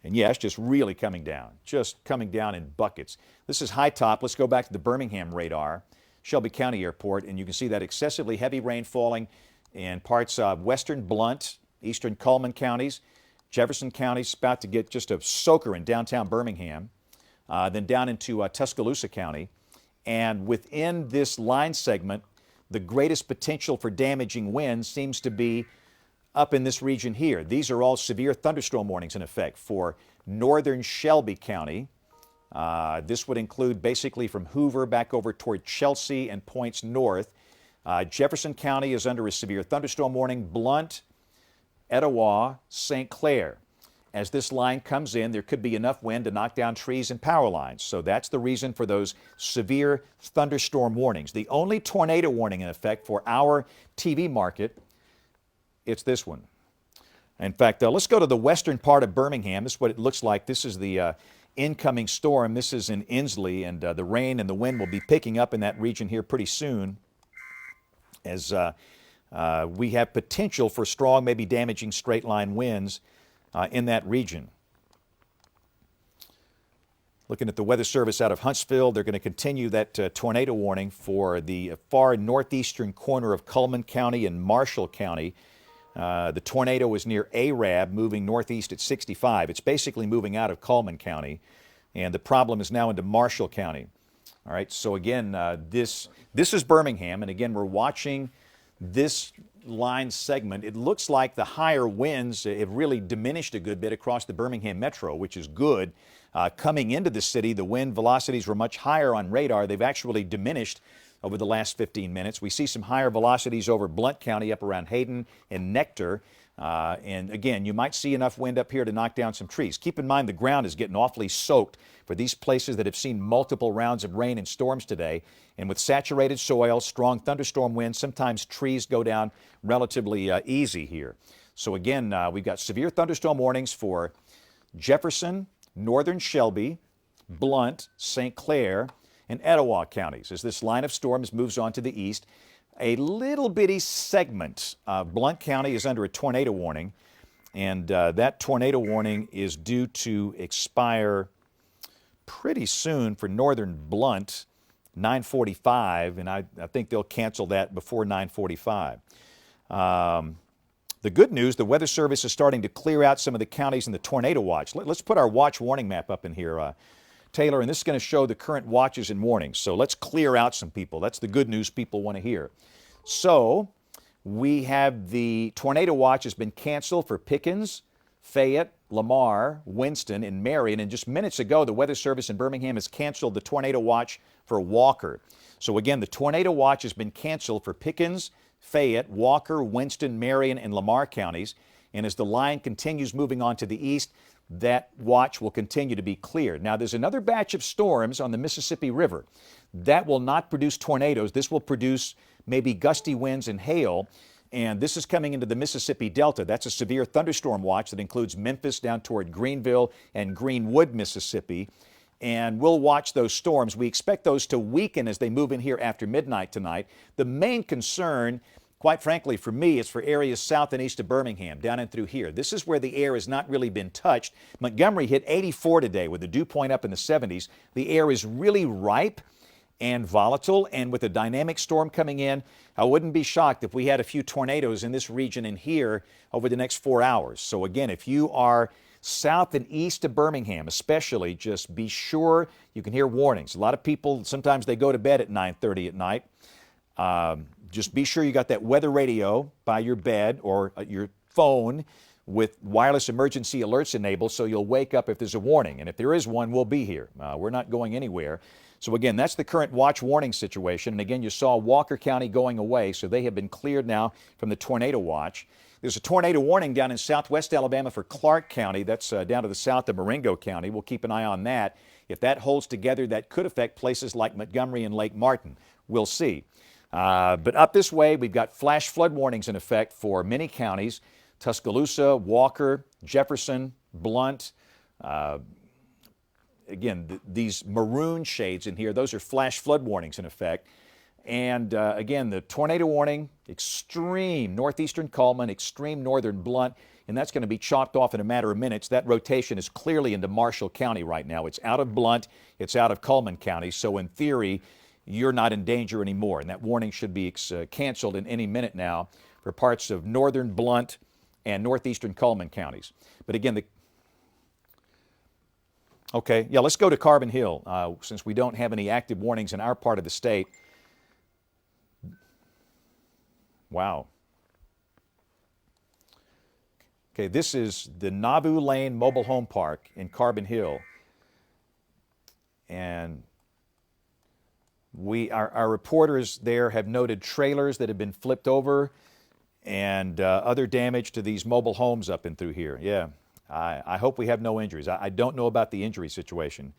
Speaker 1: And yeah, it's just really coming down in buckets. This is high top. Let's go back to the Birmingham radar, Shelby County Airport, and you can see that excessively heavy rain falling in parts of western Blount, eastern Cullman counties. Jefferson County's about to get just a soaker in downtown Birmingham, then down into Tuscaloosa County. And within this line segment, the greatest potential for damaging winds seems to be up in this region here. These are all severe thunderstorm warnings in effect for northern Shelby County. This would include basically from Hoover back over toward Chelsea and points north. Jefferson County is under a severe thunderstorm warning. Blount, Etowah, St. Clair. As this line comes in, there could be enough wind to knock down trees and power lines. So that's the reason for those severe thunderstorm warnings. The only tornado warning in effect for our TV market, it's this one. In fact, let's go to the western part of Birmingham. This is what it looks like. This is the incoming storm. This is in Inslee, and the rain and the wind will be picking up in that region here pretty soon as we have potential for strong, maybe damaging straight line winds in that region. Looking at the Weather Service out of Huntsville, they're going to continue that tornado warning for the far northeastern corner of Cullman County and Marshall County. The tornado is near Arab, moving northeast at 65. It's basically moving out of Cullman County, and the problem is now into Marshall County. All right, so again, this is Birmingham, and again, we're watching this line segment. It looks like the higher winds have really diminished a good bit across the Birmingham metro, which is good. Coming into the city, the wind velocities were much higher on radar. They've actually diminished over the last 15 minutes. We see some higher velocities over Blount County up around Hayden and Nectar. And again, you might see enough wind up here to knock down some trees. Keep in mind the ground is getting awfully soaked for these places that have seen multiple rounds of rain and storms today. And with saturated soil, strong thunderstorm winds, sometimes trees go down relatively easy here. So again, we've got severe thunderstorm warnings for Jefferson, northern Shelby, Blount, St. Clair, and Etowah counties. As this line of storms moves on to the east, a little bitty segment of Blount County is under a tornado warning, and that tornado warning is due to expire pretty soon for northern Blount, 9:45, and I think they'll cancel that before 9:45. The good news, the Weather Service is starting to clear out some of the counties in the tornado watch. Let's put our watch warning map up in here, Taylor, and this is going to show the current watches and warnings. So let's clear out some people. That's the good news people want to hear. So we have the tornado watch has been canceled for Pickens, Fayette, Lamar, Winston, and Marion. And just minutes ago, the Weather Service in Birmingham has canceled the tornado watch for Walker. So again, the tornado watch has been canceled for Pickens, Fayette, Walker, Winston, Marion, and Lamar counties. And as the line continues moving on to the east, that watch will continue to be cleared. Now, there's another batch of storms on the Mississippi River. That will not produce tornadoes. This will produce maybe gusty winds and hail, and this is coming into the Mississippi Delta. That's a severe thunderstorm watch that includes Memphis down toward Greenville and Greenwood, Mississippi, and we'll watch those storms. We expect those to weaken as they move in here after midnight tonight. The main concern, quite frankly, for me, is for areas south and east of Birmingham, down and through here. This is where the air has not really been touched. Montgomery hit 84 today with the dew point up in the 70s. The air is really ripe and volatile, and with a dynamic storm coming in, I wouldn't be shocked if we had a few tornadoes in this region and here over the next 4 hours. So again, if you are south and east of Birmingham especially, just be sure you can hear warnings. A lot of people, sometimes they go to bed at 9:30 at night. Just be sure you got that weather radio by your bed or your phone with wireless emergency alerts enabled, so you'll wake up if there's a warning. And if there is one, we'll be here. We're not going anywhere. So again, that's the current watch warning situation. And again, you saw Walker County going away, so they have been cleared now from the tornado watch. There's a tornado warning down in southwest Alabama for Clark County. That's down to the south of Marengo County. We'll keep an eye on that. If that holds together, that could affect places like Montgomery and Lake Martin. We'll see. But up this way, we've got flash flood warnings in effect for many counties: Tuscaloosa, Walker, Jefferson, Blount. Again, these maroon shades in here, those are flash flood warnings in effect. And again, the tornado warning, extreme northeastern Cullman, extreme northern Blount, and that's going to be chopped off in a matter of minutes. That rotation is clearly into Marshall County right now. It's out of Blount, it's out of Cullman County, so in theory, you're not in danger anymore. And that warning should be canceled in any minute now for parts of northern Blount and northeastern Cullman counties. But again, okay, yeah, let's go to Carbon Hill since we don't have any active warnings in our part of the state. Wow. Okay, this is the Nauvoo Lane Mobile Home Park in Carbon Hill. And our reporters there have noted trailers that have been flipped over and other damage to these mobile homes up and through here. Yeah, I hope we have no injuries. I don't know about the injury situation.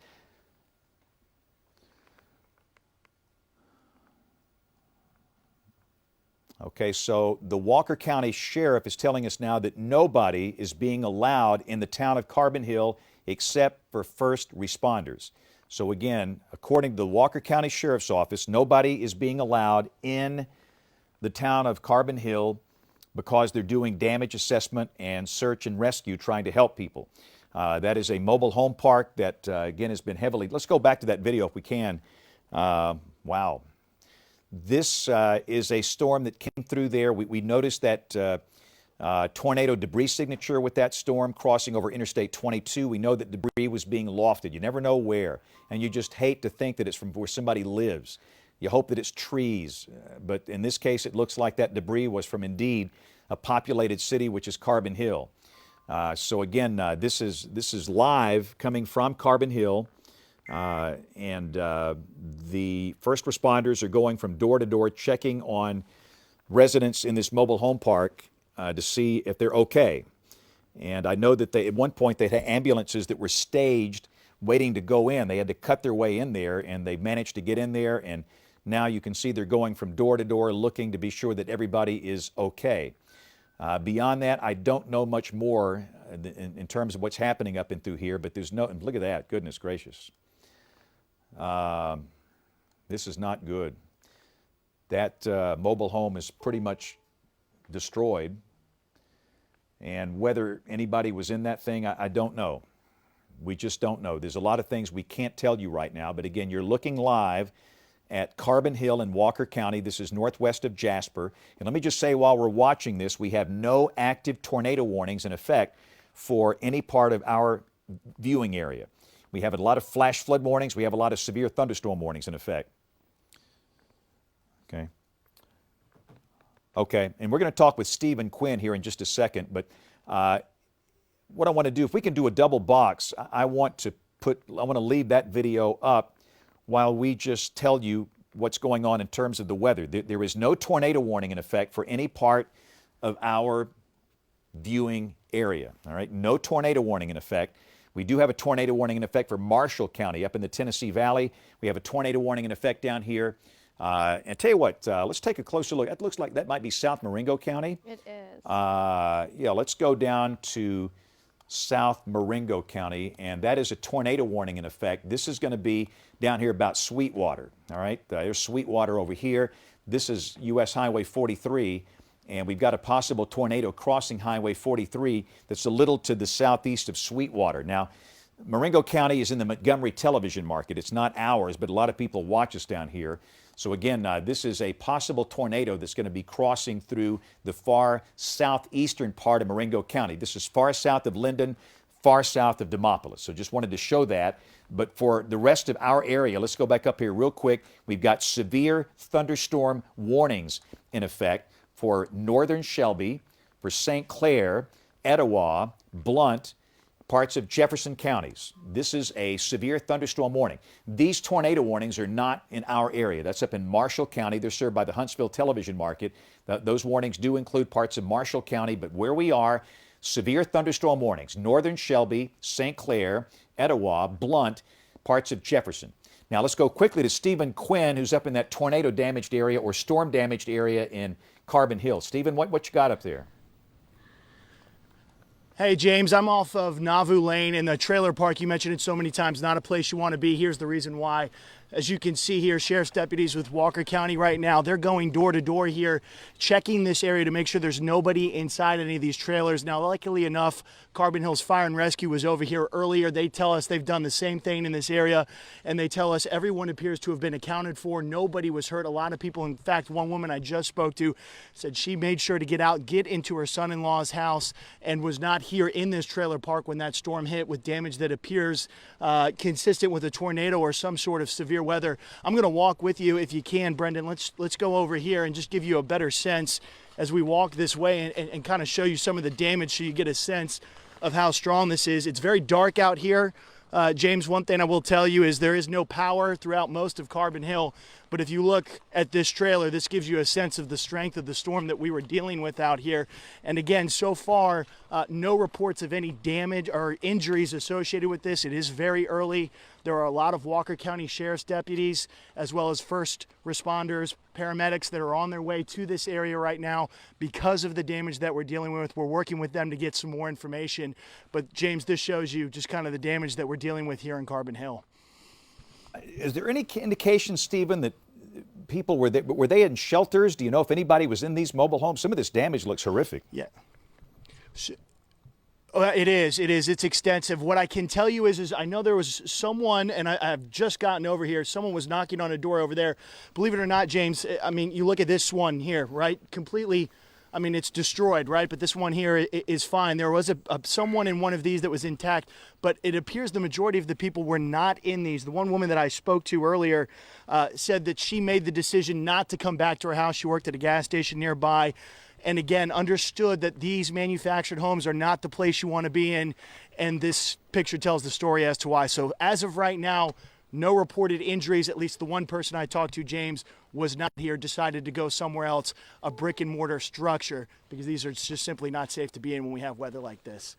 Speaker 1: Okay, so the Walker County Sheriff is telling us now that nobody is being allowed in the town of Carbon Hill except for first responders. So again, according to the Walker County Sheriff's Office, nobody is being allowed in the town of Carbon Hill because they're doing damage assessment and search and rescue, trying to help people. That is a mobile home park that, again, has been heavily... Let's go back to that video if we can. Wow. This is a storm that came through there. We noticed that tornado debris signature with that storm crossing over Interstate 22. We know that debris was being lofted. You never know where, and you just hate to think that it's from where somebody lives. You hope that it's trees, but in this case it looks like that debris was from indeed a populated city, which is Carbon Hill. So again, this is live coming from Carbon Hill. And the first responders are going from door to door checking on residents in this mobile home park to see if they're okay. And I know that at one point they had ambulances that were staged waiting to go in. They had to cut their way in there, and they managed to get in there, and now you can see they're going from door to door looking to be sure that everybody is okay. Beyond that, I don't know much more in terms of what's happening up and through here, but there's no... Look at that, goodness gracious. This is not good. That mobile home is pretty much destroyed, and whether anybody was in that thing, I don't know. We just don't know. There's a lot of things we can't tell you right now, but again, you're looking live at Carbon Hill in Walker County. This is northwest of Jasper. And let me just say, while we're watching this, we have no active tornado warnings in effect for any part of our viewing area. We have a lot of flash flood warnings. We have a lot of severe thunderstorm warnings in effect. Okay. Okay, and we're going to talk with Stephen Quinn here in just a second, but what I want to do, if we can do a double box, I want to leave that video up while we just tell you what's going on in terms of the weather. There is no tornado warning in effect for any part of our viewing area, all right? No tornado warning in effect. We do have a tornado warning in effect for Marshall County up in the Tennessee Valley. We have a tornado warning in effect down here. And tell you what, let's take a closer look. It looks like that might be South Marengo County.
Speaker 2: It is.
Speaker 1: Yeah, let's go down to South Marengo County, and that is a tornado warning in effect. This is going to be down here about Sweetwater, all right? There's Sweetwater over here. This is U.S. Highway 43, and we've got a possible tornado crossing Highway 43 that's a little to the southeast of Sweetwater. Now, Marengo County is in the Montgomery television market. It's not ours, but a lot of people watch us down here. So again, this is a possible tornado that's going to be crossing through the far southeastern part of Marengo County. This is far south of Linden, far south of Demopolis. So just wanted to show that. But for the rest of our area, let's go back up here real quick. We've got severe thunderstorm warnings in effect for northern Shelby, for St. Clair, Etowah, Blount, parts of Jefferson counties. This is a severe thunderstorm warning. These tornado warnings are not in our area. That's up in Marshall County. They're served by the Huntsville television market. Those warnings do include parts of Marshall County, but where we are, severe thunderstorm warnings. Northern Shelby, St. Clair, Etowah, Blount, parts of Jefferson. Now let's go quickly to Stephen Quinn, who's up in that tornado-damaged area or storm-damaged area in Carbon Hill. Stephen, what you got up there?
Speaker 3: Hey, James, I'm off of Nauvoo Lane in the trailer park. You mentioned it so many times, not a place you want to be. Here's the reason why. As you can see here, sheriff's deputies with Walker County right now, they're going door to door here, checking this area to make sure there's nobody inside any of these trailers. Now, luckily enough, Carbon Hills Fire and Rescue was over here earlier. They tell us they've done the same thing in this area, and they tell us everyone appears to have been accounted for. Nobody was hurt. A lot of people, in fact, one woman I just spoke to said she made sure to get out, get into her son-in-law's house, and was not here in this trailer park when that storm hit with damage that appears consistent with a tornado or some sort of severe weather. I'm going to walk with you if you can, Brendan. Let's go over here and just give you a better sense as we walk this way and kind of show you some of the damage so you get a sense of how strong this is. It's very dark out here. James, one thing I will tell you is there is no power throughout most of Carbon Hill, but if you look at this trailer, this gives you a sense of the strength of the storm that we were dealing with out here. And again, so far, no reports of any damage or injuries associated with this. It is very early. There are a lot of Walker County Sheriff's deputies, as well as first responders, paramedics that are on their way to this area right now because of the damage that we're dealing with. We're working with them to get some more information. But James, this shows you just kind of the damage that we're dealing with here in Carbon Hill.
Speaker 1: Is there any indication, Stephen, that people were they in shelters? Do you know if anybody was in these mobile homes? Some of this damage looks horrific.
Speaker 3: Yeah. It is. It's extensive. What I can tell you is I know there was someone, and I've just gotten over here, someone was knocking on a door over there. Believe it or not, James, I mean, you look at this one here, right? Completely, I mean, it's destroyed, right? But this one here is fine. There was someone in one of these that was intact, but it appears the majority of the people were not in these. The one woman that I spoke to earlier said that she made the decision not to come back to her house. She worked at a gas station nearby. And again, understood that these manufactured homes are not the place you want to be in. And this picture tells the story as to why. So as of right now, no reported injuries. At least the one person I talked to, James, was not here, decided to go somewhere else, a brick and mortar structure, because these are just simply not safe to be in when we have weather like this.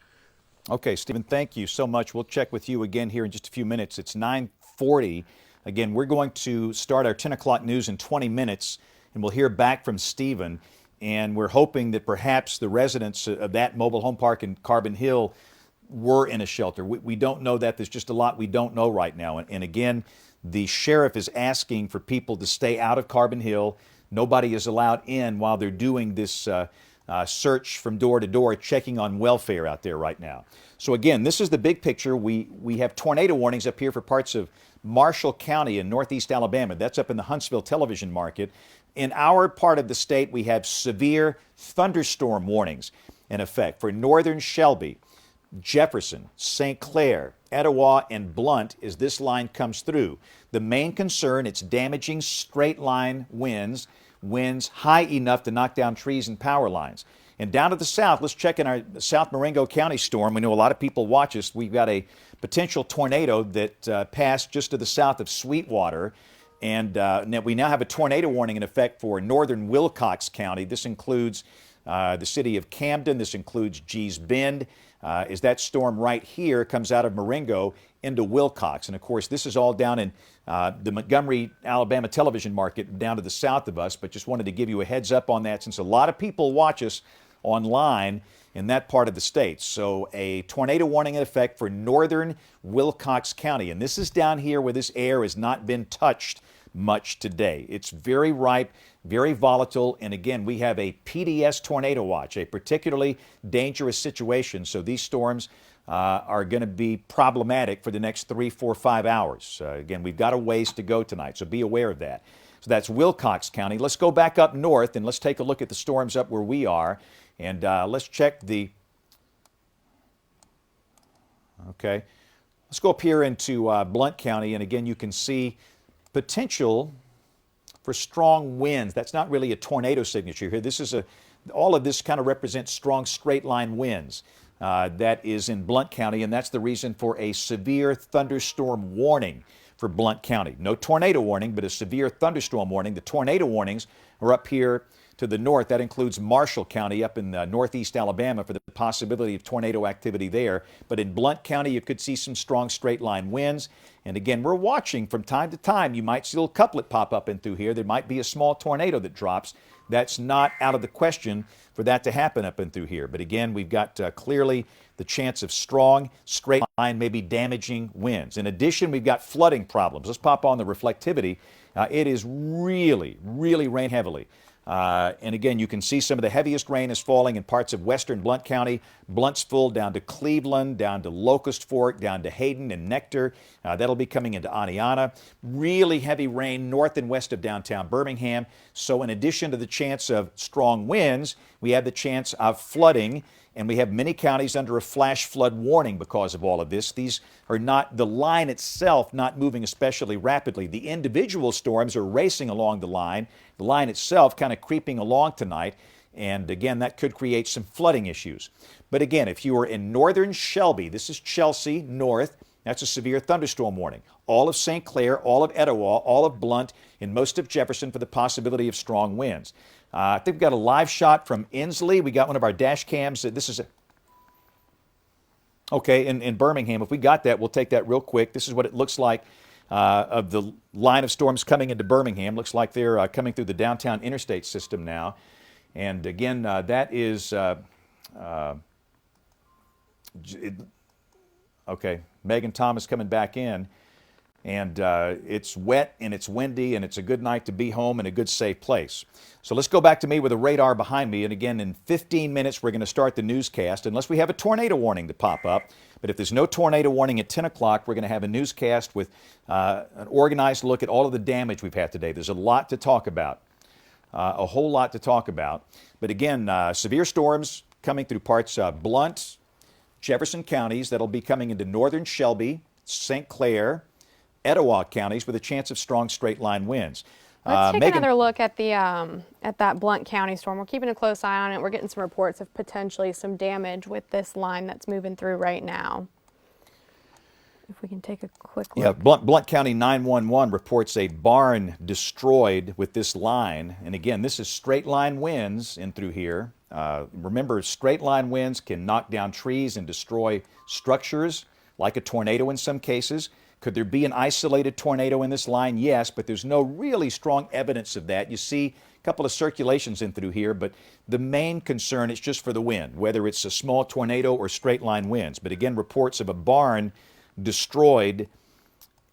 Speaker 1: Okay, Stephen, thank you so much. We'll check with you again here in just a few minutes. It's 9:40. Again, we're going to start our 10 o'clock news in 20 minutes, and we'll hear back from Stephen. And we're hoping that perhaps the residents of that mobile home park in Carbon Hill were in a shelter. We don't know that. There's just a lot we don't know right now. And again, the sheriff is asking for people to stay out of Carbon Hill. Nobody is allowed in while they're doing this search from door to door, checking on welfare out there right now. So again, this is the big picture. We have tornado warnings up here for parts of Marshall County in northeast Alabama. That's up in the Huntsville television market. In our part of the state, we have severe thunderstorm warnings in effect for northern Shelby, Jefferson, St. Clair, Etowah, and Blount as this line comes through. The main concern, it's damaging straight line winds high enough to knock down trees and power lines. And down to the south, let's check in our South Marengo County storm. We know a lot of people watch us. We've got a potential tornado that passed just to the south of Sweetwater. And we now have a tornado warning in effect for northern Wilcox County. This includes the city of Camden. This includes Gee's Bend. As that storm right here comes out of Marengo into Wilcox. And of course, this is all down in the Montgomery, Alabama television market down to the south of us. But just wanted to give you a heads up on that since a lot of people watch us online in that part of the state. So a tornado warning in effect for northern Wilcox County. And this is down here where this air has not been touched much today. It's very ripe, very volatile, and again, we have a PDS tornado watch, a particularly dangerous situation. So these storms are going to be problematic for the next 3, 4, 5 hours. Again, we've got a ways to go tonight, so be aware of that. So that's Wilcox County. Let's go back up north and let's take a look at the storms up where we are. And let's check the, okay, let's go up here into Blount County. And again, you can see potential for strong winds. That's not really a tornado signature here. This is all of this kind of represents strong straight line winds. That is in Blount County, and that's the reason for a severe thunderstorm warning for Blount County. No tornado warning, but a severe thunderstorm warning. The tornado warnings are up here to the north. That includes Marshall County up in northeast Alabama for the possibility of tornado activity there. But in Blount County, you could see some strong straight line winds. And again, we're watching from time to time. You might see a little couplet pop up in through here. There might be a small tornado that drops. That's not out of the question for that to happen up and through here. But again, we've got clearly the chance of strong, straight line, maybe damaging winds. In addition, we've got flooding problems. Let's pop on the reflectivity. It is really, really rain heavily. And again, you can see some of the heaviest rain is falling in parts of western Blount County, Blountsville, down to Cleveland, down to Locust Fork, down to Hayden and Nectar. That'll be coming into Aniana. Really heavy rain north and west of downtown Birmingham. So in addition to the chance of strong winds, we have the chance of flooding. And we have many counties under a flash flood warning because of all of this. These are not, the line itself not moving especially rapidly. The individual storms are racing along the line itself kind of creeping along tonight. And again, that could create some flooding issues. But again, if you are in northern Shelby, this is Chelsea north, that's a severe thunderstorm warning. All of St. Clair, all of Etowah, all of Blount, and most of Jefferson for the possibility of strong winds. I think we've got a live shot from Inslee. We got one of our dash cams. This is okay, in Birmingham. If we got that, we'll take that real quick. This is what it looks like of the line of storms coming into Birmingham. Looks like they're coming through the downtown interstate system now. And again, that is, okay, Megan Thomas coming back in. And it's wet and it's windy and it's a good night to be home in a good safe place. So let's go back to me with a radar behind me. And again, in 15 minutes, we're going to start the newscast unless we have a tornado warning to pop up. But if there's no tornado warning at 10 o'clock, we're going to have a newscast with an organized look at all of the damage we've had today. There's a lot to talk about, a whole lot to talk about. But again, severe storms coming through parts of Blount, Jefferson counties. That'll be coming into northern Shelby, St. Clair, Etowah counties with a chance of strong straight line winds.
Speaker 2: Let's take another look at the at that Blount County storm. We're keeping a close eye on it. We're getting some reports of potentially some damage with this line that's moving through right now. If we can take a quick look.
Speaker 1: Yeah, Blount County 911 reports a barn destroyed with this line. And again, this is straight line winds in through here. Remember, straight line winds can knock down trees and destroy structures like a tornado in some cases. Could there be an isolated tornado in this line? Yes, but there's no really strong evidence of that. You see a couple of circulations in through here, but the main concern is just for the wind, whether it's a small tornado or straight line winds. But again, reports of a barn destroyed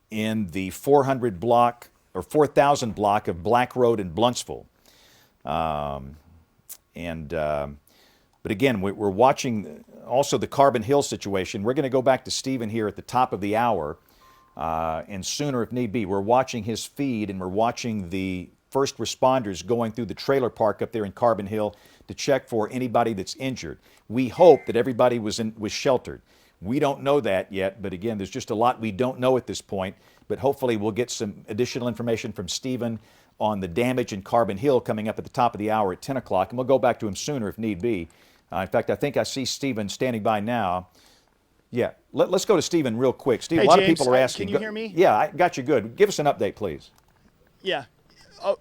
Speaker 1: in the 400 block or 4,000 block of Black Road in Blountsville. But again, we're watching also the Carbon Hill situation. We're going to go back to Stephen here at the top of the hour. And sooner if need be. We're watching his feed and we're watching the first responders going through the trailer park up there in Carbon Hill to check for anybody that's injured. We hope that everybody was sheltered. We don't know that yet, but again, there's just a lot we don't know at this point. But hopefully we'll get some additional information from Stephen on the damage in Carbon Hill coming up at the top of the hour at 10 o'clock, and we'll go back to him sooner if need be. In fact, I think I see Stephen standing by now. Yeah, let's go to Stephen real quick. Steve,
Speaker 3: hey,
Speaker 1: a lot
Speaker 3: James,
Speaker 1: of people are asking.
Speaker 3: Can you hear me?
Speaker 1: Yeah, I got you good. Give us an update, please.
Speaker 3: Yeah. Oh,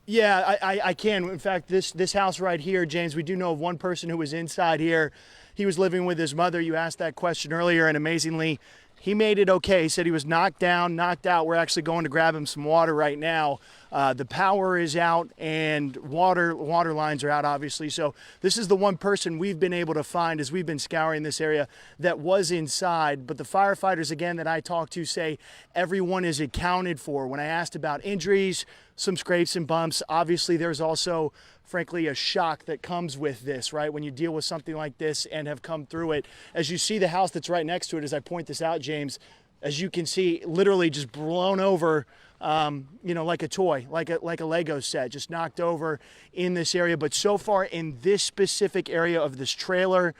Speaker 3: yeah, I can. In fact, this house right here, James, we do know of one person who was inside here. He was living with his mother. You asked that question earlier, and amazingly, he made it okay. He said he was knocked down, knocked out. We're actually going to grab him some water right now. The power is out and water lines are out, obviously. So this is the one person we've been able to find as we've been scouring this area that was inside. But the firefighters, again, that I talked to say everyone is accounted for. When I asked about injuries, some scrapes and bumps, obviously there's also, frankly, a shock that comes with this, right? When you deal with something like this and have come through it. As you see the house that's right next to it, as I point this out, James, as you can see, literally just blown over, like a toy, like a Lego set, just knocked over in this area. But so far in this specific area of this trailer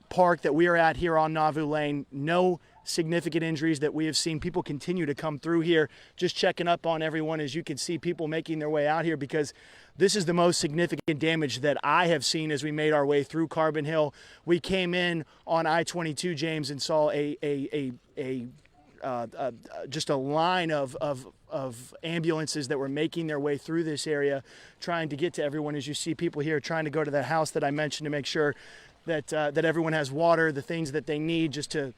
Speaker 3: park that we are at here on Nauvoo Lane, no significant injuries that we have seen. People continue to come through here, just checking up on everyone. As you can see, people making their way out here because this is the most significant damage that I have seen as we made our way through Carbon Hill. We came in on I-22, James, and saw just a line of ambulances that were making their way through this area, trying to get to everyone. As you see people here trying to go to that house that I mentioned to make sure that that everyone has water, the things that they need just to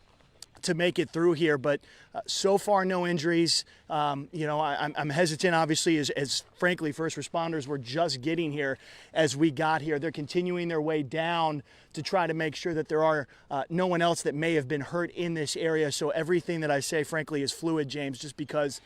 Speaker 3: make it through here. But so far, no injuries. You know, I'm hesitant, obviously, as frankly, first responders were just getting here as we got here. They're continuing their way down to try to make sure that there are no one else that may have been hurt in this area. So everything that I say, frankly, is fluid, James, just because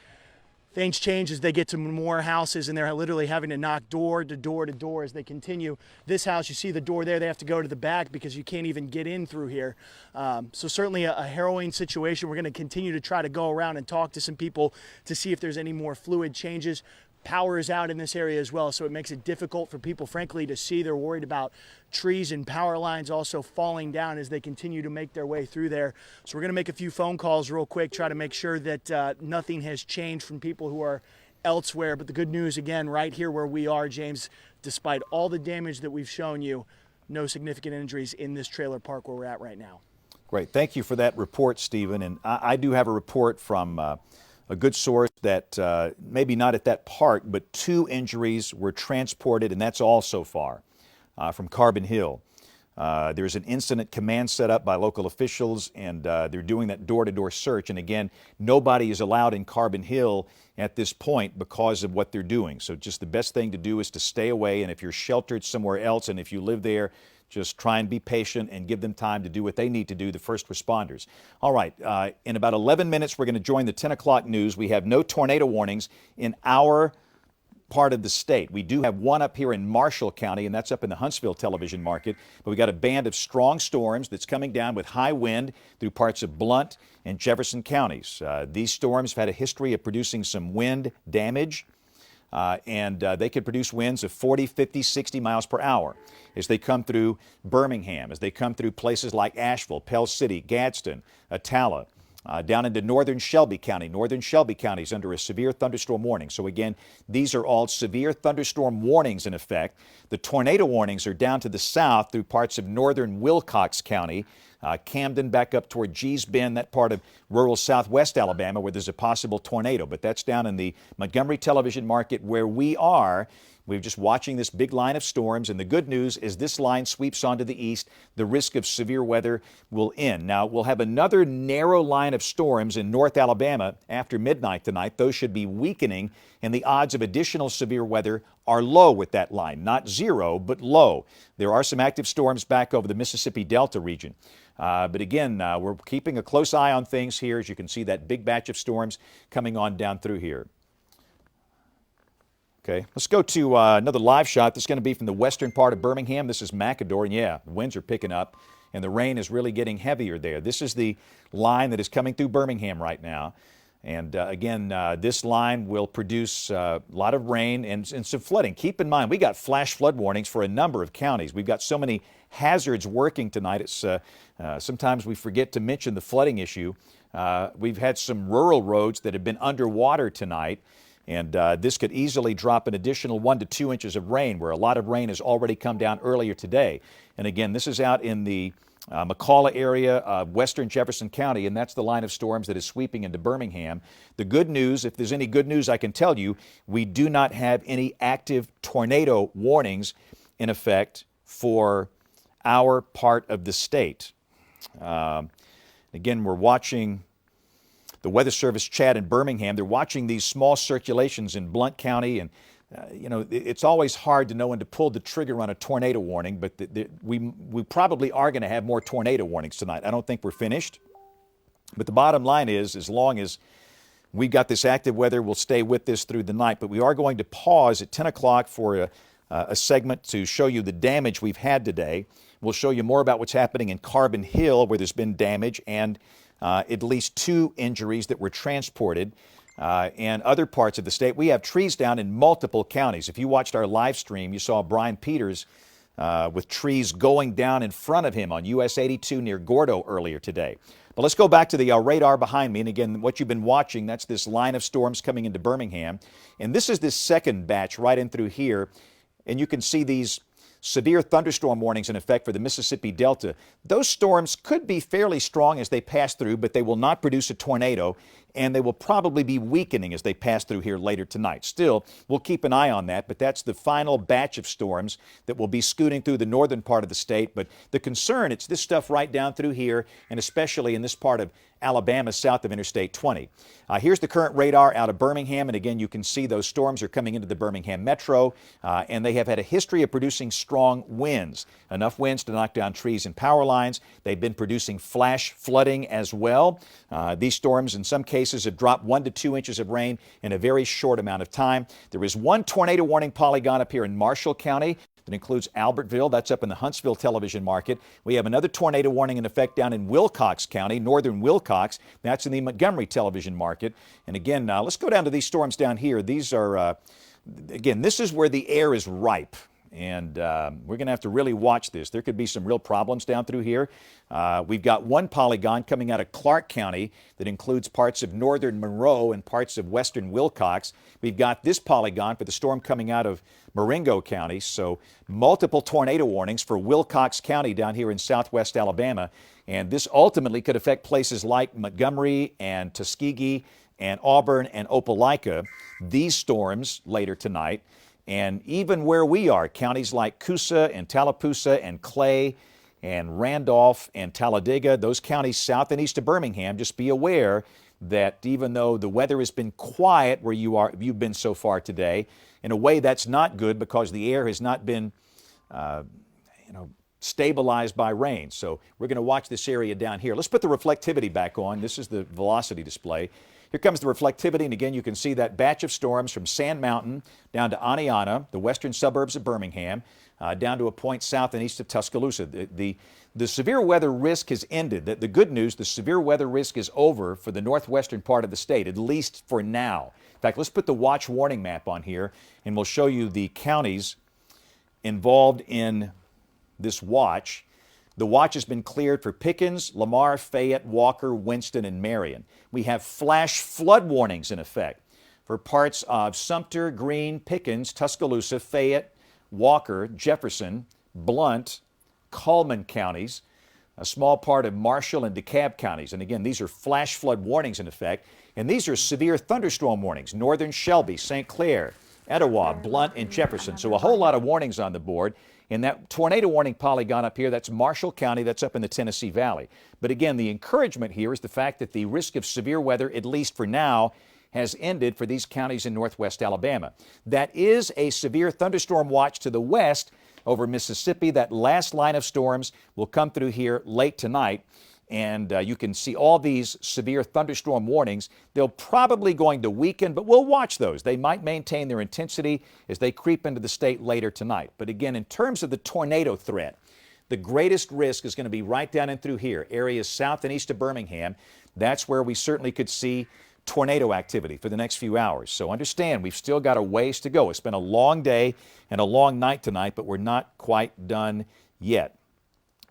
Speaker 3: things change as they get to more houses, and they're literally having to knock door to door to door as they continue. This house, you see the door there, they have to go to the back because you can't even get in through here. So certainly a harrowing situation. We're going to continue to try to go around and talk to some people to see if there's any more fluid changes. Power is out in this area as well, so it makes it difficult for people, frankly, to see. They're worried about trees and power lines also falling down as they continue to make their way through there. So we're going to make a few phone calls real quick, try to make sure that nothing has changed from people who are elsewhere. But the good news, again, right here where we are, James, despite all the damage that we've shown you, no significant injuries in this trailer park where we're at right now.
Speaker 1: Great. Thank you for that report, Stephen. And I do have a report from a good source that maybe not at that park, but 2 injuries were transported, and that's all so far, from Carbon Hill. There's an incident command set up by local officials, and they're doing that door-to-door search. And again, nobody is allowed in Carbon Hill at this point because of what they're doing. So just the best thing to do is to stay away, and if you're sheltered somewhere else, and if you live there, just try and be patient and give them time to do what they need to do, the first responders. All right, in about 11 minutes, we're going to join the 10 o'clock news. We have no tornado warnings in our part of the state. We do have one up here in Marshall County, and that's up in the Huntsville television market. But we got a band of strong storms that's coming down with high wind through parts of Blount and Jefferson counties. These storms have had a history of producing some wind damage. And they could produce winds of 40, 50, 60 miles per hour as they come through Birmingham, as they come through places like Asheville, Pell City, Gadsden, Attala, down into northern Shelby County. Northern Shelby County is under a severe thunderstorm warning. So again, these are all severe thunderstorm warnings in effect. The tornado warnings are down to the south through parts of northern Wilcox County, Camden back up toward Gee's Bend, that part of rural southwest Alabama where there's a possible tornado. But that's down in the Montgomery television market where we are. We're just watching this big line of storms, and the good news is this line sweeps onto the east. The risk of severe weather will end. Now, we'll have another narrow line of storms in North Alabama after midnight tonight. Those should be weakening, and the odds of additional severe weather are low with that line. Not zero, but low. There are some active storms back over the Mississippi Delta region. But again, we're keeping a close eye on things here. As you can see, that big batch of storms coming on down through here. Okay, let's go to another live shot. This is going to be from the western part of Birmingham. This is McAdor, and yeah, the winds are picking up, and the rain is really getting heavier there. This is the line that is coming through Birmingham right now. And again, this line will produce a lot of rain and some flooding. Keep in mind, we got flash flood warnings for a number of counties. We've got so many hazards working tonight. It's sometimes we forget to mention the flooding issue. We've had some rural roads that have been underwater tonight. And this could easily drop an additional 1 to 2 inches of rain, where a lot of rain has already come down earlier today. And again, this is out in the McCalla area of western Jefferson County, and that's the line of storms that is sweeping into Birmingham. The good news, if there's any good news I can tell you, we do not have any active tornado warnings in effect for our part of the state. Again, we're watching the Weather Service chat in Birmingham. They're watching these small circulations in Blount County, and you know, it's always hard to know when to pull the trigger on a tornado warning, but we probably are going to have more tornado warnings tonight. I don't think we're finished, but the bottom line is, as long as we've got this active weather, we'll stay with this through the night. But we are going to pause at 10 o'clock for a segment to show you the damage we've had today. We'll show you more about what's happening in Carbon Hill, where there's been damage, and at least 2 injuries that were transported, and other parts of the state. We have trees down in multiple counties. If you watched our live stream, you saw Brian Peters with trees going down in front of him on US 82 near Gordo earlier today. But let's go back to the radar behind me. And again, what you've been watching, that's this line of storms coming into Birmingham. And this is this second batch right in through here. And you can see these severe thunderstorm warnings in effect for the Mississippi Delta. Those storms could be fairly strong as they pass through, but they will not produce a tornado, and they will probably be weakening as they pass through here later tonight. Still, we'll keep an eye on that, but that's the final batch of storms that will be scooting through the northern part of the state. But the concern, it's this stuff right down through here, and especially in this part of Alabama south of Interstate 20. Here's the current radar out of Birmingham, and again, you can see those storms are coming into the Birmingham metro, and they have had a history of producing strong winds, enough winds to knock down trees and power lines. They've been producing flash flooding as well. These storms, in some cases, have dropped 1 to 2 inches of rain in a very short amount of time. There is one tornado warning polygon up here in Marshall County that includes Albertville. That's up in the Huntsville television market. We have another tornado warning in effect down in Wilcox County, northern Wilcox. That's in the Montgomery television market. And again, let's go down to these storms down here. These are, again, this is where the air is ripe. And we're going to have to really watch this. There could be some real problems down through here. We've got one polygon coming out of Clark County that includes parts of northern Monroe and parts of western Wilcox. We've got this polygon for the storm coming out of Marengo County. So multiple tornado warnings for Wilcox County down here in southwest Alabama. And this ultimately could affect places like Montgomery and Tuskegee and Auburn and Opelika. These storms later tonight. And even where we are, counties like Coosa and Tallapoosa and Clay and Randolph and Talladega, those counties south and east of Birmingham, just be aware that even though the weather has been quiet where you've been so far today, in a way that's not good because the air has not been stabilized by rain. So we're going to watch this area down here. Let's put the reflectivity back on. This is the velocity display. Here comes the reflectivity, and again, you can see that batch of storms from Sand Mountain down to Aniana, the western suburbs of Birmingham, down to a point south and east of Tuscaloosa. The severe weather risk has ended. The good news, the severe weather risk is over for the northwestern part of the state, at least for now. In fact, let's put the watch warning map on here, and we'll show you the counties involved in this watch. The watch has been cleared for Pickens, Lamar, Fayette, Walker, Winston, and Marion. We have flash flood warnings in effect for parts of Sumter, Greene, Pickens, Tuscaloosa, Fayette, Walker, Jefferson, Blount, Cullman counties, a small part of Marshall and DeKalb counties. And again, these are flash flood warnings in effect. And these are severe thunderstorm warnings, northern Shelby, St. Clair, Etowah, Blount, and Jefferson. So a whole lot of warnings on the board. And that tornado warning polygon up here, that's Marshall County, that's up in the Tennessee Valley. But again, the encouragement here is the fact that the risk of severe weather, at least for now, has ended for these counties in northwest Alabama. That is a severe thunderstorm watch to the west over Mississippi. That last line of storms will come through here late tonight. And you can see all these severe thunderstorm warnings. They're probably going to weaken, but we'll watch those. They might maintain their intensity as they creep into the state later tonight. But again, in terms of the tornado threat, the greatest risk is going to be right down in through here, areas south and east of Birmingham. That's where we certainly could see tornado activity for the next few hours. So understand, we've still got a ways to go. It's been a long day and a long night tonight, but we're not quite done yet.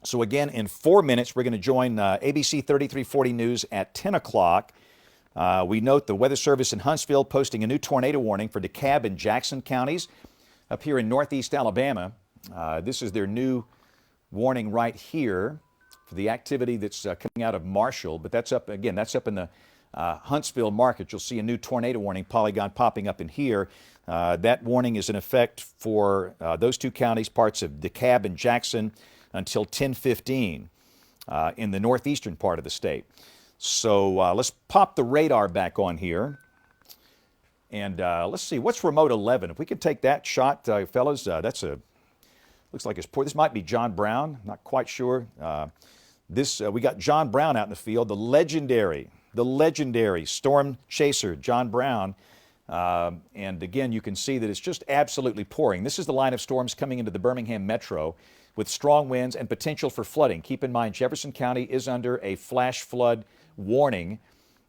Speaker 1: So again, in 4 minutes, we're going to join ABC 3340 News at 10 o'clock. We note the Weather Service in Huntsville posting a new tornado warning for DeKalb and Jackson counties up here in northeast Alabama. This is their new warning right here for the activity that's coming out of Marshall. But that's up, again, that's up in the Huntsville market. You'll see a new tornado warning polygon popping up in here. That warning is in effect for those two counties, parts of DeKalb and Jackson, until 10:15 in the northeastern part of the state. So let's pop the radar back on here. And let's see, what's remote 11? If we could take that shot, fellas, looks like it's poor. This might be John Brown, not quite sure. We got John Brown out in the field, the legendary storm chaser, John Brown. And again, you can see that it's just absolutely pouring. This is the line of storms coming into the Birmingham metro with strong winds and potential for flooding. Keep in mind, Jefferson County is under a flash flood warning.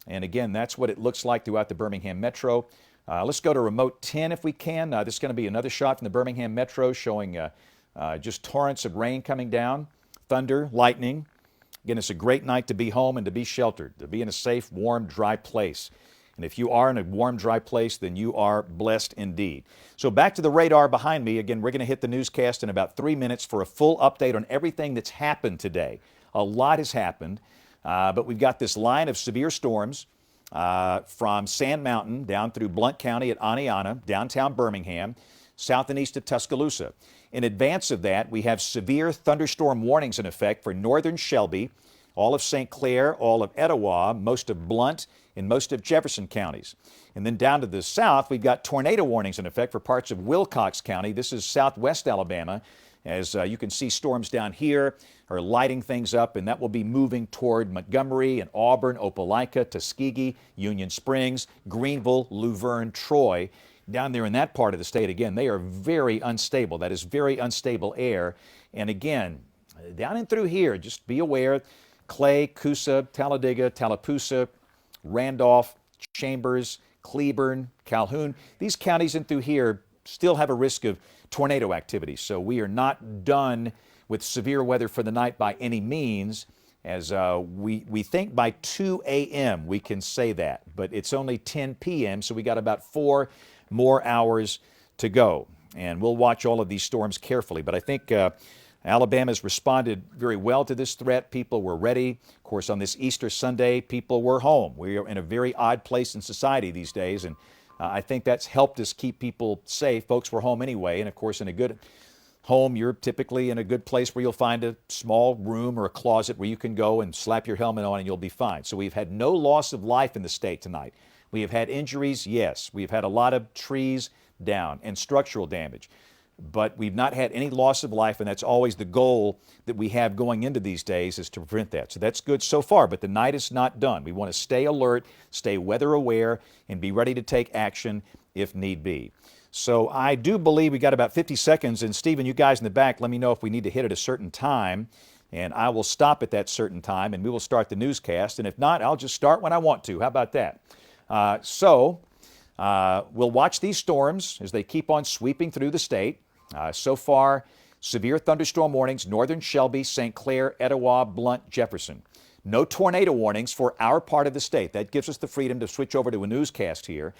Speaker 1: And again, that's what it looks like throughout the Birmingham metro. Let's go to remote 10 if we can. This is going to be another shot from the Birmingham metro showing Just torrents of rain coming down, thunder, lightning. Again, it's a great night to be home and to be sheltered, to be in a safe, warm, dry place. And if you are in a warm, dry place, then you are blessed indeed. So back to the radar behind me. Again, we're going to hit the newscast in about 3 minutes for a full update on everything that's happened today. A lot has happened, but we've got this line of severe storms from Sand Mountain down through Blount County at Aniana, downtown Birmingham, south and east of Tuscaloosa. In advance of that, we have severe thunderstorm warnings in effect for northern Shelby, all of St. Clair, all of Etowah, most of Blount, and most of Jefferson counties. And then down to the south, we've got tornado warnings in effect for parts of Wilcox County. This is southwest Alabama. As you can see, storms down here are lighting things up, and that will be moving toward Montgomery and Auburn, Opelika, Tuskegee, Union Springs, Greenville, Luverne, Troy. Down there in that part of the state, again, they are very unstable. That is very unstable air. And again, down and through here, just be aware, Clay, Coosa, Talladega, Tallapoosa, Randolph, Chambers, Cleburne, Calhoun. These counties in through here still have a risk of tornado activity. So we are not done with severe weather for the night by any means. As we think by 2 a.m. we can say that, but it's only 10 p.m., so we got about 4 more hours to go. And we'll watch all of these storms carefully. But I think Alabama's responded very well to this threat. People were ready. Of course, on this Easter Sunday, people were home. We are in a very odd place in society these days, and I think that's helped us keep people safe. Folks were home anyway, and of course, in a good home, you're typically in a good place where you'll find a small room or a closet where you can go and slap your helmet on and you'll be fine. So we've had no loss of life in the state tonight. We have had injuries, yes. We've had a lot of trees down and structural damage. But we've not had any loss of life, and that's always the goal that we have going into these days, is to prevent that. So that's good so far, but the night is not done. We want to stay alert, stay weather aware, and be ready to take action if need be. So I do believe we got about 50 seconds, and Stephen, you guys in the back, let me know if we need to hit at a certain time, and I will stop at that certain time, and we will start the newscast, and if not, I'll just start when I want to. How about that? We'll watch these storms as they keep on sweeping through the state. So far, severe thunderstorm warnings, northern Shelby, St. Clair, Etowah, Blount, Jefferson. No tornado warnings for our part of the state. That gives us the freedom to switch over to a newscast here.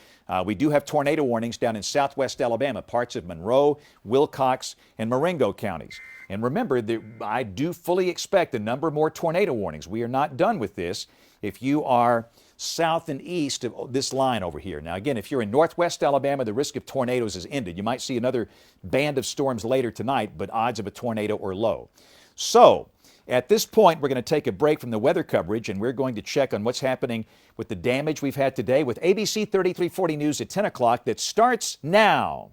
Speaker 1: We do have tornado warnings down in southwest Alabama, parts of Monroe, Wilcox, and Marengo counties. And remember, I do fully expect a number more tornado warnings. We are not done with this. If you are south and east of this line over here. Now, again, if you're in northwest Alabama, the risk of tornadoes is ended. You might see another band of storms later tonight, but odds of a tornado are low. So, at this point, we're going to take a break from the weather coverage, and we're going to check on what's happening with the damage we've had today with ABC 3340 News at 10 o'clock that starts now.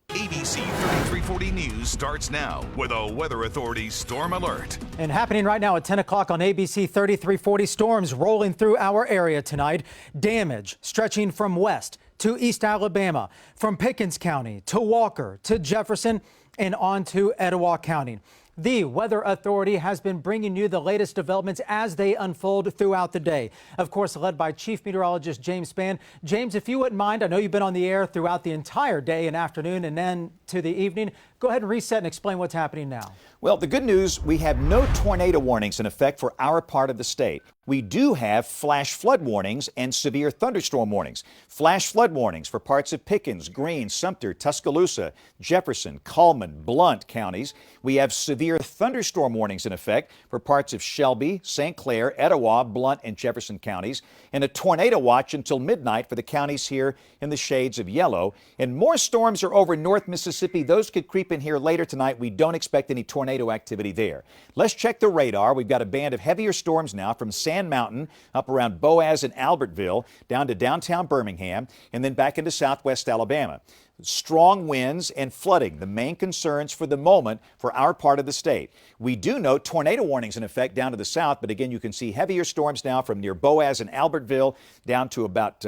Speaker 4: ABC 3340 News starts now with a Weather Authority storm alert.
Speaker 5: And happening right now at 10 o'clock on ABC 3340, storms rolling through our area tonight. Damage stretching from west to east Alabama, from Pickens County to Walker to Jefferson and on to Etowah County. The Weather Authority has been bringing you the latest developments as they unfold throughout the day. Of course, led by Chief Meteorologist James Spann. James, if you wouldn't mind, I know you've been on the air throughout the entire day and afternoon and then to the evening. Go ahead and reset and explain what's happening now.
Speaker 1: Well, the good news, we have no tornado warnings in effect for our part of the state. We do have flash flood warnings and severe thunderstorm warnings. Flash flood warnings for parts of Pickens, Greene, Sumter, Tuscaloosa, Jefferson, Cullman, Blount counties. We have severe thunderstorm warnings in effect for parts of Shelby, St. Clair, Etowah, Blount, and Jefferson counties, and a tornado watch until midnight for the counties here in the shades of yellow. And more storms are over North Mississippi. Those could creep in here later tonight. We don't expect any tornado activity there. Let's check the radar. We've got a band of heavier storms now from Sand Mountain up around Boaz and Albertville down to downtown Birmingham and then back into southwest Alabama. Strong winds and flooding, the main concerns for the moment for our part of the state. We do note tornado warnings in effect down to the south, but again, you can see heavier storms now from near Boaz and Albertville down to about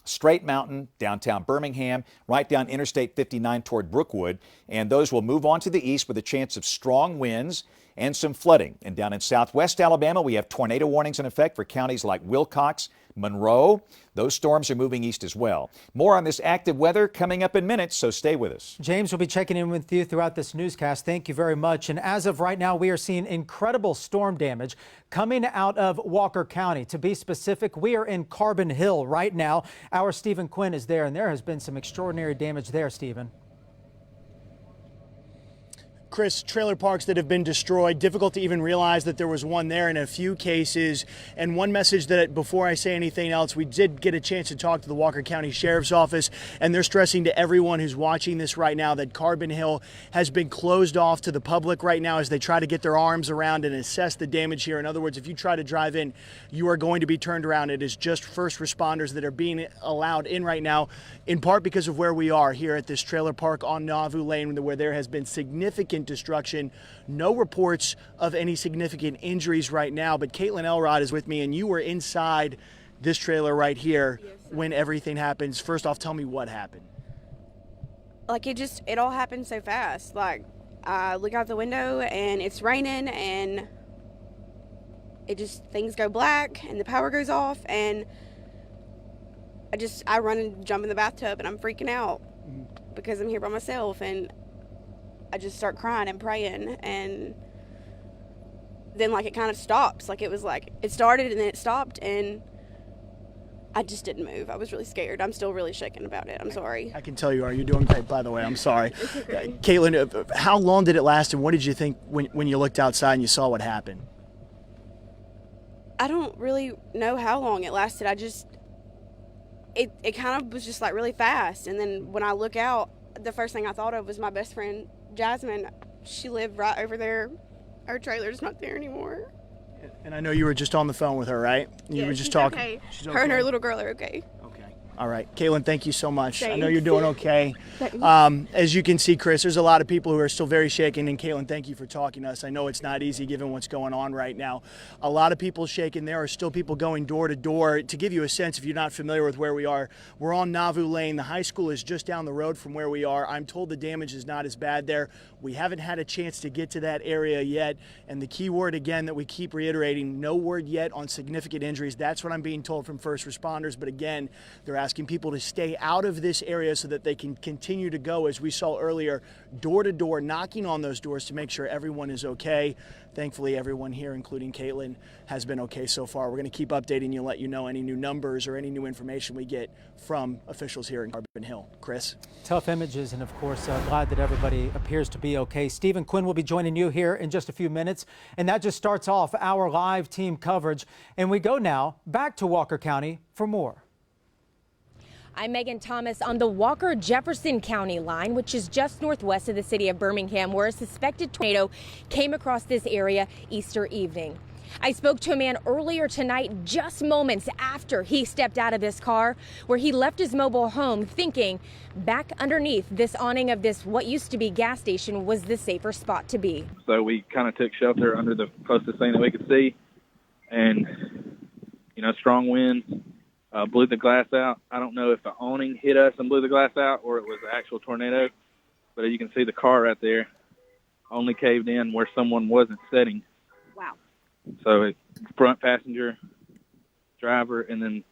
Speaker 1: Straight Mountain, downtown Birmingham, right down Interstate 59 toward Brookwood, and those will move on to the east with a chance of strong winds and some flooding. And down in southwest Alabama, we have tornado warnings in effect for counties like Wilcox, Monroe. Those storms are moving east as well. More on this active weather coming up in minutes, so stay with us.
Speaker 5: James will be checking in with you throughout this newscast. Thank you very much. And as of right now, we are seeing incredible storm damage coming out of Walker County. To be specific, we are in Carbon Hill right now. Our Stephen Quinn is there, and there has been some extraordinary damage there, Stephen.
Speaker 3: Chris, trailer parks that have been destroyed. Difficult to even realize that there was one there in a few cases. And one message that before I say anything else, we did get a chance to talk to the Walker County Sheriff's Office, and they're stressing to everyone who's watching this right now that Carbon Hill has been closed off to the public right now as they try to get their arms around and assess the damage here. In other words, if you try to drive in, you are going to be turned around. It is just first responders that are being allowed in right now, in part because of where we are here at this trailer park on Nauvoo Lane, where there has been significant destruction. No reports of any significant injuries right now, but Caitlin Elrod is with me, and you were inside this trailer right here when everything happens. First off, tell me what happened.
Speaker 6: Like it all happened so fast. Like I look out the window and it's raining and things go black and the power goes off and I run and jump in the bathtub and I'm freaking out because I'm here by myself, and I just start crying and praying, and then like it kind of stops. Like it was like it started and then it stopped, and I just didn't move. I was really scared. I'm still really shaken about it. I'm sorry.
Speaker 3: I can tell you are. You're doing great, by the way. I'm sorry. Caitlin, how long did it last, and what did you think when you looked outside and you saw what happened?
Speaker 6: I don't really know how long it lasted. It kind of was just like really fast, and then when I look out, the first thing I thought of was my best friend Jasmine. She lived right over there. Our trailer's not there anymore.
Speaker 3: And I know you were just on the phone with her, right? You were just talking.
Speaker 6: Okay.
Speaker 3: She's
Speaker 6: Her and her little girl are okay.
Speaker 3: Okay. All right. Caitlin, thank you so much. I know
Speaker 6: Thanks.
Speaker 3: you're doing okay. As you can see, Chris, there's a lot of people who are still very shaken. And Caitlin, thank you for talking to us. I know it's not easy given what's going on right now. A lot of people shaken. There are still people going door to door. To give you a sense, if you're not familiar with where we are, we're on Nauvoo Lane. The high school is just down the road from where we are. I'm told the damage is not as bad there. We haven't had a chance to get to that area yet. And the key word, again, that we keep reiterating, no word yet on significant injuries. That's what I'm being told from first responders. But again, they're asking people to stay out of this area so that they can continue to go, as we saw earlier, door to door, knocking on those doors to make sure everyone is okay. Thankfully, everyone here, including Caitlin, has been okay so far. We're going to keep updating you and let you know any new numbers or any new information we get from officials here in Carbon Hill. Chris?
Speaker 5: Tough images, and of course, glad that everybody appears to be okay. Stephen Quinn will be joining you here in just a few minutes, and that just starts off our live team coverage. And we go now back to Walker County for more.
Speaker 7: I'm Megan Thomas on the Walker-Jefferson County line, which is just northwest of the city of Birmingham, where a suspected tornado came across this area Easter evening. I spoke to a man earlier tonight, just moments after he stepped out of his car, where he left his mobile home thinking back underneath this awning of this what used to be gas station was the safer spot to be.
Speaker 8: So we kind of took shelter under the closest thing that we could see, and, strong winds. Blew the glass out. I don't know if the awning hit us and blew the glass out or it was an actual tornado, but you can see the car right there only caved in where someone wasn't sitting.
Speaker 6: Wow.
Speaker 8: So front passenger, driver, and then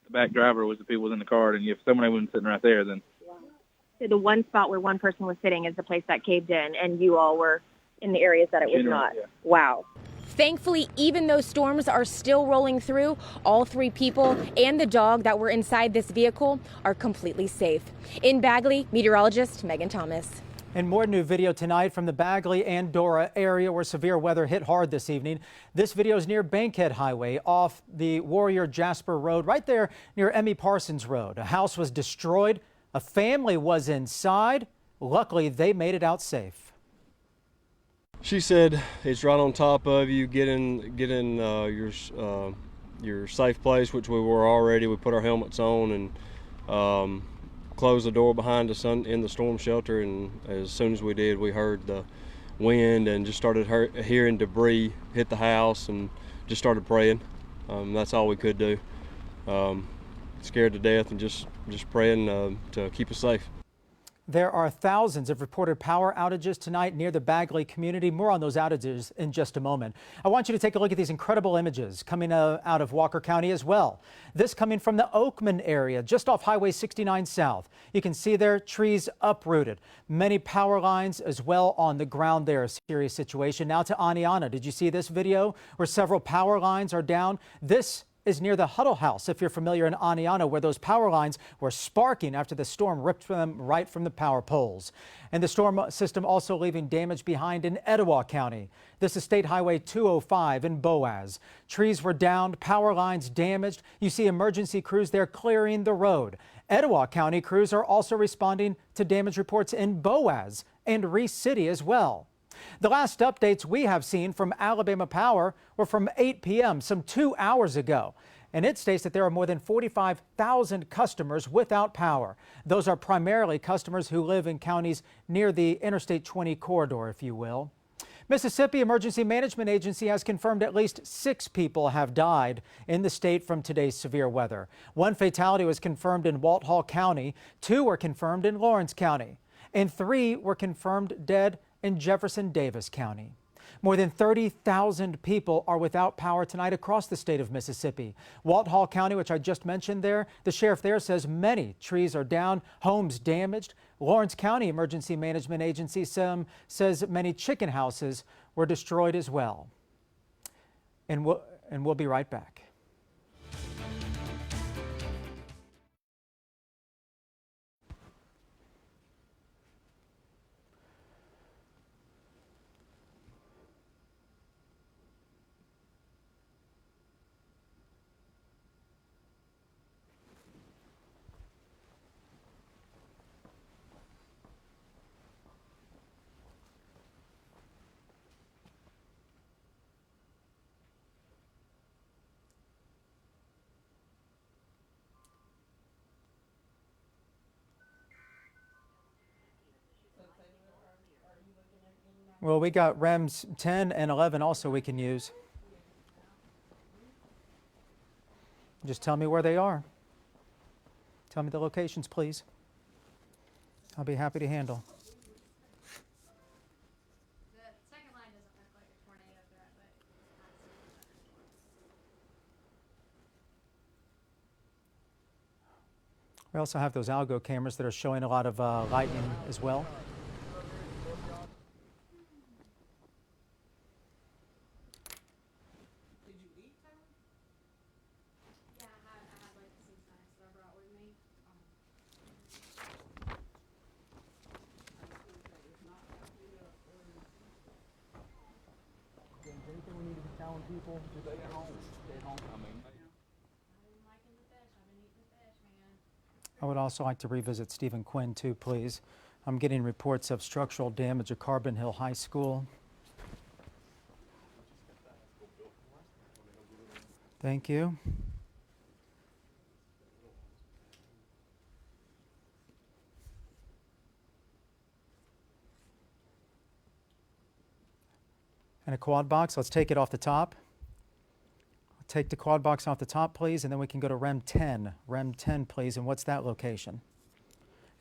Speaker 8: the back driver was the people in the car, and if someone wasn't sitting right there, then...
Speaker 9: The one spot where one person was sitting is the place that caved in, and you all were in the areas that it was not.
Speaker 8: Yeah.
Speaker 9: Wow.
Speaker 7: Thankfully, even though storms are still rolling through, all three people and the dog that were inside this vehicle are completely safe. In Bagley, meteorologist Megan Thomas.
Speaker 5: And more new video tonight from the Bagley and Dora area where severe weather hit hard this evening. This video is near Bankhead Highway off the Warrior Jasper Road, right there near Emmy Parsons Road. A house was destroyed. A family was inside. Luckily, they made it out safe.
Speaker 10: She said it's right on top of you. Get in your safe place, which we were already. We put our helmets on and closed the door behind us in the storm shelter. And as soon as we did, we heard the wind and just started hearing debris hit the house and just started praying. That's all we could do. Scared to death and just praying to keep us safe.
Speaker 5: There are thousands of reported power outages tonight near the Bagley community. More on those outages in just a moment. I want you to take a look at these incredible images coming out of Walker County as well. This coming from the Oakman area, just off Highway 69 South. You can see there trees uprooted. Many power lines as well on the ground there. A serious situation. Now to Aniana. Did you see this video where several power lines are down? This is near the Huddle House, if you're familiar, in Aniana, where those power lines were sparking after the storm ripped them right from the power poles. And the storm system also leaving damage behind in Etowah County. This is State Highway 205 in Boaz. Trees were downed, power lines damaged. You see emergency crews there clearing the road. Etowah County crews are also responding to damage reports in Boaz and Reese City as well. The last updates we have seen from Alabama Power were from 8 p.m., some 2 hours ago. And it states that there are more than 45,000 customers without power. Those are primarily customers who live in counties near the Interstate 20 corridor, if you will. Mississippi Emergency Management Agency has confirmed at least 6 people have died in the state from today's severe weather. 1 fatality was confirmed in Walthall County, 2 were confirmed in Lawrence County, and 3 were confirmed dead in Jefferson Davis County. More than 30,000 people are without power tonight across the state of Mississippi. Walthall County, which I just mentioned there, the sheriff there says many trees are down, homes damaged. Lawrence County Emergency Management Agency says many chicken houses were destroyed as well. And we'll be right back. Well, we got REMs 10 and 11 also we can use. Just tell me where they are. Tell me the locations, please. I'll be happy to handle.
Speaker 2: The second line doesn't look like a tornado threat, but
Speaker 5: We also have those algo cameras that are showing a lot of lightning as well. I would also like to revisit Stephen Quinn too, please. I'm getting reports of structural damage at Carbon Hill High School. Thank you. And a quad box, let's take it off the top. Take the quad box off the top, please, and then we can go to REM 10. REM 10, please, and what's that location?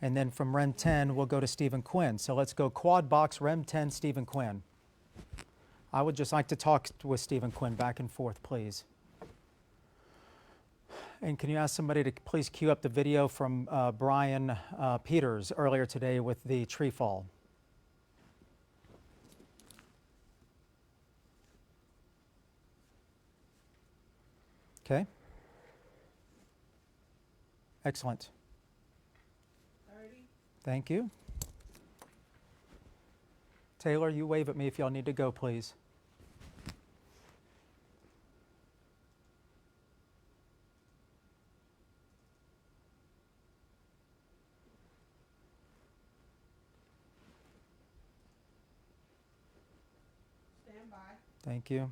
Speaker 5: And then from REM 10, we'll go to Stephen Quinn. So let's go quad box, REM 10, Stephen Quinn. I would just like to talk with Stephen Quinn back and forth, please. And can you ask somebody to please cue up the video from Brian Peters earlier today with the tree fall? Okay. Excellent. Thank you. Taylor, you wave at me if y'all need to go, please.
Speaker 11: Stand by.
Speaker 5: Thank you.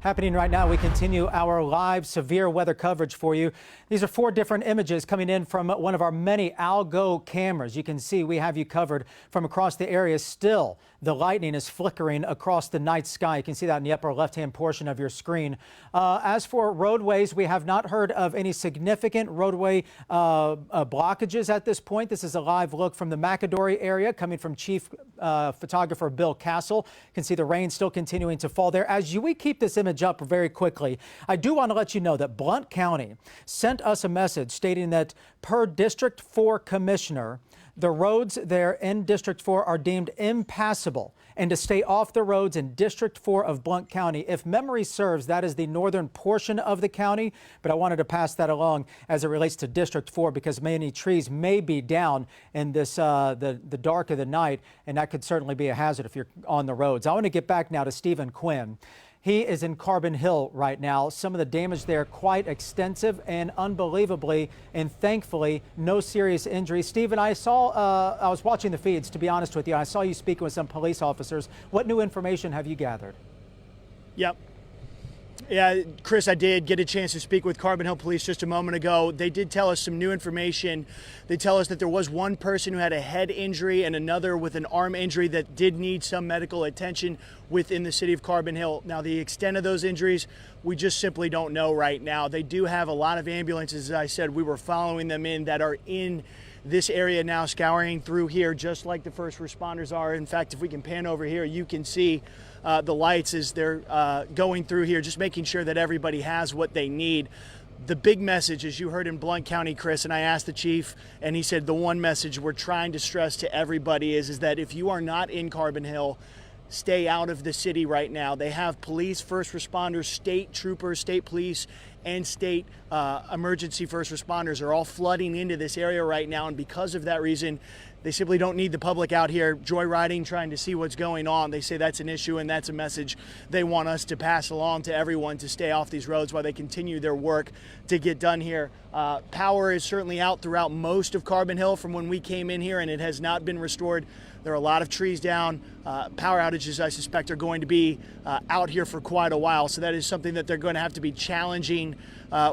Speaker 5: Happening right now, we continue our live severe weather coverage for you. These are 4 different images coming in from one of our many Algo cameras. You can see we have you covered from across the area. Still, the lightning is flickering across the night sky. You can see that in the upper left-hand portion of your screen. As for roadways, we have not heard of any significant roadway blockages at this point. This is a live look from the McAdory area coming from Chief Photographer Bill Castle. You can see the rain still continuing to fall there. As we keep this image up very quickly, I do want to let you know that Blount County sent us a message stating that per District 4 Commissioner, the roads there in District 4 are deemed impassable and to stay off the roads in District 4 of Blount County. If memory serves, that is the northern portion of the county, but I wanted to pass that along as it relates to District 4 because many trees may be down in this the dark of the night, and that could certainly be a hazard if you're on the roads. I want to get back now to Stephen Quinn. He is in Carbon Hill right now. Some of the damage there quite extensive and unbelievably and thankfully no serious injuries. Stephen, I was watching the feeds, to be honest with you. I saw you speaking with some police officers. What new information have you gathered?
Speaker 3: Yep. Yeah, Chris, I did get a chance to speak with Carbon Hill Police just a moment ago. They did tell us some new information. They tell us that there was one person who had a head injury and another with an arm injury that did need some medical attention within the city of Carbon Hill. Now, the extent of those injuries, we just simply don't know right now. They do have a lot of ambulances, as I said. We were following them in that are in this area now, scouring through here just like the first responders are. In fact, if we can pan over here, you can see the lights as they're going through here, just making sure that everybody has what they need. The big message, as you heard in Blount County, Chris, and I asked the chief, and he said the one message we're trying to stress to everybody is that if you are not in Carbon Hill, stay out of the city right now. They have police, first responders, state troopers, state police, and state emergency first responders are all flooding into this area right now. And because of that reason, they simply don't need the public out here joyriding, trying to see what's going on. They say that's an issue, and that's a message they want us to pass along to everyone to stay off these roads while they continue their work to get done here. Power is certainly out throughout most of Carbon Hill from when we came in here, and it has not been restored. There are a lot of trees down. Power outages, I suspect, are going to be out here for quite a while. So that is something that they're going to have to be challenging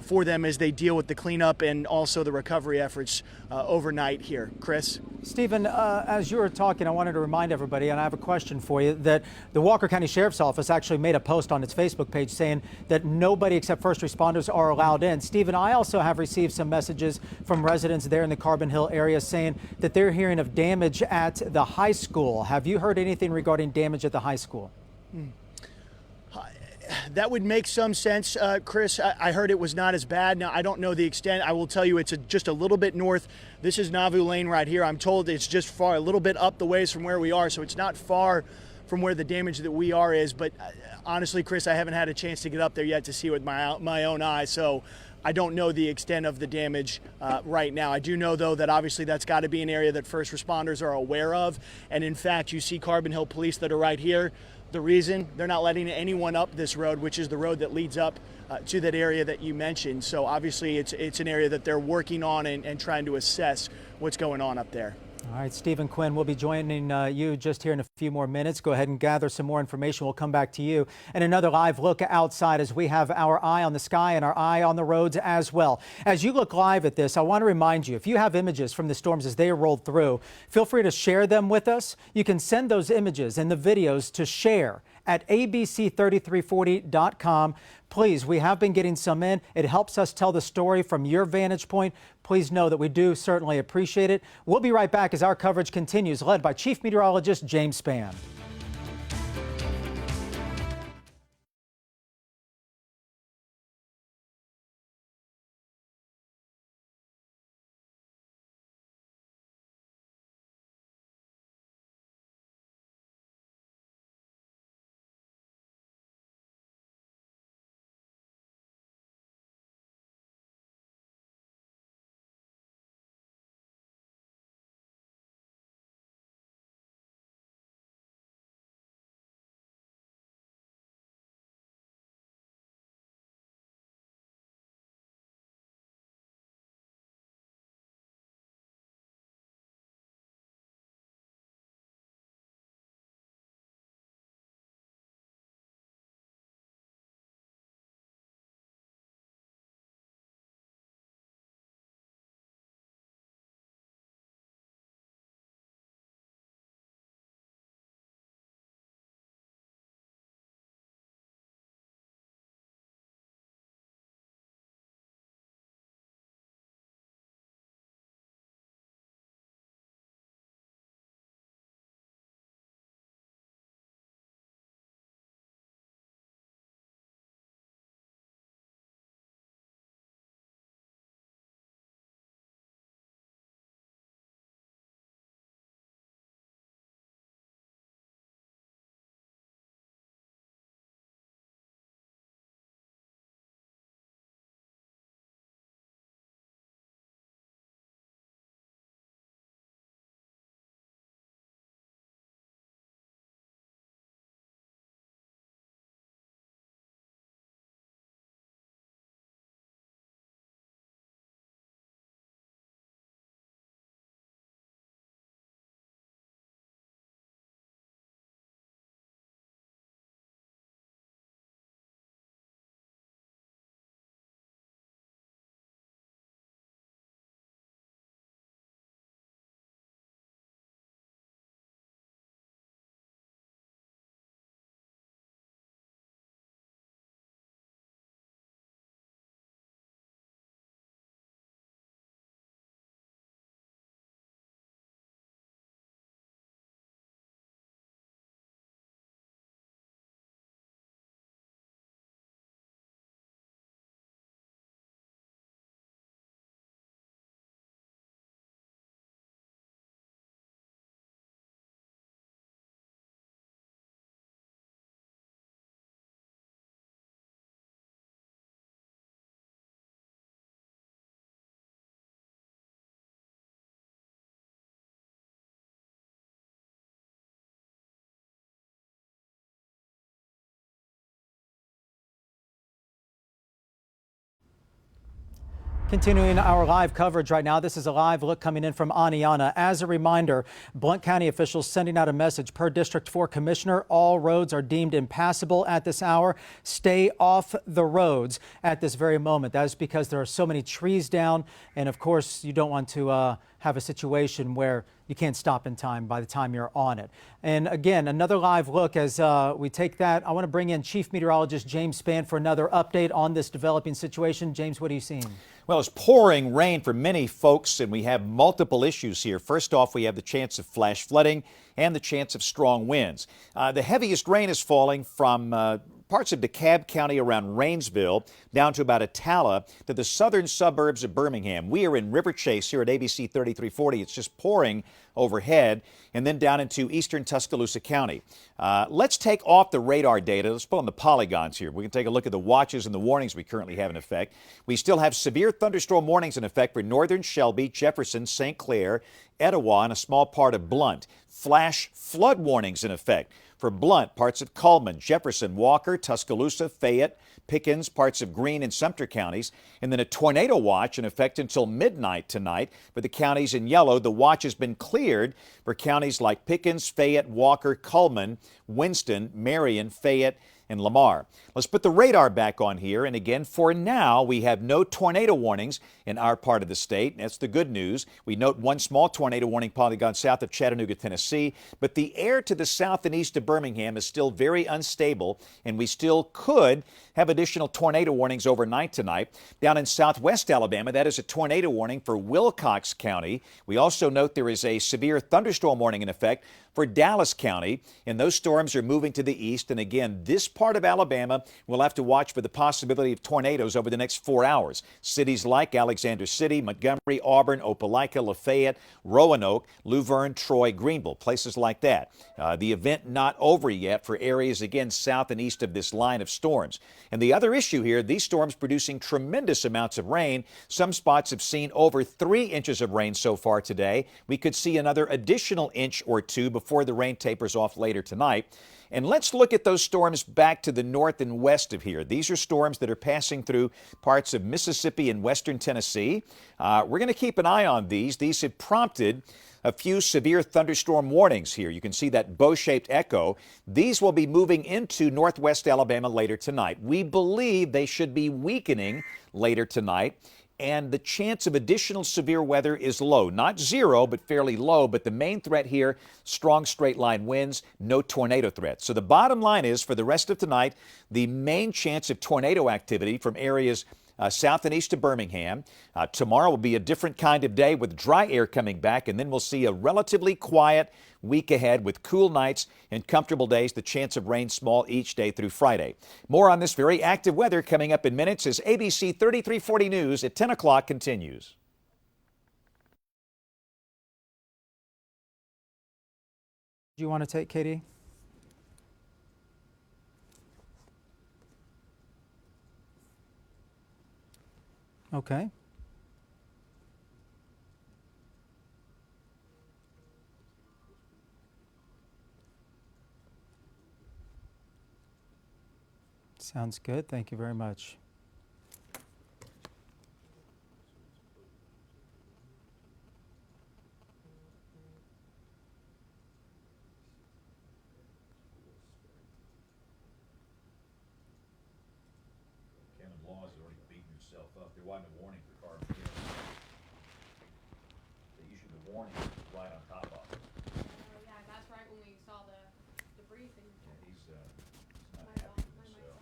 Speaker 3: for them as they deal with the cleanup and also the recovery efforts overnight here. Chris?
Speaker 5: Stephen, as you were talking, I wanted to remind everybody, and I have a question for you, that the Walker County Sheriff's Office actually made a post on its Facebook page saying that nobody except first responders are allowed in. Stephen, I also have received some messages from residents there in the Carbon Hill area saying that they're hearing of damage at the high school. Have you heard anything regarding damage at the high school?
Speaker 3: That would make some sense, Chris. I heard it was not as bad. Now, I don't know the extent. I will tell you it's just a little bit north. This is Nauvoo Lane right here. I'm told it's just a little bit up the ways from where we are, so it's not far from where the damage that we are is. But honestly, Chris, I haven't had a chance to get up there yet to see it with my own eyes, so I don't know the extent of the damage right now. I do know, though, that obviously that's got to be an area that first responders are aware of. And in fact, you see Carbon Hill Police that are right here. The reason they're not letting anyone up this road, which is the road that leads up to that area that you mentioned. So obviously it's an area that they're working on and trying to assess what's going on up there.
Speaker 5: All right, Stephen Quinn, we'll be joining you just here in a few more minutes. Go ahead and gather some more information. We'll come back to you. And another live look outside as we have our eye on the sky and our eye on the roads as well. As you look live at this, I want to remind you, if you have images from the storms as they rolled through, feel free to share them with us. You can send those images and the videos to share at abc3340.com. Please, we have been getting some in. It helps us tell the story from your vantage point. Please know that we do certainly appreciate it. We'll be right back as our coverage continues, led by Chief Meteorologist James Spann. Continuing our live coverage right now, this is a live look coming in from Aniana. As a reminder, Blount County officials sending out a message per District 4 Commissioner. All roads are deemed impassable at this hour. Stay off the roads at this very moment. That is because there are so many trees down, and of course you don't want to have a situation where you can't stop in time by the time you're on it. And again, another live look as we take that. I want to bring in Chief Meteorologist James Spann for another update on this developing situation. James, what are you seeing?
Speaker 1: Well, it's pouring rain for many folks, and we have multiple issues here. First off, we have the chance of flash flooding and the chance of strong winds. The heaviest rain is falling from parts of DeKalb County around Rainsville down to about Attala to the southern suburbs of Birmingham. We are in River Chase here at ABC 3340. It's just pouring overhead, and then down into eastern Tuscaloosa County. Let's take off the radar data. Let's put on the polygons here. We can take a look at the watches and the warnings we currently have in effect. We still have severe thunderstorm warnings in effect for northern Shelby, Jefferson, St. Clair, Etowah, and a small part of Blount. Flash flood warnings in effect for Blount, parts of Cullman, Jefferson, Walker, Tuscaloosa, Fayette, Pickens, parts of Greene and Sumter counties, and then a tornado watch in effect until midnight tonight for the counties in yellow. The watch has been cleared for counties like Pickens, Fayette, Walker, Cullman, Winston, Marion, Fayette, and Lamar. Let's put the radar back on here. And again, for now, we have no tornado warnings in our part of the state. That's the good news. We note one small tornado warning polygon south of Chattanooga, Tennessee. But the air to the south and east of Birmingham is still very unstable, and we still could have additional tornado warnings overnight tonight. Down in southwest Alabama, that is a tornado warning for Wilcox County. We also note there is a severe thunderstorm warning in effect for Dallas County, and those storms are moving to the east. And again, this part of Alabama will have to watch for the possibility of tornadoes over the next 4 hours. Cities like Alexander City, Montgomery, Auburn, Opelika, Lafayette, Roanoke, Luverne, Troy, Greenville, places like that. The event not over yet for areas, again, south and east of this line of storms. And the other issue here, these storms producing tremendous amounts of rain. Some spots have seen over 3 inches of rain so far today. We could see another additional inch or two before the rain tapers off later tonight. And let's look at those storms back to the north and west of here. These are storms that are passing through parts of Mississippi and western Tennessee. We're going to keep an eye on these. These have prompted a few severe thunderstorm warnings here. You can see that bow-shaped echo. These will be moving into northwest Alabama later tonight. We believe they should be weakening later tonight, and the chance of additional severe weather is low. Not zero, but fairly low. But the main threat here, strong straight-line winds, no tornado threat. So the bottom line is, for the rest of tonight, the main chance of tornado activity from areas south and east of Birmingham. Tomorrow will be a different kind of day with dry air coming back, and then we'll see a relatively quiet week ahead with cool nights and comfortable days. The chance of rain small each day through Friday. More on this very active weather coming up in minutes as ABC 3340 News at 10 o'clock continues.
Speaker 5: Do you want to take, Katie? Okay. Sounds good. Thank you very much.
Speaker 1: Laws has already beaten yourself up. There wasn't a warning for carbon here. They issued a warning right on top of it.
Speaker 2: Oh, yeah, that's right when we saw the briefing.
Speaker 1: Yeah, he's not happy with himself.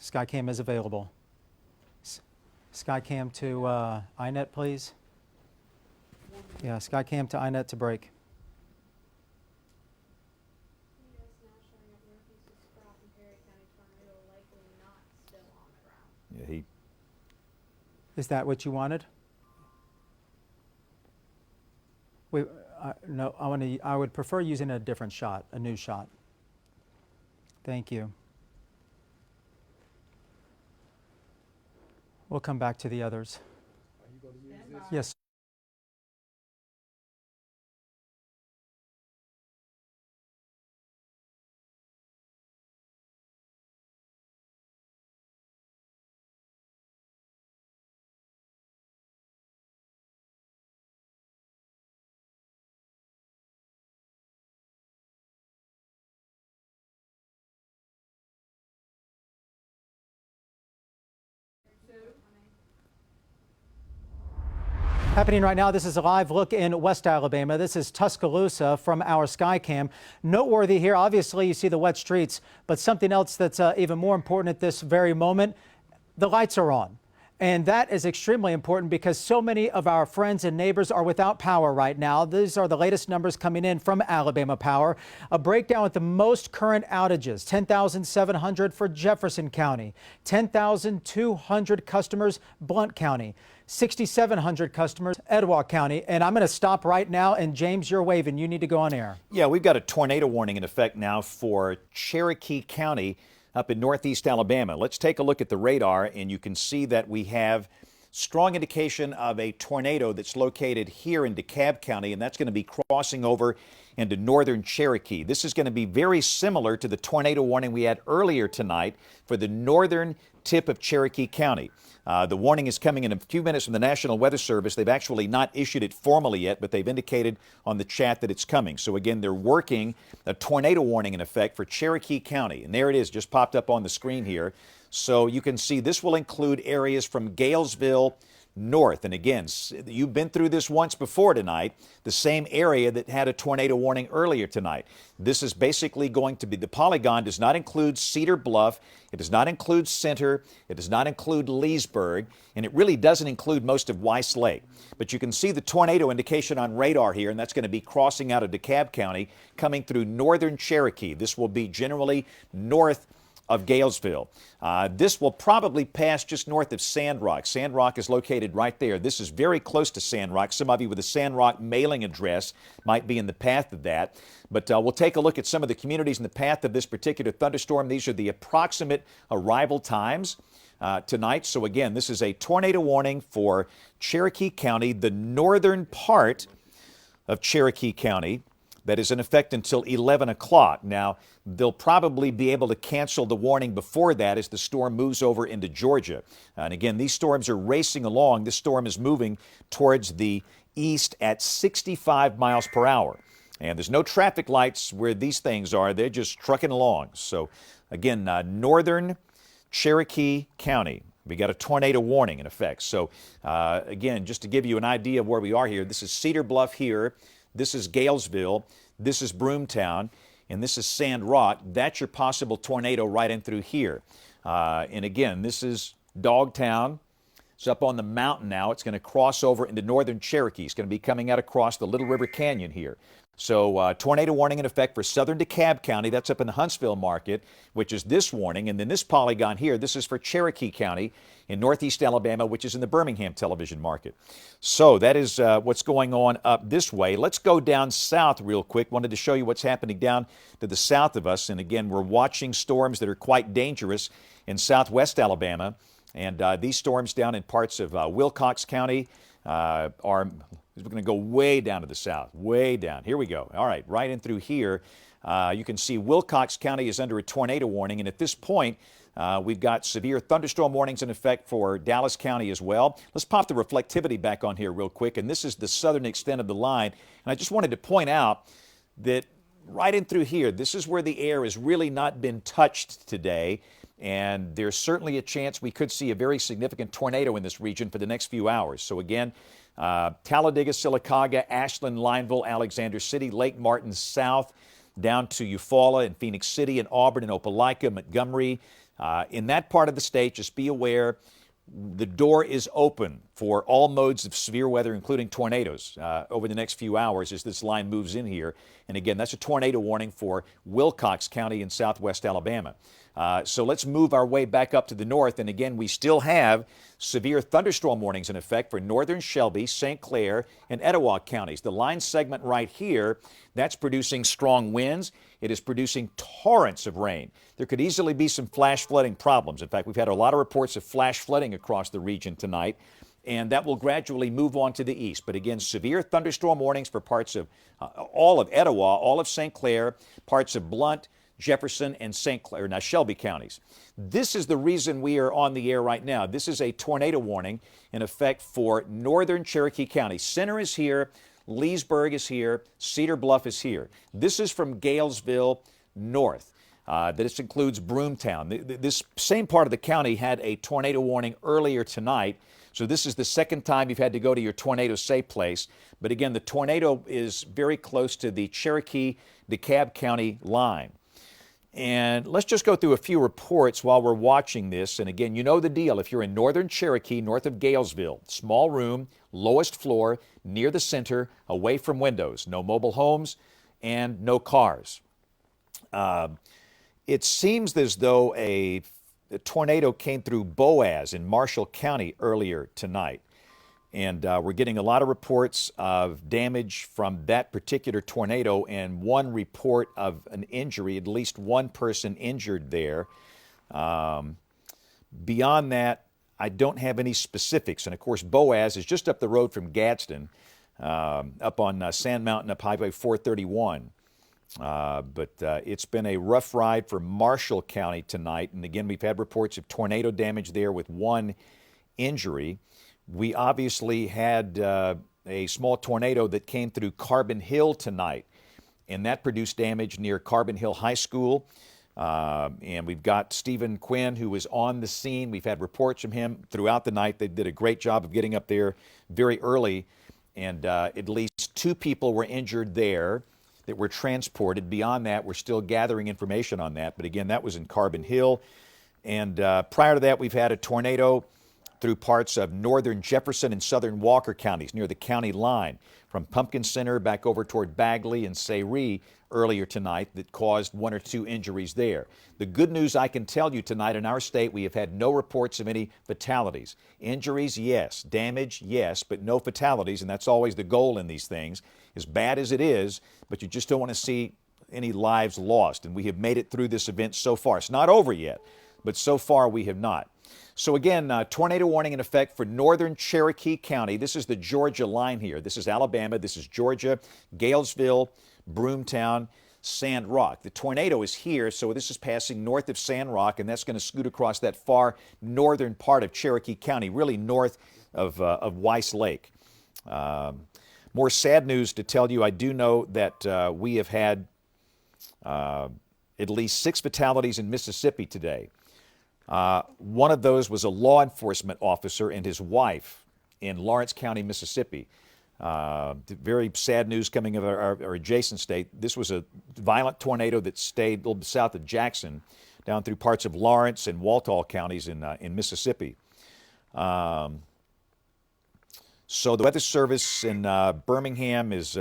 Speaker 5: Skycam is available. Skycam to iNet, please. Yeah, Skycam to iNet to break.
Speaker 1: Yeah,
Speaker 5: Is that what you wanted? No, I would prefer using a different shot, a new shot. Thank you. We'll come back to the others. Are you going to use this? Yes. Happening right now, this is a live look in West Alabama. This is Tuscaloosa from our Skycam. Noteworthy here, obviously you see the wet streets, but something else that's even more important at this very moment, the lights are on. And that is extremely important because so many of our friends and neighbors are without power right now. These are the latest numbers coming in from Alabama Power. A breakdown with the most current outages, 10,700 for Jefferson County, 10,200 customers, Blount County, 6,700 customers, Etowah County. And I'm going to stop right now. And James, you're waving. You need to go on air.
Speaker 1: Yeah, we've got a tornado warning in effect now for Cherokee County up in northeast Alabama. Let's take a look at the radar, and you can see that we have strong indication of a tornado that's located here in DeKalb County, and that's going to be crossing over into northern Cherokee. This is going to be very similar to the tornado warning we had earlier tonight for the northern tip of Cherokee County. The warning is coming in a few minutes from the National Weather Service. They've actually not issued it formally yet, but they've indicated on the chat that it's coming. So again, they're working a tornado warning in effect for Cherokee County. And there it is, just popped up on the screen here. So you can see this will include areas from Galesville north. And again, you've been through this once before tonight, the same area that had a tornado warning earlier tonight. This is basically going to be, the polygon does not include Cedar Bluff, it does not include Center, it does not include Leesburg, and it really doesn't include most of Weiss Lake. But you can see the tornado indication on radar here, and that's going to be crossing out of DeKalb County, coming through northern Cherokee. This will be generally north of Galesville. This will probably pass just north of Sandrock. Sandrock is located right there. This is very close to Sandrock. Some of you with a Sandrock mailing address might be in the path of that. But we'll take a look at some of the communities in the path of this particular thunderstorm. These are the approximate arrival times tonight. So again, this is a tornado warning for Cherokee County, the northern part of Cherokee County, that is in effect until 11 o'clock. Now, they'll probably be able to cancel the warning before that as the storm moves over into Georgia. And again, these storms are racing along. This storm is moving towards the east at 65 miles per hour. And there's no traffic lights where these things are. They're just trucking along. So again, northern Cherokee County, we got a tornado warning in effect. So again, just to give you an idea of where we are here, this is Cedar Bluff here. This is Galesville, this is Broomtown, and this is Sandrock. That's your possible tornado right in through here. And again, this is Dogtown. It's up on the mountain now. It's going to cross over into northern Cherokee. It's going to be coming out across the Little River Canyon here. So tornado warning in effect for southern DeKalb County. That's up in the Huntsville market, which is this warning. And then this polygon here, this is for Cherokee County in northeast Alabama, which is in the Birmingham television market. So that is what's going on up this way. Let's go down south real quick. Wanted to show you what's happening down to the south of us. And again, we're watching storms that are quite dangerous in southwest Alabama. And these storms down in parts of Wilcox County are, we're going to go way down to the south, way down. Here we go. All right, right in through here. You can see Wilcox County is under a tornado warning. And at this point, we've got severe thunderstorm warnings in effect for Dallas County as well. Let's pop the reflectivity back on here real quick. And this is the southern extent of the line. And I just wanted to point out that right in through here, this is where the air has really not been touched today. And there's certainly a chance we could see a very significant tornado in this region for the next few hours. So again, Talladega, Sylacauga, Ashland, Lineville, Alexander City, Lake Martin South, down to Eufaula and Phoenix City and Auburn and Opelika, Montgomery, In that part of the state, just be aware, the door is open for all modes of severe weather, including tornadoes, over the next few hours as this line moves in here. And again, that's a tornado warning for Wilcox County in southwest Alabama. So let's move our way back up to the north. And again, we still have severe thunderstorm warnings in effect for northern Shelby, St. Clair, and Etowah counties. The line segment right here, that's producing strong winds. It is producing torrents of rain. There could easily be some flash flooding problems. In fact, we've had a lot of reports of flash flooding across the region tonight, and that will gradually move on to the east. But again, severe thunderstorm warnings for parts of all of Etowah, all of St. Clair, parts of Blount, Jefferson, and St. Clair, now Shelby counties. This is the reason we are on the air right now. This is a tornado warning in effect for northern Cherokee County. Center is here, Leesburg is here, Cedar Bluff is here. This is from Galesville north. This includes Broomtown. This same part of the county had a tornado warning earlier tonight. So this is the second time you've had to go to your tornado safe place. But again, the tornado is very close to the Cherokee-DeKalb County line. And let's just go through a few reports while we're watching this. And again, you know the deal. If you're in northern Cherokee, north of Galesville, small room, lowest floor, near the center, away from windows, no mobile homes, and no cars. It seems as though a tornado came through Boaz in Marshall County earlier tonight. And we're getting a lot of reports of damage from that particular tornado and one report of an injury, at least one person injured there. Beyond that, I don't have any specifics. And of course, Boaz is just up the road from Gadsden, up on Sand Mountain, up Highway 431. But it's been a rough ride for Marshall County tonight. And again, we've had reports of tornado damage there with one injury. We obviously had a small tornado that came through Carbon Hill tonight, and that produced damage near Carbon Hill High School. And we've got Stephen Quinn, who was on the scene. We've had reports from him throughout the night. They did a great job of getting up there very early, and at least 2 people were injured there that were transported. Beyond that, we're still gathering information on that. But again, that was in Carbon Hill. And prior to that, we've had a tornado through parts of northern Jefferson and southern Walker counties near the county line, from Pumpkin Center back over toward Bagley and Sayre earlier tonight, that caused 1 or 2 injuries there. The good news I can tell you tonight in our state, we have had no reports of any fatalities. Injuries, yes. Damage, yes, but no fatalities, and that's always the goal in these things. As bad as it is, but you just don't want to see any lives lost, and we have made it through this event so far. It's not over yet, but so far we have not. So again, tornado warning in effect for northern Cherokee County. This is the Georgia line here. This is Alabama. This is Georgia, Galesville, Broomtown, Sand Rock. The tornado is here, so this is passing north of Sand Rock, and that's going to scoot across that far northern part of Cherokee County, really north of Weiss Lake. More sad news to tell you. I do know that we have had at least 6 fatalities in Mississippi today. One of those was a law enforcement officer and his wife in Lawrence County, Mississippi. Very sad news coming of our adjacent state. This was a violent tornado that stayed a little bit south of Jackson, down through parts of Lawrence and Walthall counties in Mississippi. So the Weather Service in Birmingham is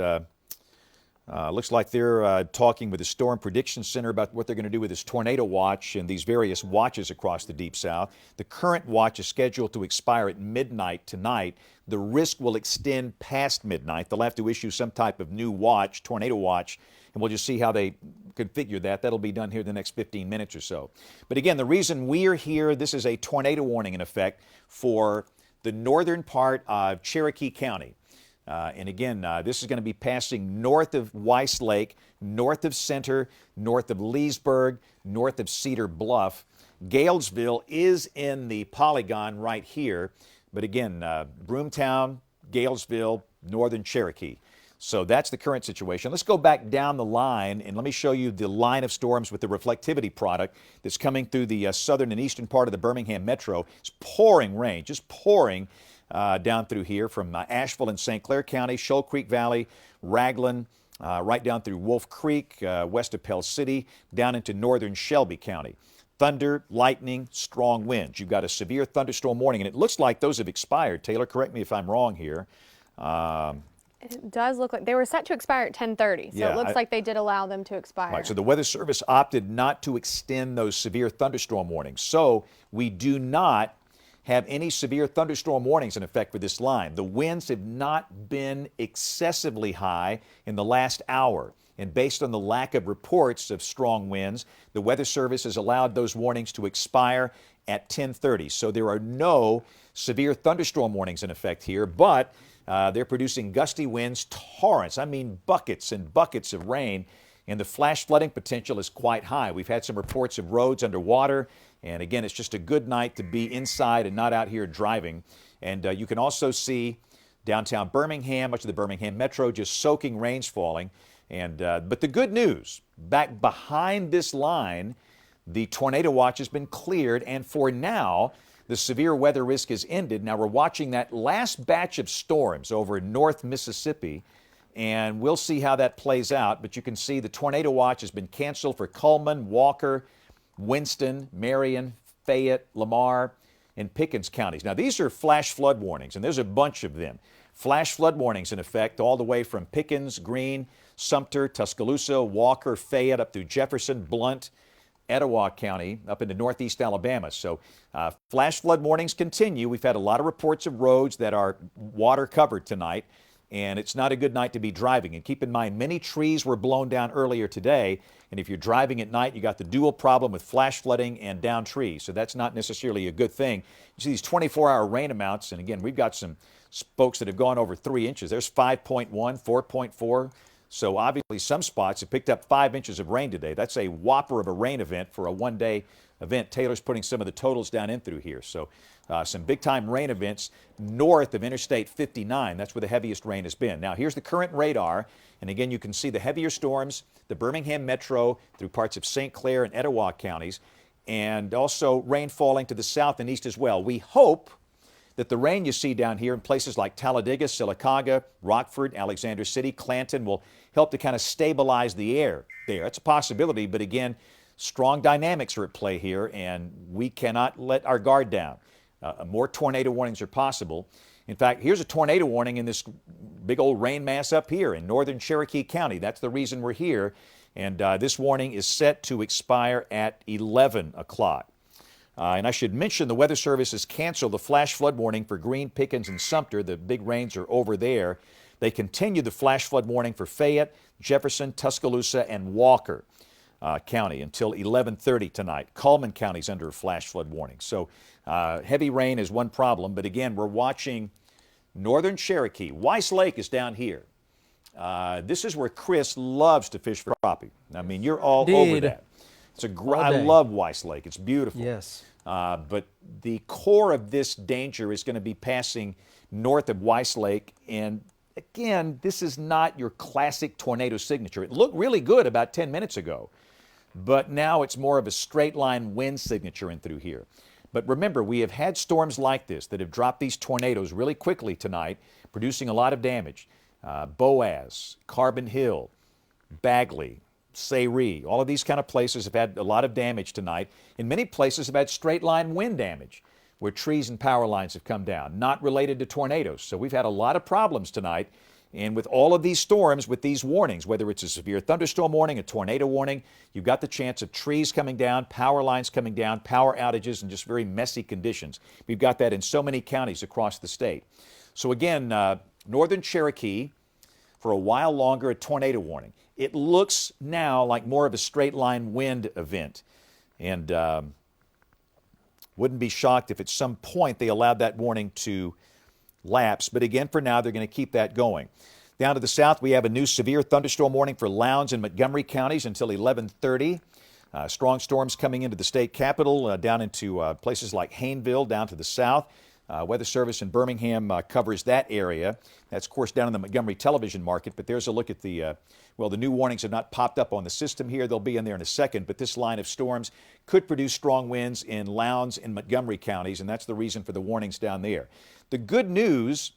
Speaker 1: looks like they're talking with the Storm Prediction Center about what they're going to do with this tornado watch and these various watches across the Deep South. The current watch is scheduled to expire at midnight tonight. The risk will extend past midnight. They'll have to issue some type of new watch, tornado watch, and we'll just see how they configure that. That'll be done here in the next 15 minutes or so. But again, the reason we're here, this is a tornado warning in effect for the northern part of Cherokee County. And again, this is going to be passing north of Weiss Lake, north of Center, north of Leesburg, north of Cedar Bluff. Galesville is in the polygon right here. But again, Broomtown, Galesville, northern Cherokee. So that's the current situation. Let's go back down the line and let me show you the line of storms with the reflectivity product that's coming through the southern and eastern part of the Birmingham metro. It's pouring rain, just pouring down through here from Asheville and St. Clair County, Shoal Creek Valley, Raglan, right down through Wolf Creek, west of Pell City, down into northern Shelby County. thunder, lightning, strong winds. You've got a severe thunderstorm warning, and it looks like those have expired. Taylor, correct me if I'm wrong here.
Speaker 2: It does look like they were set to expire at 10:30, so
Speaker 1: Yeah,
Speaker 2: it looks like they did allow them to expire.
Speaker 1: Right, so the Weather Service opted not to extend those severe thunderstorm warnings. So we do not have any severe thunderstorm warnings in effect for this line. The winds have not been excessively high in the last hour. And based on the lack of reports of strong winds, the Weather Service has allowed those warnings to expire at 10:30. So there are no severe thunderstorm warnings in effect here, but they're producing gusty winds, torrents, I mean buckets and buckets of rain, and the flash flooding potential is quite high. We've had some reports of roads underwater, and again, it's just a good night to be inside and not out here driving. And you can also see downtown Birmingham, much of the Birmingham metro, just soaking rains falling. And but the good news, back behind this line, the tornado watch has been cleared, and for now, the severe weather risk has ended. Now we're watching that last batch of storms over in North Mississippi, and we'll see how that plays out. But you can see the tornado watch has been canceled for Cullman, Walker, Winston, Marion, Fayette, Lamar, and Pickens counties. Now these are flash flood warnings, and there's a bunch of them. Flash flood warnings in effect all the way from Pickens, Greene, Sumter, Tuscaloosa, Walker, Fayette, up through Jefferson, Blount, Etowah County, up into northeast Alabama. So flash flood warnings continue. We've had a lot of reports of roads that are water covered tonight, and it's not a good night to be driving. And keep in mind, many trees were blown down earlier today, and if you're driving at night, you got the dual problem with flash flooding and down trees. So that's not necessarily a good thing. You see these 24-hour rain amounts, and again, we've got some folks that have gone over 3 inches. There's 5.1, 4.4. So obviously some spots have picked up 5 inches of rain today. That's a whopper of a rain event for a one-day event. Taylor's putting some of the totals down in through here. So some big-time rain events north of Interstate 59. That's where the heaviest rain has been. Now here's the current radar. And again, you can see the heavier storms, the Birmingham metro through parts of St. Clair and Etowah counties, and also rain falling to the south and east as well. We hope that the rain you see down here in places like Talladega, Sylacauga, Rockford, Alexander City, Clanton will help to kind of stabilize the air there. It's a possibility, but again, strong dynamics are at play here, and we cannot let our guard down. More tornado warnings are possible. In fact, here's a tornado warning in this big old rain mass up here in northern Cherokee County. That's the reason we're here, and this warning is set to expire at 11 o'clock. And I should mention the Weather Service has canceled the flash flood warning for Greene, Pickens, and Sumter. The big rains are over there. They continue the flash flood warning for Fayette, Jefferson, Tuscaloosa, and Walker County until 11:30 tonight. Cullman County is under a flash flood warning. So heavy rain is one problem. But again, we're watching northern Cherokee. Weiss Lake is down here. This is where Chris loves to fish for crappie. I mean, you're all over that. It's I love Weiss Lake. It's beautiful.
Speaker 5: Yes.
Speaker 1: But the core of this danger is going to be passing north of Weiss Lake. And again, this is not your classic tornado signature. It looked really good about 10 minutes ago, but now it's more of a straight line wind signature in through here. But remember, we have had storms like this that have dropped these tornadoes really quickly tonight, producing a lot of damage. Boaz, Carbon Hill, Bagley, Sayre, all of these kind of places have had a lot of damage tonight. And many places have had straight line wind damage where trees and power lines have come down, not related to tornadoes. So we've had a lot of problems tonight. And with all of these storms, with these warnings, whether it's a severe thunderstorm warning, a tornado warning, you've got the chance of trees coming down, power lines coming down, power outages, and just very messy conditions. We've got that in so many counties across the state. So again, northern Cherokee, for a while longer, a tornado warning. It looks now like more of a straight line wind event. And wouldn't be shocked if at some point they allowed that warning to lapse. But again, for now, they're going to keep that going. Down to the south, we have a new severe thunderstorm warning for Lowndes and Montgomery counties until 11:30. Strong storms coming into the state capital, down into places like Hayneville, down to the south. Weather Service in Birmingham covers that area. That's, of course, down in the Montgomery television market. But there's a look at the new warnings have not popped up on the system here. They'll be in there in a second. But this line of storms could produce strong winds in Lowndes and Montgomery counties, and that's the reason for the warnings down there. The good news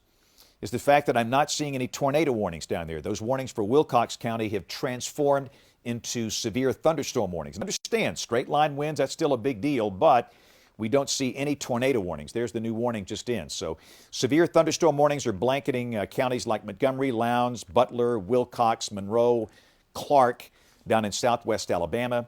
Speaker 1: is the fact that I'm not seeing any tornado warnings down there. Those warnings for Wilcox County have transformed into severe thunderstorm warnings. Understand, straight line winds, that's still a big deal, but we don't see any tornado warnings. There's the new warning just in. So severe thunderstorm warnings are blanketing counties like Montgomery, Lowndes, Butler, Wilcox, Monroe, Clark, down in southwest Alabama.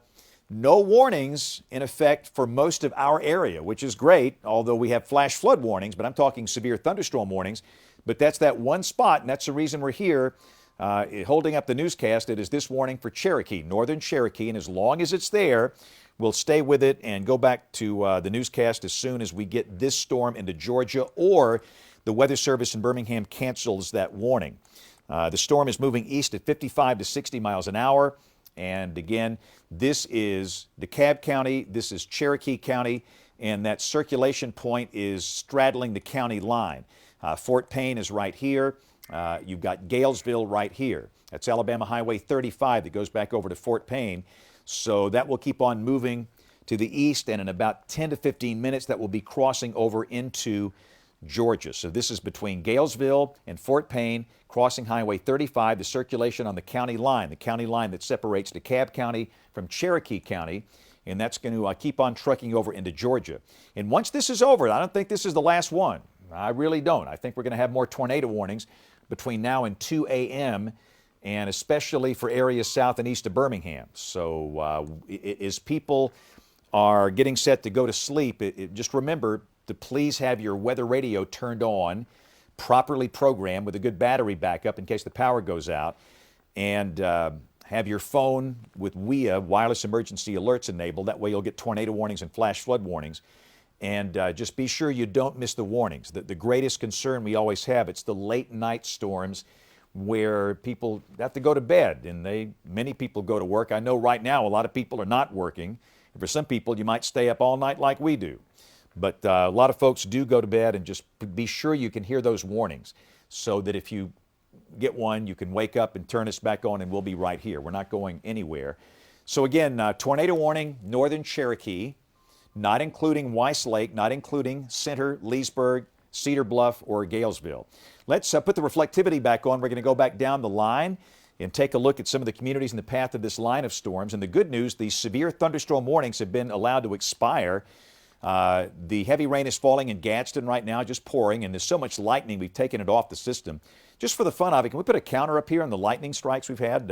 Speaker 1: No warnings in effect for most of our area, which is great, although we have flash flood warnings, but I'm talking severe thunderstorm warnings. But that's that one spot, and that's the reason we're here holding up the newscast. It is this warning for Cherokee, northern Cherokee, and as long as it's there, we'll stay with it and go back to the newscast as soon as we get this storm into Georgia or the Weather Service in Birmingham cancels that warning. The storm is moving east at 55 to 60 miles an hour. And again, this is DeKalb County, this is Cherokee County, and that circulation point is straddling the county line. Fort Payne is right here. You've got Galesville right here. That's Alabama Highway 35 that goes back over to Fort Payne. So that will keep on moving to the east, and in about 10 to 15 minutes, that will be crossing over into Georgia. So this is between Galesville and Fort Payne, crossing Highway 35, the circulation on the county line that separates DeKalb County from Cherokee County, and that's going to keep on trucking over into Georgia. And once this is over, I don't think this is the last one. I really don't. I think we're going to have more tornado warnings between now and 2 a.m., and especially for areas south and east of Birmingham. So as people are getting set to go to sleep, just remember to please have your weather radio turned on, properly programmed with a good battery backup in case the power goes out, and have your phone with WEA, wireless emergency alerts, enabled. That way you'll get tornado warnings and flash flood warnings. And just be sure you don't miss the warnings. The greatest concern we always have, it's the late night storms where people have to go to bed, and many people go to work. I know right now a lot of people are not working. For some people, you might stay up all night like we do. But a lot of folks do go to bed, and just be sure you can hear those warnings so that if you get one, you can wake up and turn us back on, and we'll be right here. We're not going anywhere. So again, tornado warning, northern Cherokee, not including Weiss Lake, not including Center, Leesburg, Cedar Bluff, or Galesville. Let's put the reflectivity back on. We're going to go back down the line and take a look at some of the communities in the path of this line of storms. And the good news, these severe thunderstorm warnings have been allowed to expire. The heavy rain is falling in Gadsden right now, just pouring, and there's so much lightning we've taken it off the system. Just for the fun of it, can we put a counter up here on the lightning strikes we've had?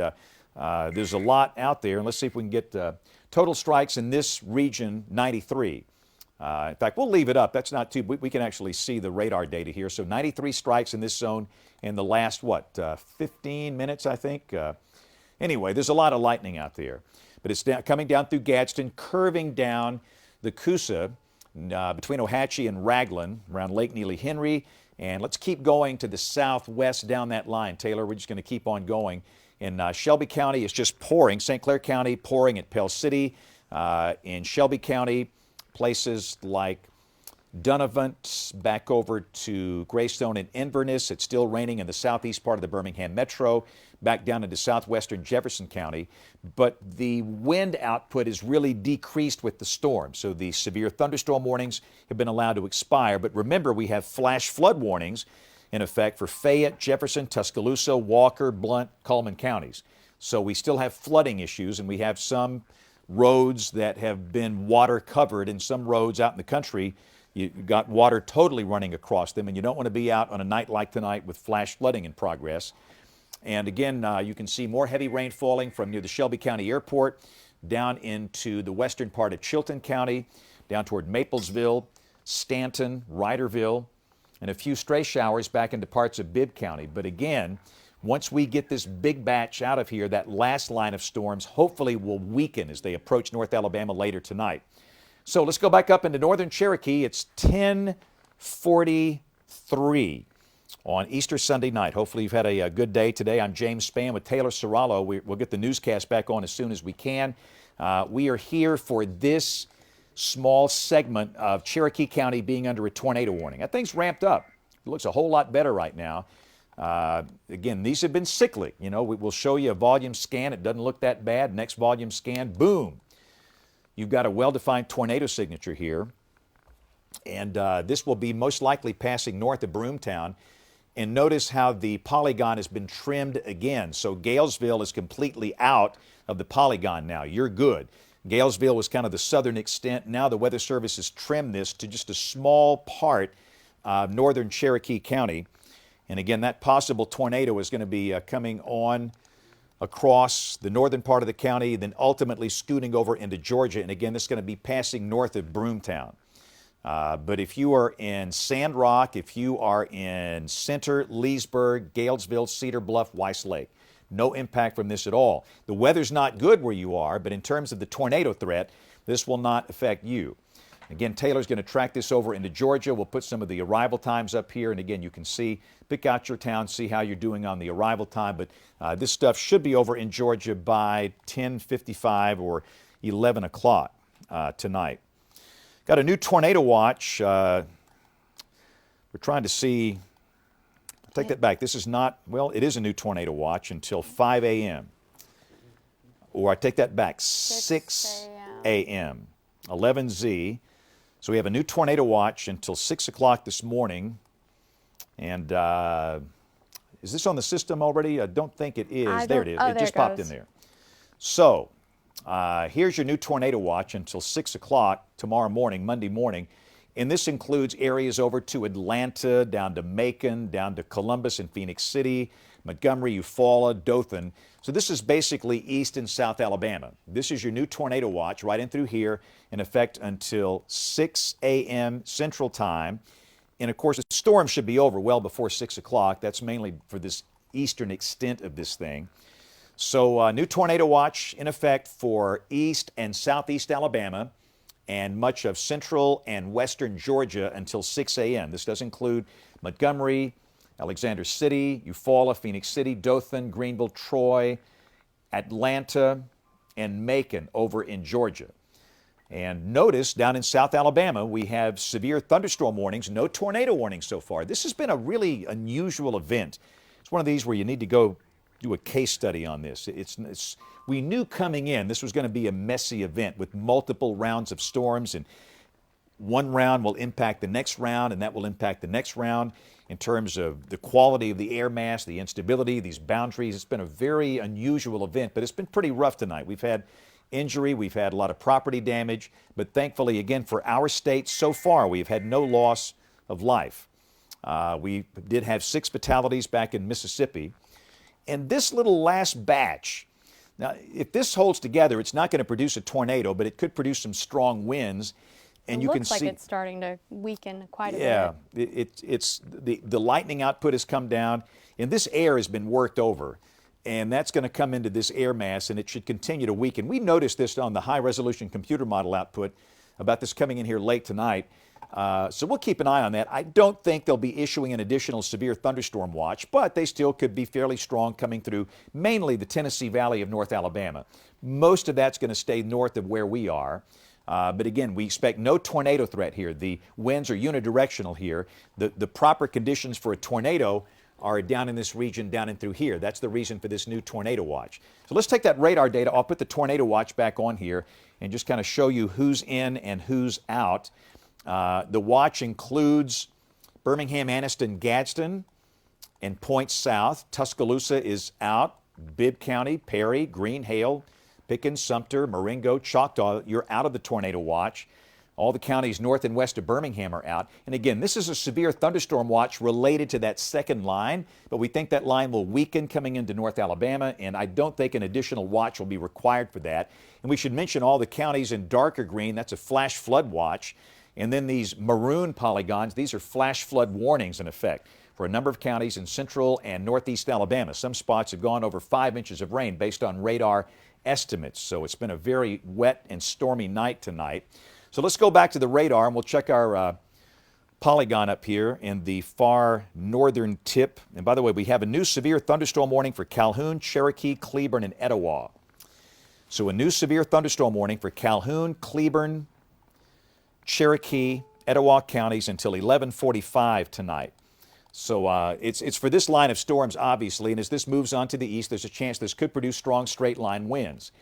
Speaker 1: There's a lot out there, and let's see if we can get total strikes in this region, 93. In fact, we'll leave it up. That's not too, we can actually see the radar data here. So 93 strikes in this zone in the last, 15 minutes, I think. Anyway, there's a lot of lightning out there. But it's coming down through Gadsden, curving down the Coosa between Ohatchee and Raglan around Lake Neely Henry. And let's keep going to the southwest down that line, Taylor. We're just going to keep on going. In Shelby County, it's just pouring. St. Clair County, pouring at Pell City. In Shelby County, places like Dunavant, back over to Greystone and Inverness. It's still raining in the southeast part of the Birmingham Metro, back down into southwestern Jefferson County. But the wind output is really decreased with the storm. So the severe thunderstorm warnings have been allowed to expire. But remember, we have flash flood warnings in effect for Fayette, Jefferson, Tuscaloosa, Walker, Blount, Cullman counties. So we still have flooding issues, and we have some roads that have been water covered, and some roads out in the country, you've got water totally running across them, and you don't want to be out on a night like tonight with flash flooding in progress. And again, you can see more heavy rain falling from near the Shelby County Airport down into the western part of Chilton County, down toward Maplesville, Stanton, Ryderville, and a few stray showers back into parts of Bibb County. But again, once we get this big batch out of here, that last line of storms hopefully will weaken as they approach North Alabama later tonight. So let's go back up into northern Cherokee. It's 10:43 on Easter Sunday night. Hopefully you've had a good day today. I'm James Spann with Taylor Serralo. We'll get the newscast back on as soon as we can. We are here for this small segment of Cherokee County being under a tornado warning. That thing's ramped up. It looks a whole lot better right now. Again, these have been cyclic. You know, we'll show you a volume scan. It doesn't look that bad. Next volume scan, boom. You've got a well-defined tornado signature here. And this will be most likely passing north of Broomtown And notice how the polygon has been trimmed again. So Galesville is completely out of the polygon now. You're good. Galesville was kind of the southern extent. Now the Weather Service has trimmed this to just a small part of northern Cherokee County. And again, that possible tornado is going to be coming on across the northern part of the county, then ultimately scooting over into Georgia. And again, this is going to be passing north of Broomtown. But if you are in Sand Rock, if you are in Center, Leesburg, Galesville, Cedar Bluff, Weiss Lake, no impact from this at all. The weather's not good where you are, but in terms of the tornado threat, this will not affect you. Again, Taylor's going to track this over into Georgia. We'll put some of the arrival times up here. And again, you can see, pick out your town, see how you're doing on the arrival time. But this stuff should be over in Georgia by 10:55 or 11 o'clock tonight. Got a new tornado watch. We're trying to see. Take that back. This is not, well, it is a new tornado watch until 5 a.m. Or I take that back, 6 a.m. 11Z. So we have a new tornado watch until 6 o'clock this morning. And is this on the system already? I don't think it is. There it is. It just popped in there. So here's your new tornado watch until 6 o'clock tomorrow morning, Monday morning. And this includes areas over to Atlanta, down to Macon, down to Columbus and Phoenix City, Montgomery, Eufaula, Dothan. So this is basically East and South Alabama. This is your new tornado watch right in through here, in effect until 6 a.m. Central Time. And of course, the storm should be over well before 6 o'clock. That's mainly for this eastern extent of this thing. So new tornado watch in effect for East and Southeast Alabama and much of central and western Georgia until 6 a.m. This does include Montgomery, Alexander City, Eufaula, Phoenix City, Dothan, Greenville, Troy, Atlanta, and Macon over in Georgia. And notice down in South Alabama, we have severe thunderstorm warnings, no tornado warnings so far. This has been a really unusual event. It's one of these where you need to go do a case study on this. We knew coming in this was going to be a messy event with multiple rounds of storms, and one round will impact the next round, and that will impact the next round in terms of the quality of the air mass, the instability, these boundaries. It's been a very unusual event, but it's been pretty rough tonight. We've had injury, we've had a lot of property damage, but thankfully, again, for our state so far, we've had no loss of life. We did have 6 fatalities back in Mississippi. And this little last batch, now, if this holds together, it's not going to produce a tornado, but it could produce some strong winds. And
Speaker 2: it looks like it's starting to weaken quite a bit.
Speaker 1: Yeah, it's the lightning output has come down, and this air has been worked over. And that's going to come into this air mass, and it should continue to weaken. We noticed this on the high-resolution computer model output about this coming in here late tonight. So we'll keep an eye on that. I don't think they'll be issuing an additional severe thunderstorm watch, but they still could be fairly strong coming through mainly the Tennessee Valley of North Alabama. Most of that's going to stay north of where we are. But again, we expect no tornado threat here. The winds are unidirectional here. The proper conditions for a tornado are down in this region, down and through here. That's the reason for this new tornado watch. So let's take that radar data. I'll put the tornado watch back on here and just kind of show you who's in and who's out. The watch includes Birmingham, Anniston, Gadsden, and points south. Tuscaloosa is out. Bibb County, Perry, Green, Hale, Pickens, Sumter, Marengo, Choctaw, you're out of the tornado watch. All the counties north and west of Birmingham are out. And again, this is a severe thunderstorm watch related to that second line, but we think that line will weaken coming into North Alabama, and I don't think an additional watch will be required for that. And we should mention all the counties in darker green, that's a flash flood watch. And then these maroon polygons, these are flash flood warnings in effect for a number of counties in central and northeast Alabama. Some spots have gone over 5 inches of rain based on radar estimates. So it's been a very wet and stormy night tonight. So let's go back to the radar and we'll check our polygon up here in the far northern tip. And by the way, we have a new severe thunderstorm warning for Calhoun, Cherokee, Cleburne, and Etowah. So a new severe thunderstorm warning for Calhoun, Cleburne, Cherokee, Etowah counties until 11:45 tonight. So it's for this line of storms, obviously, and as this moves on to the east, there's a chance this could produce strong straight-line winds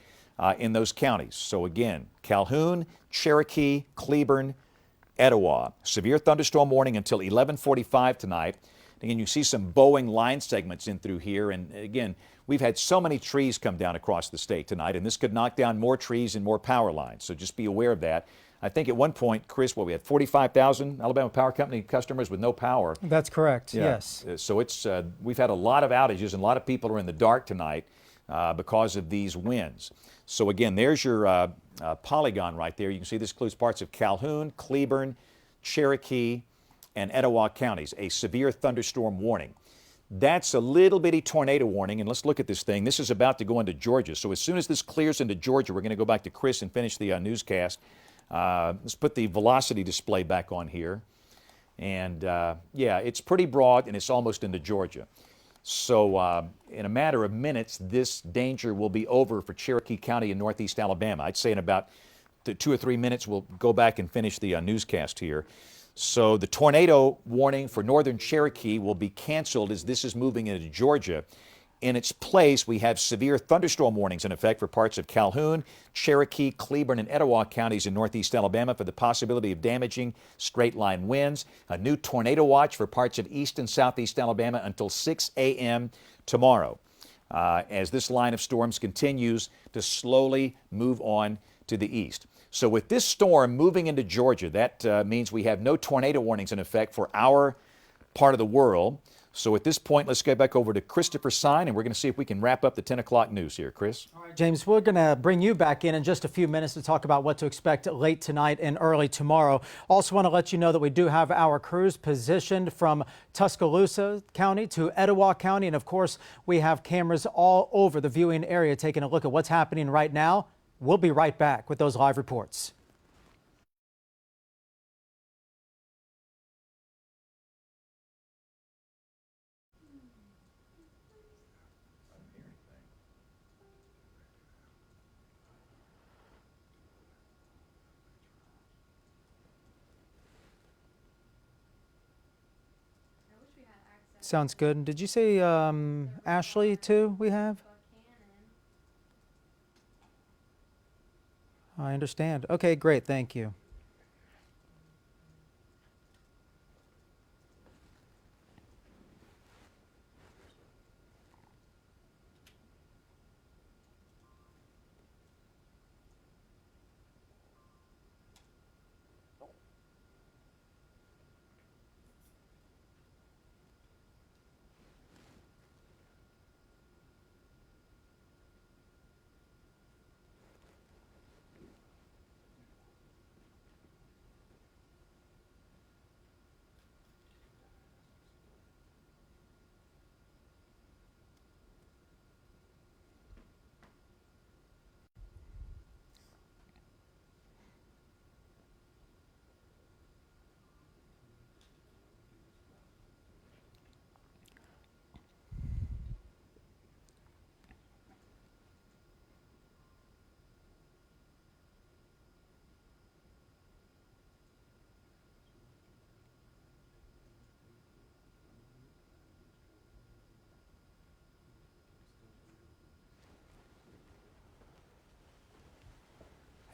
Speaker 1: in those counties. So again, Calhoun, Cherokee, Cleburne, Etowah. Severe thunderstorm warning until 11:45 tonight. Again, you see some bowing line segments in through here. And again, we've had so many trees come down across the state tonight, and this could knock down more trees and more power lines. So just be aware of that. I think at one point, Chris, we had 45,000 Alabama Power Company customers with no power.
Speaker 5: That's correct,
Speaker 1: Yeah.
Speaker 5: yes.
Speaker 1: So we've had a lot of outages, and a lot of people are in the dark tonight because of these winds. So again, there's your polygon right there. You can see this includes parts of Calhoun, Cleburne, Cherokee, and Etowah counties, a severe thunderstorm warning. That's a little bitty tornado warning, and let's look at this thing. This is about to go into Georgia. So as soon as this clears into Georgia, we're going to go back to Chris and finish the newscast. Let's put the velocity display back on here. And yeah, it's pretty broad, and it's almost into Georgia. So in a matter of minutes, this danger will be over for Cherokee County in northeast Alabama. I'd say in about 2 or 3 minutes, we'll go back and finish the newscast here. So the tornado warning for northern Cherokee will be canceled as this is moving into Georgia. In its place, we have severe thunderstorm warnings in effect for parts of Calhoun, Cherokee, Cleburne, and Etowah counties in northeast Alabama for the possibility of damaging straight-line winds. A new tornado watch for parts of east and southeast Alabama until 6 a.m. tomorrow, as this line of storms continues to slowly move on to the east. So with this storm moving into Georgia, that means we have no tornado warnings in effect for our part of the world. So at this point, let's go back over to Christopher Sign, and we're going to see if we can wrap up the 10 o'clock news here. Chris?
Speaker 5: All right, James, we're going to bring you back in just a few minutes to talk about what to expect late tonight and early tomorrow. Also want to let you know that we do have our crews positioned from Tuscaloosa County to Etowah County. And of course, we have cameras all over the viewing area taking a look at what's happening right now. We'll be right back with those live reports. Sounds good. Did you say Ashley too we have? I understand. Okay, great. Thank you.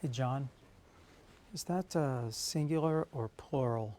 Speaker 5: Hey, John, is that singular or plural?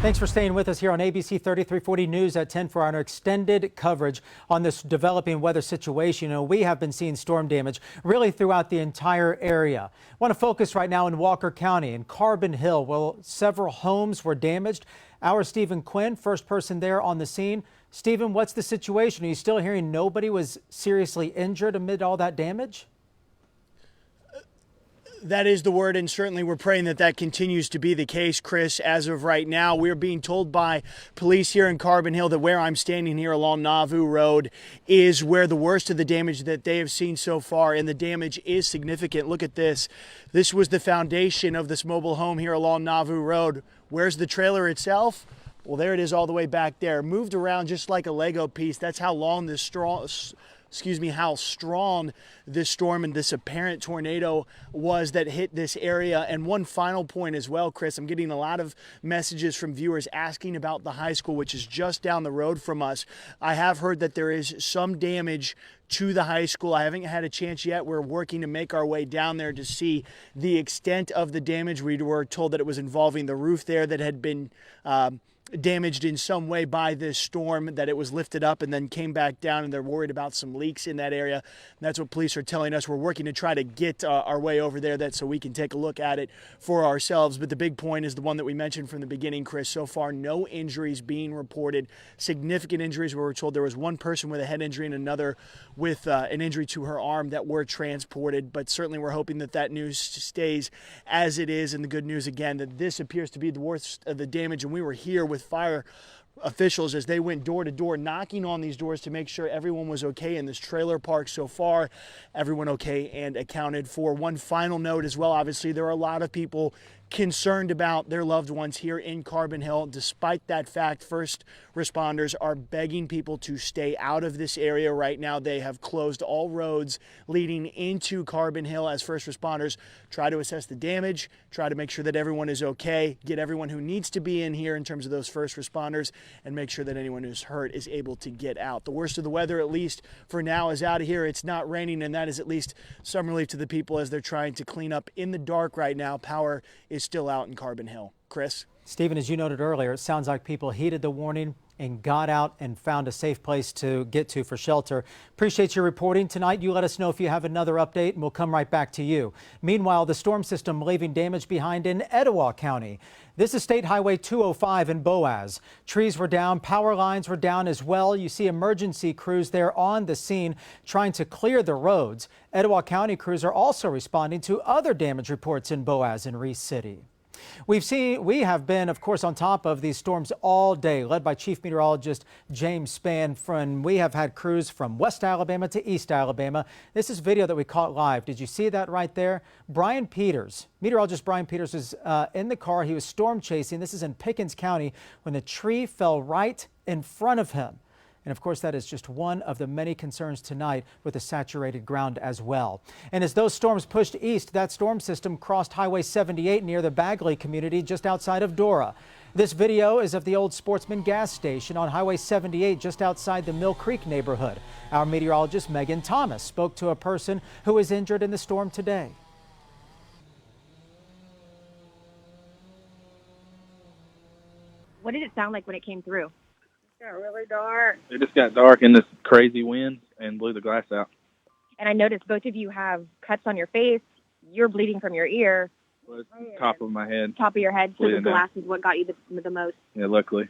Speaker 5: Thanks for staying with us here on ABC 3340 News at 10 for our extended coverage on this developing weather situation. You know, we have been seeing storm damage really throughout the entire area. I want to focus right now in Walker County and Carbon Hill. Well, several homes were damaged. Our Stephen Quinn, first person there on the scene. Stephen, what's the situation? Are you still hearing nobody was seriously injured amid all that damage?
Speaker 3: That is the word, and certainly we're praying that that continues to be the case, Chris. As of right now, we're being told by police here in Carbon Hill that where I'm standing here along Nauvoo Road is where the worst of the damage that they have seen so far, and the damage is significant. Look at this. This was the foundation of this mobile home here along Nauvoo Road. Where's the trailer itself? Well, there it is all the way back there. Moved around just like a Lego piece. That's how long this how strong this storm and this apparent tornado was that hit this area. And one final point as well, Chris, I'm getting a lot of messages from viewers asking about the high school, which is just down the road from us. I have heard that there is some damage to the high school. I haven't had a chance yet. We're working to make our way down there to see the extent of the damage. We were told that it was involving the roof there that had been damaged in some way by this storm, that it was lifted up and then came back down, and they're worried about some leaks in that area. And that's what police are telling us. We're working to try to get our way over there so we can take a look at it for ourselves. But the big point is the one that we mentioned from the beginning, Chris. So far, no injuries being reported. Significant injuries. We were told there was one person with a head injury and another with an injury to her arm that were transported. But certainly we're hoping that that news stays as it is. And the good news, again, that this appears to be the worst of the damage. And we were here with fire officials as they went door to door, knocking on these doors to make sure everyone was okay in this trailer park. So far, everyone okay and accounted for. One final note as well, obviously there are a lot of people concerned about their loved ones here in Carbon Hill. Despite that fact, first responders are begging people to stay out of this area right now. They have closed all roads leading into Carbon Hill as first responders try to assess the damage, try to make sure that everyone is okay, get everyone who needs to be in here in terms of those first responders, and make sure that anyone who's hurt is able to get out. The worst of the weather, at least for now, is out of here. It's not raining, and that is at least some relief to the people as they're trying to clean up in the dark right now. Power is still out in Carbon Hill. Chris?
Speaker 5: Stephen, as you noted earlier, it sounds like people heeded the warning and got out and found a safe place to get to for shelter. Appreciate your reporting tonight. You let us know if you have another update, and we'll come right back to you. Meanwhile, the storm system leaving damage behind in Etowah County. This is State Highway 205 in Boaz. Trees were down, power lines were down as well. You see emergency crews there on the scene trying to clear the roads. Etowah County crews are also responding to other damage reports in Boaz and Reese City. We have been, of course, on top of these storms all day, led by Chief Meteorologist James Spann. We have had crews from West Alabama to East Alabama. This is video that we caught live. Did you see that right there? Brian Peters, meteorologist Brian Peters, was in the car. He was storm chasing. This is in Pickens County when the tree fell right in front of him. And of course, that is just one of the many concerns tonight with the saturated ground as well. And as those storms pushed east, that storm system crossed Highway 78 near the Bagley community just outside of Dora. This video is of the old Sportsman gas station on Highway 78 just outside the Mill Creek neighborhood. Our meteorologist Megan Thomas spoke to a person who was injured in the storm today.
Speaker 9: What did it sound like when it came through?
Speaker 8: Got really dark. It just got dark in this crazy wind and blew the glass out.
Speaker 9: And I noticed both of you have cuts on your face. You're bleeding from your ear.
Speaker 8: Well, top of my head.
Speaker 9: Top of your head. So the glass is what got you the most.
Speaker 8: Yeah, luckily.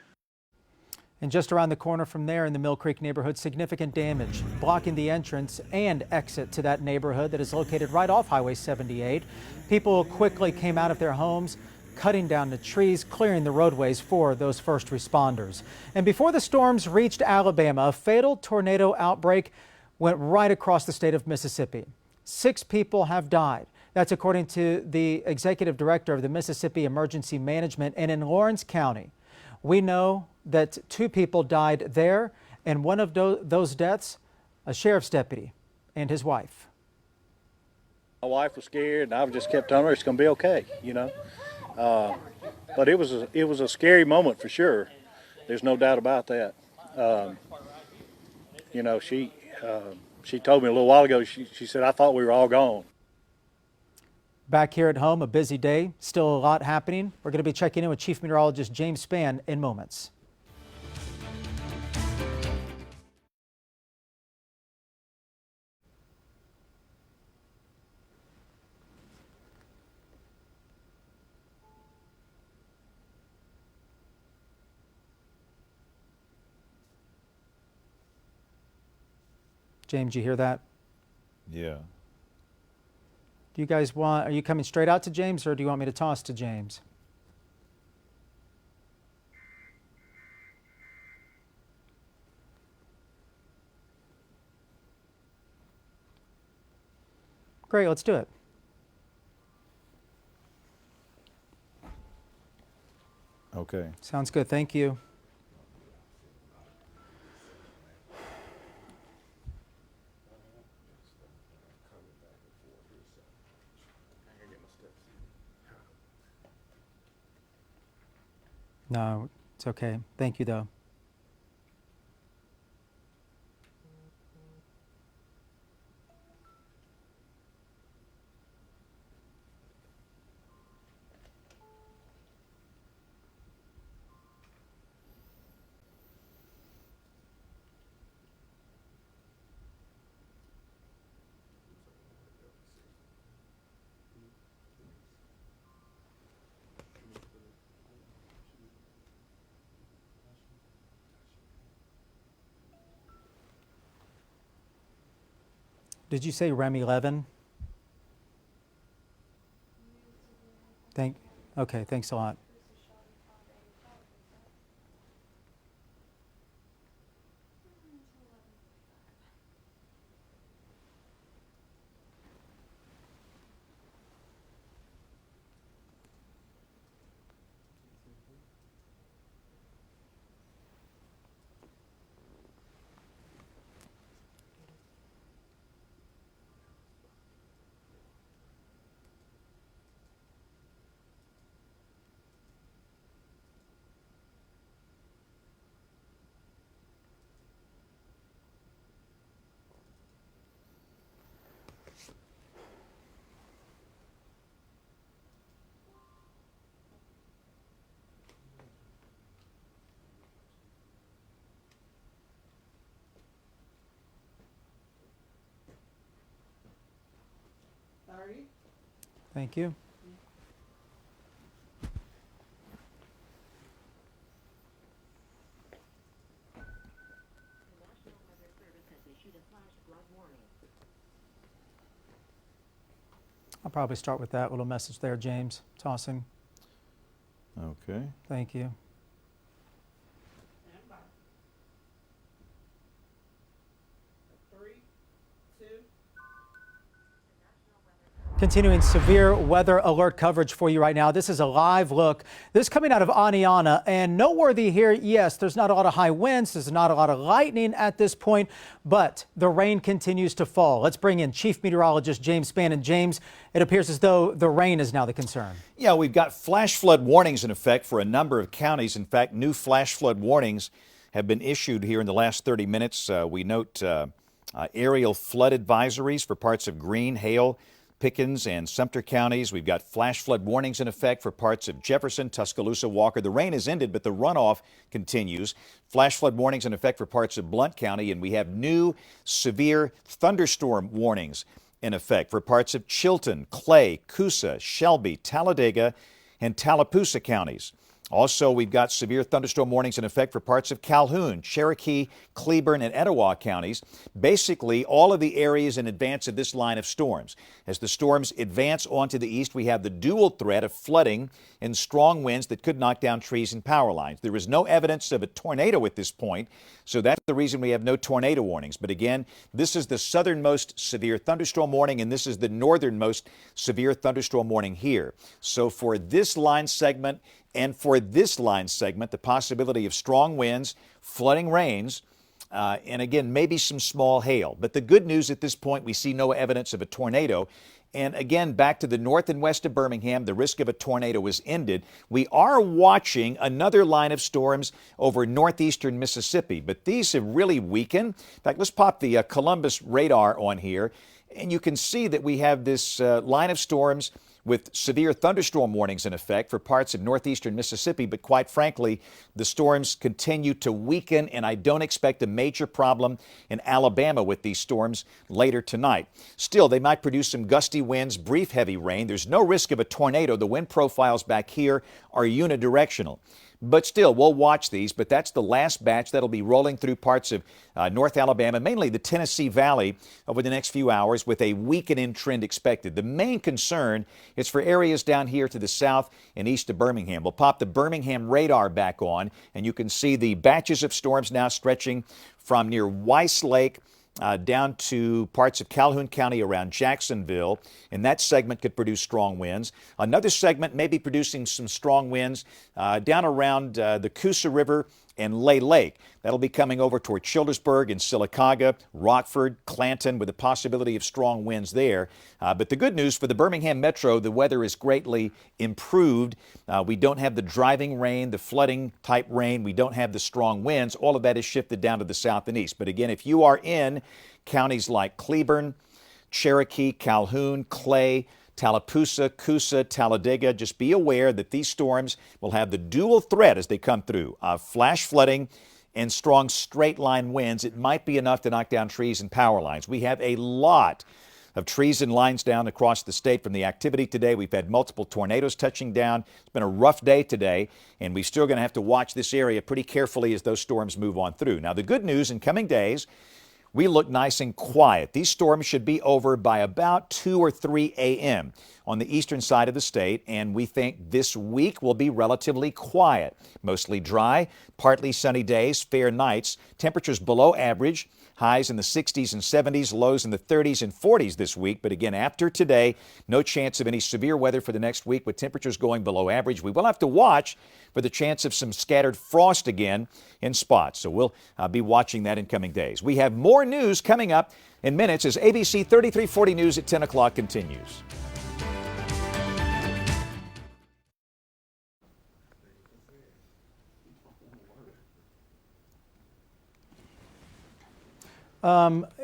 Speaker 5: And just around the corner from there in the Mill Creek neighborhood, significant damage, blocking the entrance and exit to that neighborhood that is located right off Highway 78. People quickly came out of their homes, cutting down the trees, clearing the roadways for those first responders. And before the storms reached Alabama, a fatal tornado outbreak went right across the state of Mississippi. 6 people have died. That's according to the executive director of the Mississippi Emergency Management. And in Lawrence County, we know that 2 people died there, and one of those deaths, a sheriff's deputy and his wife.
Speaker 11: My wife was scared, and I just kept telling her it's going to be okay, you know. But it was a scary moment for sure. There's no doubt about that. You know, she told me a little while ago, she said, I thought we were all gone.
Speaker 5: Back here at home, a busy day, still a lot happening. We're going to be checking in with Chief Meteorologist James Spann in moments. James, you hear that?
Speaker 1: Yeah.
Speaker 5: Do you guys are you coming straight out to James, or do you want me to toss to James? Great, let's do it.
Speaker 1: Okay.
Speaker 5: Sounds good, thank you. No, it's okay. Thank you, though. Did you say REM 11? Okay, thanks a lot. Thank you. I'll probably start with that little message there, James. Tossing.
Speaker 1: Okay.
Speaker 5: Thank you. Continuing severe weather alert coverage for you right now. This is a live look. This coming out of Aniana, and noteworthy here, yes, there's not a lot of high winds. There's not a lot of lightning at this point, but the rain continues to fall. Let's bring in Chief Meteorologist James Spann. And James, it appears as though the rain is now the concern.
Speaker 1: Yeah, we've got flash flood warnings in effect for a number of counties. In fact, new flash flood warnings have been issued here in the last 30 minutes. We note aerial flood advisories for parts of Greene, Hale, Pickens, and Sumter counties. We've got flash flood warnings in effect for parts of Jefferson, Tuscaloosa, Walker. The rain has ended, but the runoff continues. Flash flood warnings in effect for parts of Blount County, and we have new severe thunderstorm warnings in effect for parts of Chilton, Clay, Coosa, Shelby, Talladega, and Tallapoosa counties. Also, we've got severe thunderstorm warnings in effect for parts of Calhoun, Cherokee, Cleburne, and Etowah counties. Basically, all of the areas in advance of this line of storms. As the storms advance onto the east, we have the dual threat of flooding and strong winds that could knock down trees and power lines. There is no evidence of a tornado at this point, so that's the reason we have no tornado warnings. But again, this is the southernmost severe thunderstorm warning, and this is the northernmost severe thunderstorm warning here. So for this line segment, and for this line segment, the possibility of strong winds, flooding rains, and again, maybe some small hail. But the good news at this point, we see no evidence of a tornado. And again, back to the north and west of Birmingham, the risk of a tornado is ended. We are watching another line of storms over northeastern Mississippi, but these have really weakened. In fact, let's pop the Columbus radar on here, and you can see that we have this line of storms with severe thunderstorm warnings in effect for parts of northeastern Mississippi. But quite frankly, the storms continue to weaken, and I don't expect a major problem in Alabama with these storms later tonight. Still, they might produce some gusty winds, brief heavy rain. There's no risk of a tornado. The wind profiles back here are unidirectional. But still, we'll watch these. But that's the last batch that'll be rolling through parts of North Alabama, mainly the Tennessee Valley, over the next few hours with a weakening trend expected. The main concern is for areas down here to the south and east of Birmingham. We'll pop the Birmingham radar back on, and you can see the batches of storms now stretching from near Weiss Lake down to parts of Calhoun County around Jacksonville, and that segment could produce strong winds. Another segment may be producing some strong winds down around the Coosa River and Lay Lake. That'll be coming over toward Childersburg and Sylacauga, Rockford, Clanton, with the possibility of strong winds there. But the good news for the Birmingham Metro, the weather is greatly improved. We don't have the driving rain, the flooding type rain. We don't have the strong winds. All of that is shifted down to the south and east. But again, if you are in counties like Cleburne, Cherokee, Calhoun, Clay, Tallapoosa, Coosa, Talladega, just be aware that these storms will have the dual threat as they come through, flash flooding and strong straight line winds. It might be enough to knock down trees and power lines. We have a lot of trees and lines down across the state from the activity today. We've had multiple tornadoes touching down. It's been a rough day today, and we're still going to have to watch this area pretty carefully as those storms move on through. Now, the good news in coming days, we look nice and quiet. These storms should be over by about 2 or 3 a.m. on the eastern side of the state, and we think this week will be relatively quiet. Mostly dry, partly sunny days, fair nights, temperatures below average, highs in the 60s and 70s, lows in the 30s and 40s this week. But again, after today, no chance of any severe weather for the next week with temperatures going below average. We will have to watch for the chance of some scattered frost again in spots. So we'll be watching that in coming days. We have more news coming up in minutes as ABC 3340 News at 10 o'clock continues.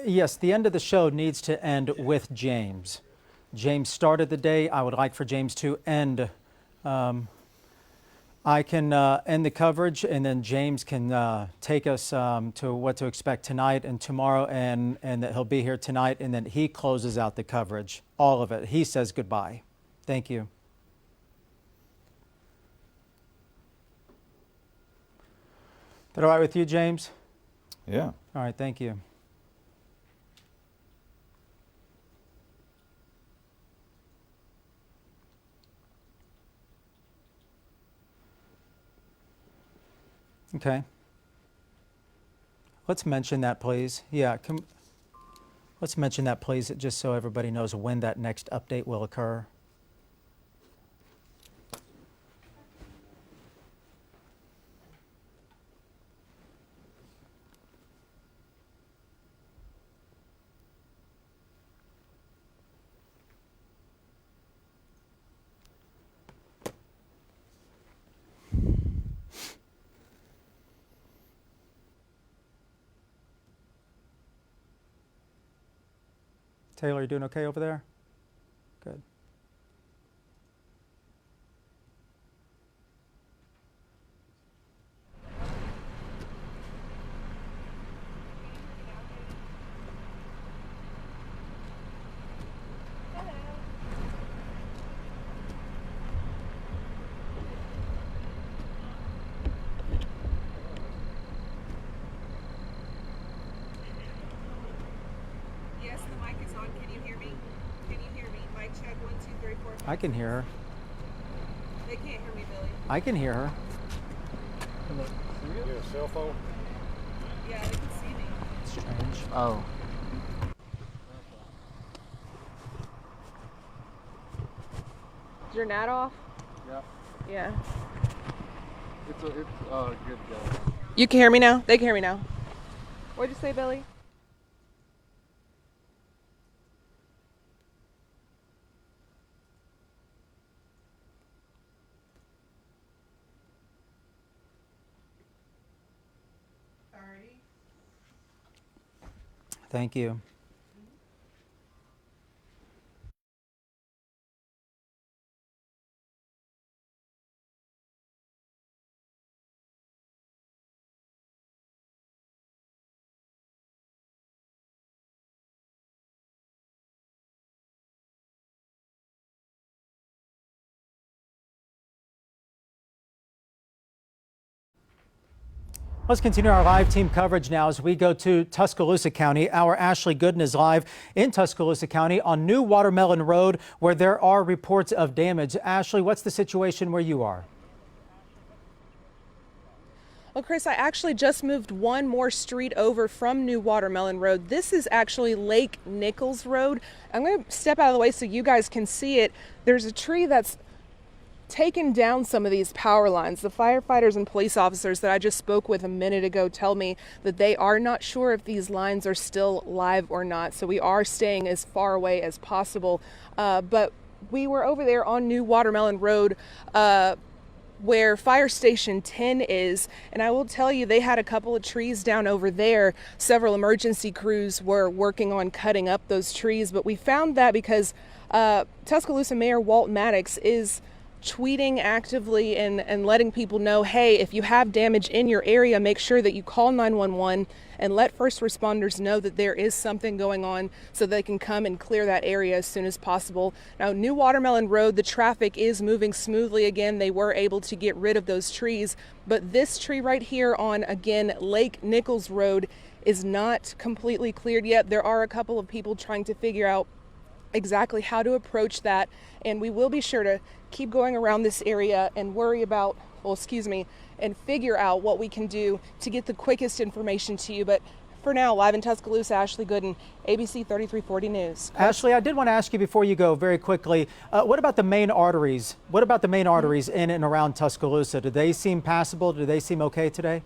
Speaker 5: Yes, the end of the show needs to end with James. James started the day. I would like for James to end. I can end the coverage, and then James can take us to what to expect tonight and tomorrow, and that he'll be here tonight, and then he closes out the coverage, all of it. He says goodbye. Thank you. That all right with you, James?
Speaker 1: Yeah.
Speaker 5: All right, thank you. Okay. Let's mention that, please. Yeah, let's mention that, please, just so everybody knows when that next update will occur. Taylor, you doing okay over there? Good. I can hear her.
Speaker 12: They can't hear me, Billy.
Speaker 5: I can hear her.
Speaker 11: You have a cell phone?
Speaker 12: Yeah, they can see me.
Speaker 5: Strange. Oh.
Speaker 12: Is your gnat off?
Speaker 11: Yeah.
Speaker 12: Yeah.
Speaker 11: It's good to go.
Speaker 12: You can hear me now? They can hear me now. What'd you say, Billy?
Speaker 5: Thank you. Let's continue our live team coverage now as we go to Tuscaloosa County. Our Ashley Gooden is live in Tuscaloosa County on New Watermelon Road, where there are reports of damage. Ashley, what's the situation where you are?
Speaker 12: Well, Chris, I actually just moved one more street over from New Watermelon Road. This is actually Lake Nichols Road. I'm going to step out of the way so you guys can see it. There's a tree that's taken down some of these power lines. The firefighters and police officers that I just spoke with a minute ago tell me that they are not sure if these lines are still live or not. So we are staying as far away as possible. But we were over there on New Watermelon Road, where Fire Station 10 is, and I will tell you they had a couple of trees down over there. Several emergency crews were working on cutting up those trees, but we found that because Tuscaloosa Mayor Walt Maddox is tweeting actively and letting people know, hey, if you have damage in your area, make sure that you call 911 and let first responders know that there is something going on so they can come and clear that area as soon as possible. Now, New Watermelon Road, the traffic is moving smoothly again. They were able to get rid of those trees, but this tree right here on, again, Lake Nichols Road is not completely cleared yet. There are a couple of people trying to figure out exactly how to approach that, and we will be sure to keep going around this area and and figure out what we can do to get the quickest information to you. But for now, live in Tuscaloosa, Ashley Gooden, ABC 3340 News.
Speaker 5: Ashley, I did want to ask you before you go very quickly, what about the main arteries? What about the main arteries in and around Tuscaloosa? Do they seem passable? Do they seem okay today?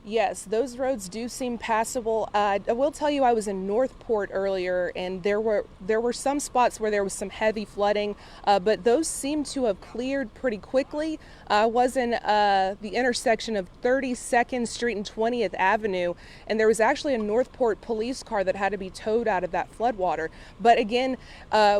Speaker 12: Yes, those roads do seem passable. I will tell you, I was in Northport earlier, and there were some spots where there was some heavy flooding, but those seem to have cleared pretty quickly. I was in the intersection of 32nd Street and 20th Avenue, and there was actually a Northport police car that had to be towed out of that floodwater. But again,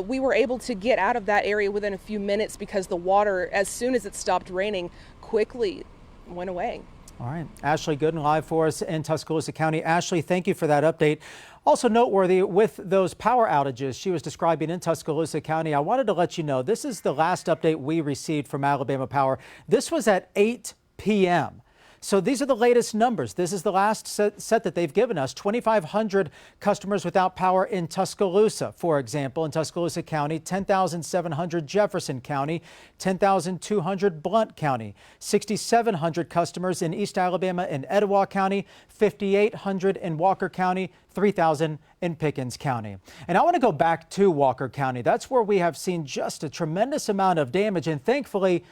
Speaker 12: we were able to get out of that area within a few minutes because the water, as soon as it stopped raining, quickly went away.
Speaker 5: All right. Ashley Gooden live for us in Tuscaloosa County. Ashley, thank you for that update. Also noteworthy with those power outages she was describing in Tuscaloosa County, I wanted to let you know this is the last update we received from Alabama Power. This was at 8 p.m. So these are the latest numbers. This is the last set that they've given us. 2,500 customers without power in Tuscaloosa, for example, in Tuscaloosa County, 10,700 Jefferson County, 10,200 Blount County, 6,700 customers in East Alabama and Etowah County, 5,800 in Walker County, 3,000 in Pickens County. And I want to go back to Walker County. That's where we have seen just a tremendous amount of damage, and thankfully,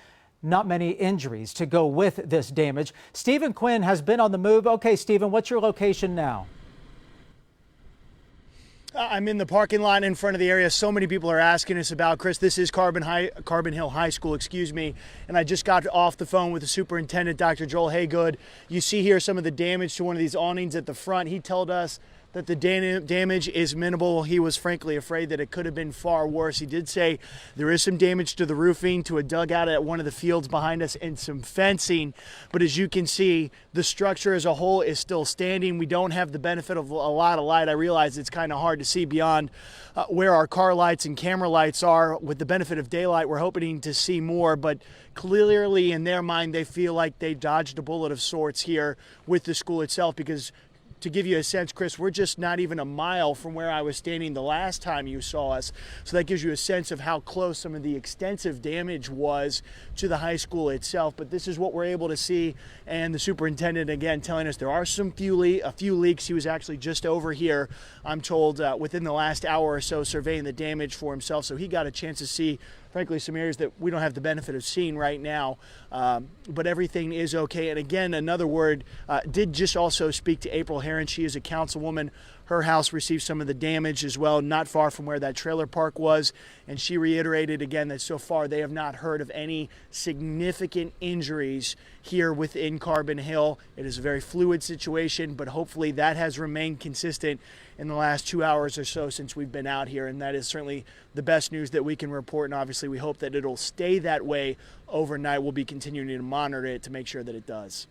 Speaker 5: not many injuries to go with this damage. Stephen Quinn has been on the move. Okay, Stephen, what's your location now?
Speaker 3: I'm in the parking lot in front of the area so many people are asking us about. Chris, this is Carbon Hill High School, and I just got off the phone with the superintendent, Dr. Joel Haygood. You see here some of the damage to one of these awnings at the front. He told us that the damage is minimal. He was frankly afraid that it could have been far worse. He did say there is some damage to the roofing, to a dugout at one of the fields behind us, and some fencing. But as you can see, the structure as a whole is still standing. We don't have the benefit of a lot of light. I realize it's kind of hard to see beyond where our car lights and camera lights are. With the benefit of daylight, we're hoping to see more, but clearly in their mind, they feel like they dodged a bullet of sorts here with the school itself, because to give you a sense, Chris, we're just not even a mile from where I was standing the last time you saw us. So that gives you a sense of how close some of the extensive damage was to the high school itself. But this is what we're able to see. And the superintendent, again, telling us there are a few leaks. He was actually just over here, I'm told, within the last hour or so, surveying the damage for himself. So he got a chance to see, frankly, some areas that we don't have the benefit of seeing right now, but everything is okay. And again, another word, did just also speak to April Heron. She is a councilwoman. Her house received some of the damage as well, not far from where that trailer park was. And she reiterated again that so far they have not heard of any significant injuries here within Carbon Hill. It is a very fluid situation, but hopefully that has remained consistent in the last 2 hours or so since we've been out here. And that is certainly the best news that we can report. And obviously we hope that it'll stay that way overnight. We'll be continuing to monitor it to make sure that it does.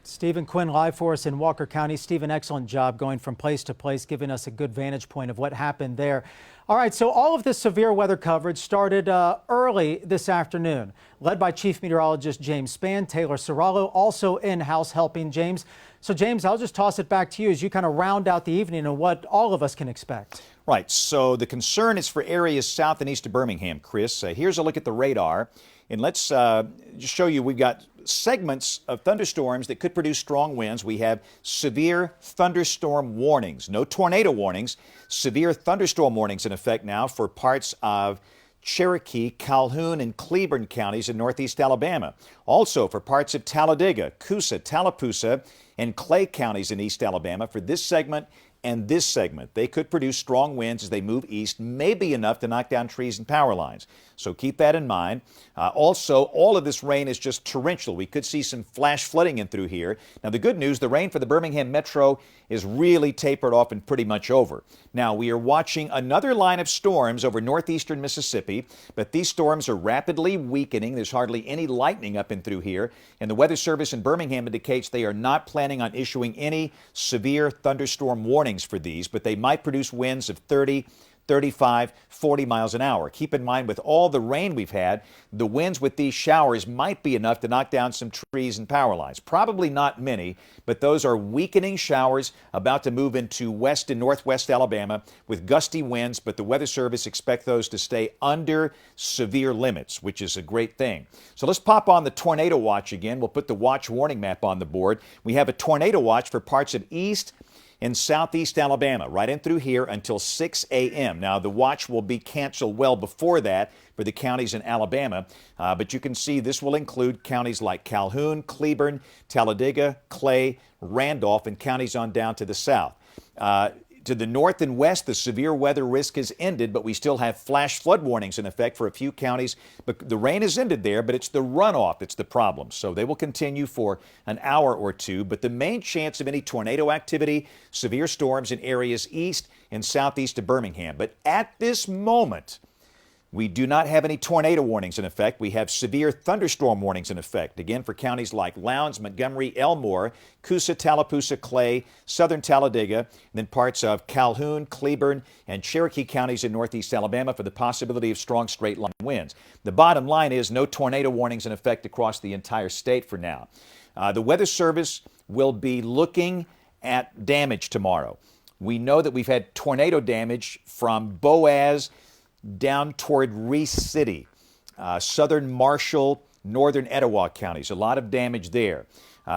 Speaker 5: Stephen Quinn live for us in Walker County. Stephen, excellent job going from place to place, giving us a good vantage point of what happened there. All right, so all of this severe weather coverage started early this afternoon, led by Chief Meteorologist James Spann. Taylor Serralo also in-house helping James. So, James, I'll just toss it back to you as you kind of round out the evening and what all of us can expect.
Speaker 1: Right, so the concern is for areas south and east of Birmingham, Chris. Here's a look at the radar. And let's just show you, we've got segments of thunderstorms that could produce strong winds. We have severe thunderstorm warnings, no tornado warnings, severe thunderstorm warnings in effect now for parts of Cherokee, Calhoun, and Cullman counties in northeast Alabama. Also for parts of Talladega, Coosa, Tallapoosa, and Clay counties in east Alabama for this segment and this segment. They could produce strong winds as they move east, maybe enough to knock down trees and power lines. So keep that in mind. Also, all of this rain is just torrential. We could see some flash flooding in through here. Now, the good news, the rain for the Birmingham Metro is really tapered off and pretty much over. Now, we are watching another line of storms over northeastern Mississippi, but these storms are rapidly weakening. There's hardly any lightning up and through here, and the Weather Service in Birmingham indicates they are not planning on issuing any severe thunderstorm warnings for these, but they might produce winds of 30, 35, 40 miles an hour. Keep in mind, with all the rain we've had, the winds with these showers might be enough to knock down some trees and power lines. Probably not many, but those are weakening showers about to move into west and northwest Alabama with gusty winds, but the Weather Service expects those to stay under severe limits, which is a great thing. So let's pop on the tornado watch again. We'll put the watch warning map on the board. We have a tornado watch for parts of east in southeast Alabama, right in through here until 6 a.m. Now, the watch will be canceled well before that for the counties in Alabama, but you can see this will include counties like Calhoun, Cleburne, Talladega, Clay, Randolph, and counties on down to the south. To the north and west, the severe weather risk has ended, but we still have flash flood warnings in effect for a few counties. But the rain has ended there, but it's the runoff that's the problem. So they will continue for an hour or two. But the main chance of any tornado activity, severe storms in areas east and southeast of Birmingham. But at this moment, we do not have any tornado warnings in effect. We have severe thunderstorm warnings in effect, again, for counties like Lowndes, Montgomery, Elmore, Coosa, Tallapoosa, Clay, southern Talladega, and then parts of Calhoun, Cleburne, and Cherokee counties in northeast Alabama for the possibility of strong straight-line winds. The bottom line is no tornado warnings in effect across the entire state for now. The Weather Service will be looking at damage tomorrow. We know that we've had tornado damage from Boaz down toward Reese City, southern Marshall, northern Etowah counties. A lot of damage there.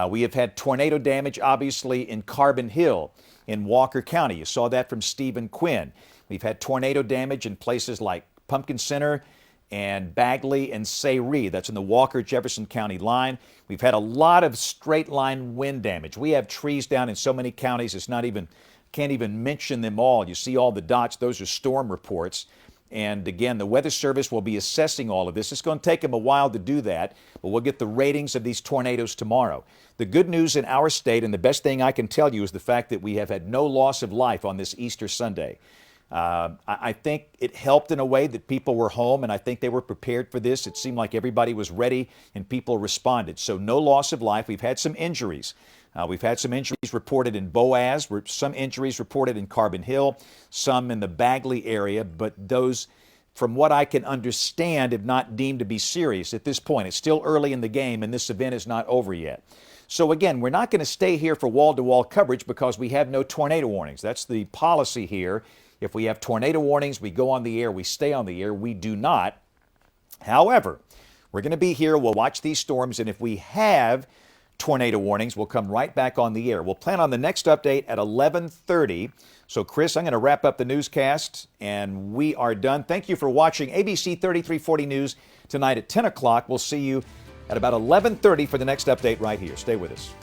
Speaker 1: We have had tornado damage, obviously, in Carbon Hill in Walker County. You saw that from Stephen Quinn. We've had tornado damage in places like Pumpkin Center and Bagley and Sayre. That's in the Walker-Jefferson County line. We've had a lot of straight-line wind damage. We have trees down in so many counties, it's not even, can't even mention them all. You see all the dots, those are storm reports. And again, the Weather Service will be assessing all of this. It's going to take them a while to do that, but we'll get the ratings of these tornadoes tomorrow. The good news in our state, and the best thing I can tell you, is the fact that we have had no loss of life on this Easter Sunday. I think it helped in a way that people were home, and I think they were prepared for this. It seemed like everybody was ready, and people responded. So no loss of life. We've had some injuries. We've had some injuries reported in Boaz, some injuries reported in Carbon Hill, some in the Bagley area, but those, from what I can understand, have not deemed to be serious at this point. It's still early in the game, and this event is not over yet. So again, we're not going to stay here for wall-to-wall coverage because we have no tornado warnings. That's the policy here. If we have tornado warnings, we go on the air, we stay on the air. We do not. However, we're going to be here. We'll watch these storms, and if we have tornado warnings, we'll come right back on the air. We'll plan on the next update at 11:30. So, Chris, I'm going to wrap up the newscast, and we are done. Thank you for watching ABC 3340 News tonight at 10 o'clock. We'll see you at about 11:30 for the next update right here. Stay with us.